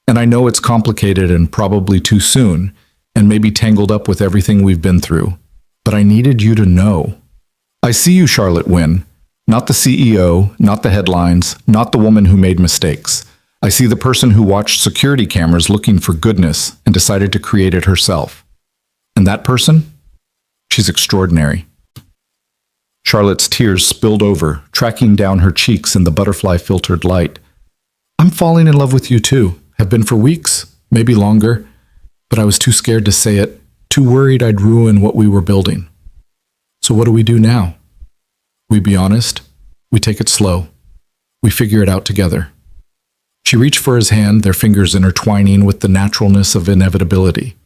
"And I know it's complicated and probably too soon, and maybe tangled up with everything we've been through, but I needed you to know. I see you, Charlotte Wynne. Not the CEO, not the headlines, not the woman who made mistakes. I see the person who watched security cameras looking for goodness and decided to create it herself. And that person? She's extraordinary." Charlotte's tears spilled over, tracking down her cheeks in the butterfly-filtered light. "I'm falling in love with you too. Have been for weeks, maybe longer, but I was too scared to say it, too worried I'd ruin what we were building. So what do we do now? We be honest, we take it slow. We figure it out together." She reached for his hand, their fingers intertwining with the naturalness of inevitability.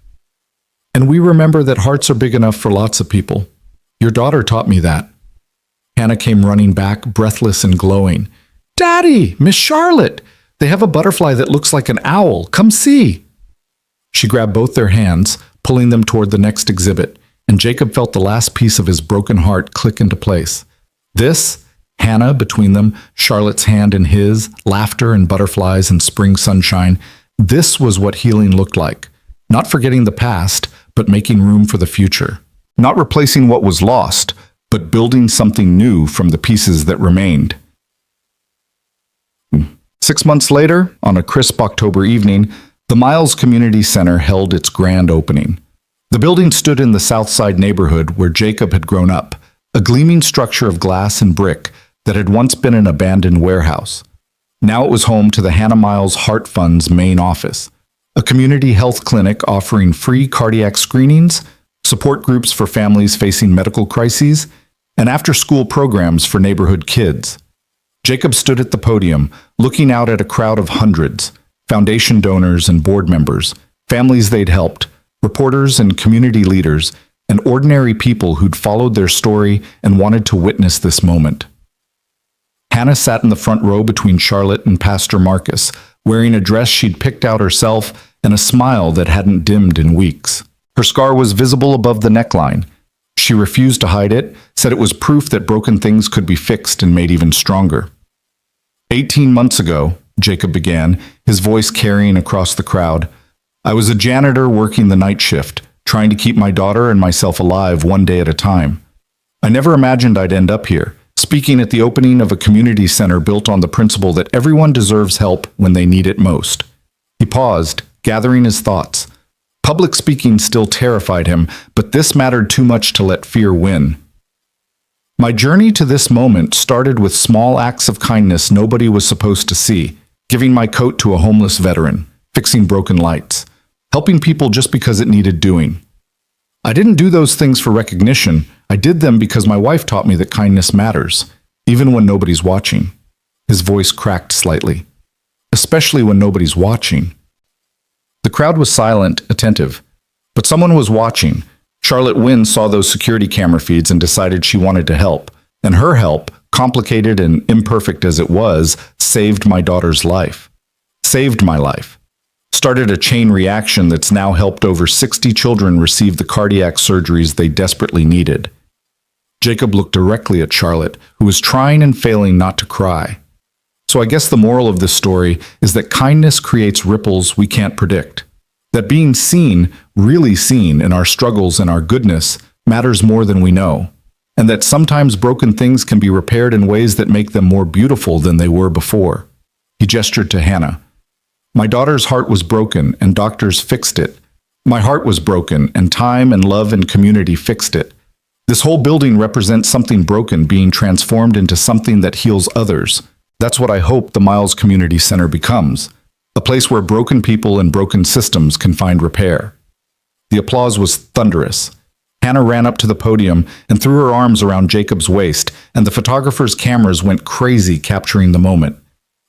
"And we remember that hearts are big enough for lots of people. Your daughter taught me that." Hannah came running back, breathless and glowing. "Daddy, Miss Charlotte! They have a butterfly that looks like an owl. Come see." She grabbed both their hands, pulling them toward the next exhibit, and Jacob felt the last piece of his broken heart click into place. This, Hannah between them, Charlotte's hand in his, laughter and butterflies and spring sunshine, this was what healing looked like. Not forgetting the past, but making room for the future. Not replacing what was lost, but building something new from the pieces that remained. 6 months later, on a crisp October evening, the Miles Community Center held its grand opening. The building stood in the South Side neighborhood where Jacob had grown up, a gleaming structure of glass and brick that had once been an abandoned warehouse. Now it was home to the Hannah Miles Heart Fund's main office, a community health clinic offering free cardiac screenings, support groups for families facing medical crises, and after-school programs for neighborhood kids. Jacob stood at the podium, looking out at a crowd of hundreds, foundation donors and board members, families they'd helped, reporters and community leaders, and ordinary people who'd followed their story and wanted to witness this moment. Hannah sat in the front row between Charlotte and Pastor Marcus, wearing a dress she'd picked out herself and a smile that hadn't dimmed in weeks. Her scar was visible above the neckline. She refused to hide it, said it was proof that broken things could be fixed and made even stronger. 18 months ago, Jacob began, his voice carrying across the crowd, I was a janitor working the night shift, trying to keep my daughter and myself alive one day at a time. I never imagined I'd end up here, speaking at the opening of a community center built on the principle that everyone deserves help when they need it most. He paused, gathering his thoughts. Public speaking still terrified him, but this mattered too much to let fear win. My journey to this moment started with small acts of kindness nobody was supposed to see, giving my coat to a homeless veteran, fixing broken lights, helping people just because it needed doing. I didn't do those things for recognition. I did them because my wife taught me that kindness matters, even when nobody's watching. His voice cracked slightly. Especially when nobody's watching. The crowd was silent, attentive. But someone was watching. Charlotte Wynne saw those security camera feeds and decided she wanted to help. And her help, complicated and imperfect as it was, saved my daughter's life. Saved my life. Started a chain reaction that's now helped over 60 children receive the cardiac surgeries they desperately needed. Jacob looked directly at Charlotte, who was trying and failing not to cry. So I guess the moral of this story is that kindness creates ripples we can't predict. That being seen, really seen, in our struggles and our goodness matters more than we know. And that sometimes broken things can be repaired in ways that make them more beautiful than they were before. He gestured to Hannah. My daughter's heart was broken, and doctors fixed it. My heart was broken, and time and love and community fixed it. This whole building represents something broken being transformed into something that heals others. That's what I hope the Miles Community Center becomes. A place where broken people and broken systems can find repair. The applause was thunderous. Hannah ran up to the podium and threw her arms around Jacob's waist, and the photographers' cameras went crazy capturing the moment.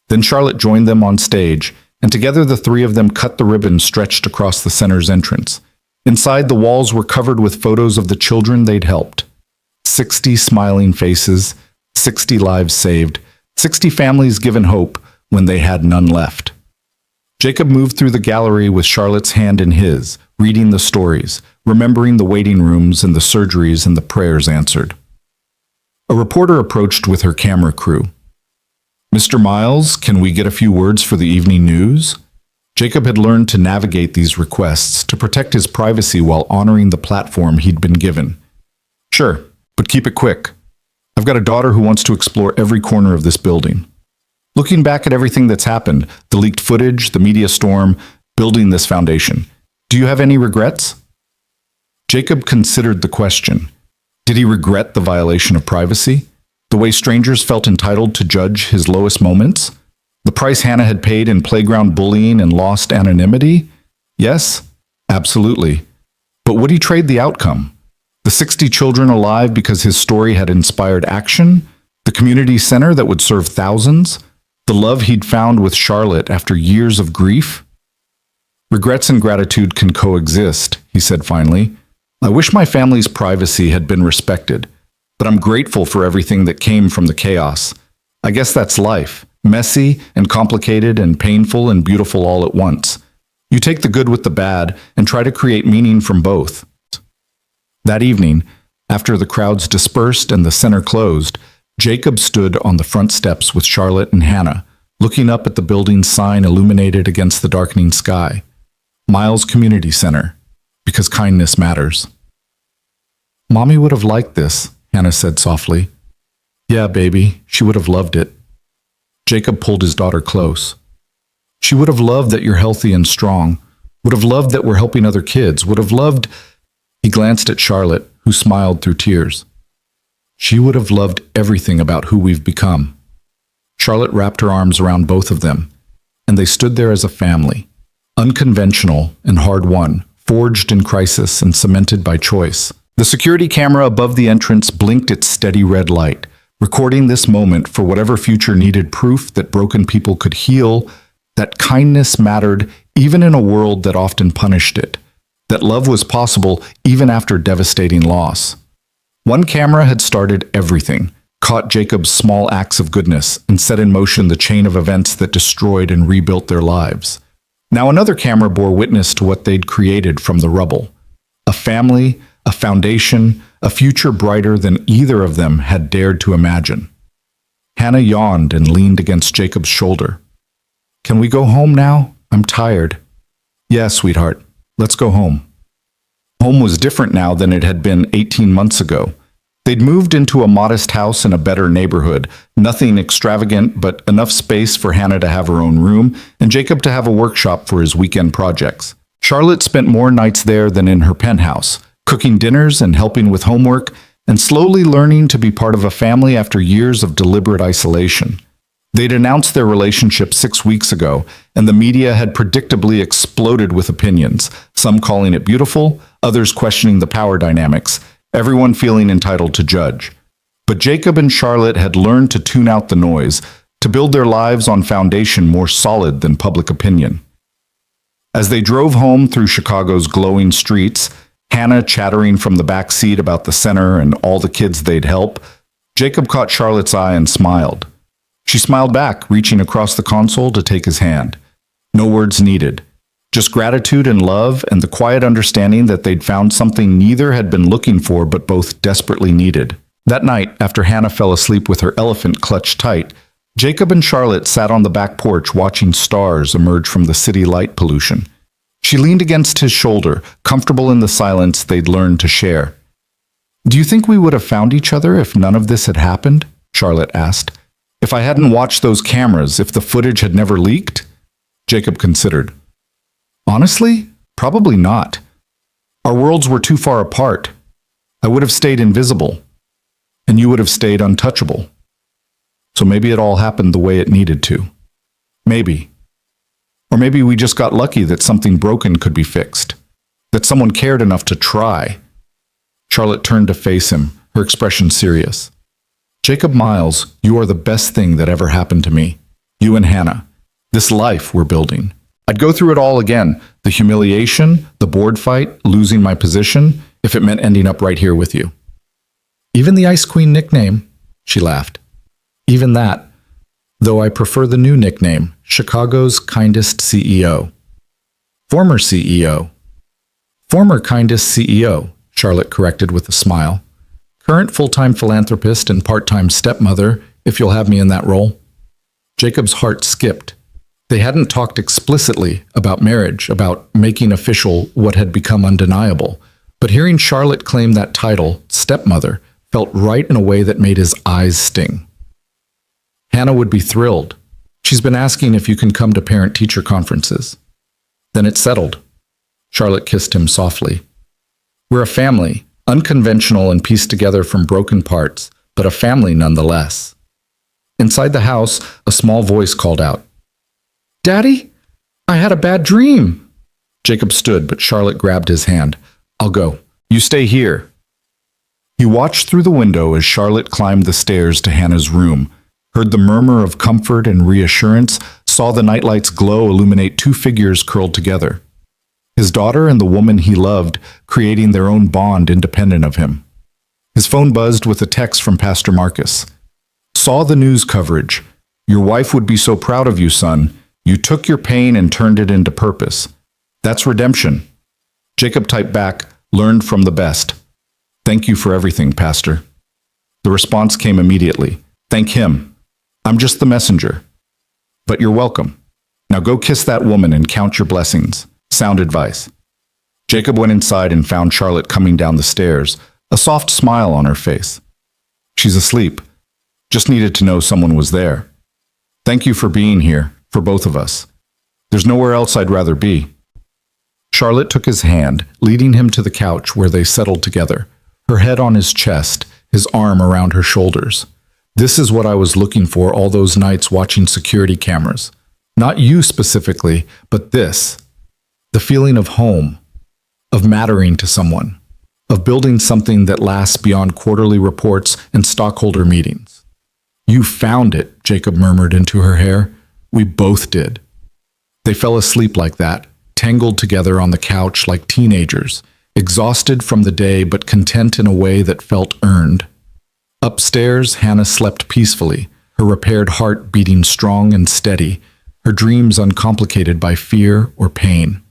Then Charlotte joined them on stage, and together the three of them cut the ribbon stretched across the center's entrance. Inside, the walls were covered with photos of the children they'd helped. 60 smiling faces, 60 lives saved, 60 families given hope when they had none left. Jacob moved through the gallery with Charlotte's hand in his, reading the stories, remembering the waiting rooms and the surgeries and the prayers answered. A reporter approached with her camera crew. Mr. Miles, can we get a few words for the evening news? Jacob had learned to navigate these requests to protect his privacy while honoring the platform he'd been given. Sure, but keep it quick. I've got a daughter who wants to explore every corner of this building. Looking back at everything that's happened, the leaked footage, the media storm, building this foundation, do you have any regrets? Jacob considered the question. Did he regret the violation of privacy? The way strangers felt entitled to judge his lowest moments? The price Hannah had paid in playground bullying and lost anonymity? Yes, absolutely. But would he trade the outcome? The 60 children alive because his story had inspired action? The community center that would serve thousands? The love he'd found with Charlotte after years of grief? Regrets and gratitude can coexist, he said finally. I wish my family's privacy had been respected, but I'm grateful for everything that came from the chaos. I guess that's life, messy and complicated and painful and beautiful all at once. You take the good with the bad and try to create meaning from both. That evening, after the crowds dispersed and the center closed, Jacob stood on the front steps with Charlotte and Hannah, looking up at the building's sign illuminated against the darkening sky. Miles Community Center, because kindness matters. Mommy would have liked this, Hannah said softly. Yeah, baby, she would have loved it. Jacob pulled his daughter close. She would have loved that you're healthy and strong, would have loved that we're helping other kids, would have loved... He glanced at Charlotte, who smiled through tears. She would have loved everything about who we've become. Charlotte wrapped her arms around both of them, and they stood there as a family, unconventional and hard-won, forged in crisis and cemented by choice. The security camera above the entrance blinked its steady red light, recording this moment for whatever future needed proof that broken people could heal, that kindness mattered even in a world that often punished it, that love was possible even after devastating loss. One camera had started everything, caught Jacob's small acts of goodness, and set in motion the chain of events that destroyed and rebuilt their lives. Now another camera bore witness to what they'd created from the rubble. A family, a foundation, a future brighter than either of them had dared to imagine. Hannah yawned and leaned against Jacob's shoulder. Can we go home now? I'm tired. Yeah, sweetheart. Let's go home. Home was different now than it had been 18 months ago. They'd moved into a modest house in a better neighborhood, nothing extravagant, but enough space for Hannah to have her own room and Jacob to have a workshop for his weekend projects. Charlotte spent more nights there than in her penthouse, cooking dinners and helping with homework, and slowly learning to be part of a family after years of deliberate isolation. They'd announced their relationship 6 weeks ago, and the media had predictably exploded with opinions, some calling it beautiful, others questioning the power dynamics, everyone feeling entitled to judge. But Jacob and Charlotte had learned to tune out the noise, to build their lives on foundation more solid than public opinion. As they drove home through Chicago's glowing streets, Hannah chattering from the back seat about the center and all the kids they'd help, Jacob caught Charlotte's eye and smiled. She smiled back, reaching across the console to take his hand. No words needed. Just gratitude and love and the quiet understanding that they'd found something neither had been looking for but both desperately needed. That night, after Hannah fell asleep with her elephant clutched tight, Jacob and Charlotte sat on the back porch watching stars emerge from the city light pollution. She leaned against his shoulder, comfortable in the silence they'd learned to share. "Do you think we would have found each other if none of this had happened?" Charlotte asked. "If I hadn't watched those cameras, if the footage had never leaked?" Jacob considered. "Honestly, probably not. Our worlds were too far apart. I would have stayed invisible, and you would have stayed untouchable. So maybe it all happened the way it needed to. Maybe. Or maybe we just got lucky that something broken could be fixed, that someone cared enough to try." Charlotte turned to face him, her expression serious. "Jacob Miles, you are the best thing that ever happened to me. You and Hannah. This life we're building. I'd go through it all again, the humiliation, the board fight, losing my position, if it meant ending up right here with you." "Even the Ice Queen nickname?" She laughed. "Even that, though I prefer the new nickname, Chicago's kindest CEO." "Former CEO." "Former kindest CEO," Charlotte corrected with a smile. "Current full-time philanthropist and part-time stepmother, if you'll have me in that role." Jacob's heart skipped. They hadn't talked explicitly about marriage, about making official what had become undeniable, but hearing Charlotte claim that title, stepmother, felt right in a way that made his eyes sting. "Hannah would be thrilled. She's been asking if you can come to parent-teacher conferences." "Then it's settled." Charlotte kissed him softly. "We're a family, unconventional and pieced together from broken parts, but a family nonetheless." Inside the house, a small voice called out, "Daddy, I had a bad dream." Jacob stood, but Charlotte grabbed his hand. "I'll go. You stay here." He watched through the window as Charlotte climbed the stairs to Hannah's room, heard the murmur of comfort and reassurance, saw the nightlight's glow illuminate two figures curled together. His daughter and the woman he loved, creating their own bond independent of him. His phone buzzed with a text from Pastor Marcus. "Saw the news coverage. Your wife would be so proud of you, son. You took your pain and turned it into purpose. That's redemption." Jacob typed back, "Learned from the best. Thank you for everything, Pastor." The response came immediately. "Thank him. I'm just the messenger. But you're welcome. Now go kiss that woman and count your blessings. Sound advice." Jacob went inside and found Charlotte coming down the stairs, a soft smile on her face. "She's asleep. Just needed to know someone was there. Thank you for being here, for both of us. There's nowhere else I'd rather be." Charlotte took his hand, leading him to the couch where they settled together, her head on his chest, his arm around her shoulders. "This is what I was looking for all those nights watching security cameras. Not you specifically, but this. The feeling of home, of mattering to someone, of building something that lasts beyond quarterly reports and stockholder meetings." "You found it," Jacob murmured into her hair. "We both did." They fell asleep like that, tangled together on the couch like teenagers, exhausted from the day but content in a way that felt earned. Upstairs, Hannah slept peacefully, her repaired heart beating strong and steady, her dreams uncomplicated by fear or pain.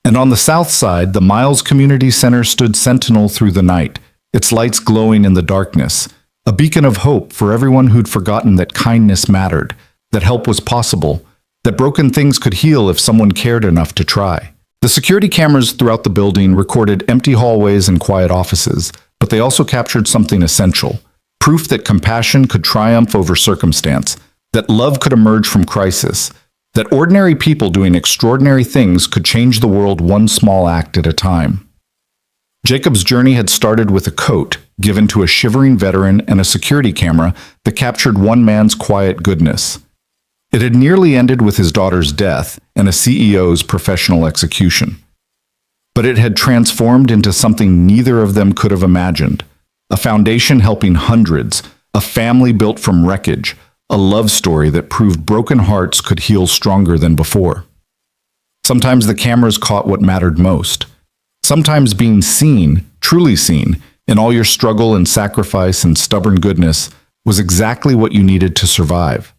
And on the south side, the Miles Community Center stood sentinel through the night, its lights glowing in the darkness, a beacon of hope for everyone who'd forgotten that kindness mattered, that help was possible, that broken things could heal if someone cared enough to try. The security cameras throughout the building recorded empty hallways and quiet offices, but they also captured something essential, proof that compassion could triumph over circumstance, that love could emerge from crisis, that ordinary people doing extraordinary things could change the world one small act at a time. Jacob's journey had started with a coat given to a shivering veteran and a security camera that captured one man's quiet goodness. It had nearly ended with his daughter's death and a CEO's professional execution. But it had transformed into something neither of them could have imagined, a foundation helping hundreds, a family built from wreckage, a love story that proved broken hearts could heal stronger than before. Sometimes the cameras caught what mattered most. Sometimes being seen, truly seen, in all your struggle and sacrifice and stubborn goodness was exactly what you needed to survive.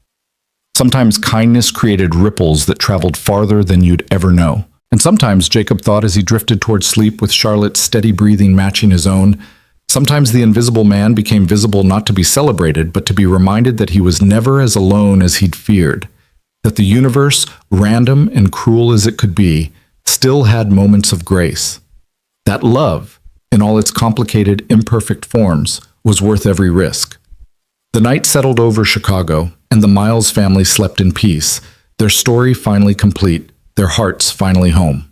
Sometimes kindness created ripples that traveled farther than you'd ever know. And sometimes, Jacob thought as he drifted toward sleep with Charlotte's steady breathing matching his own, sometimes the invisible man became visible not to be celebrated, but to be reminded that he was never as alone as he'd feared, that the universe, random and cruel as it could be, still had moments of grace. That love, in all its complicated, imperfect forms, was worth every risk. The night settled over Chicago, and the Miles family slept in peace, their story finally complete, their hearts finally home.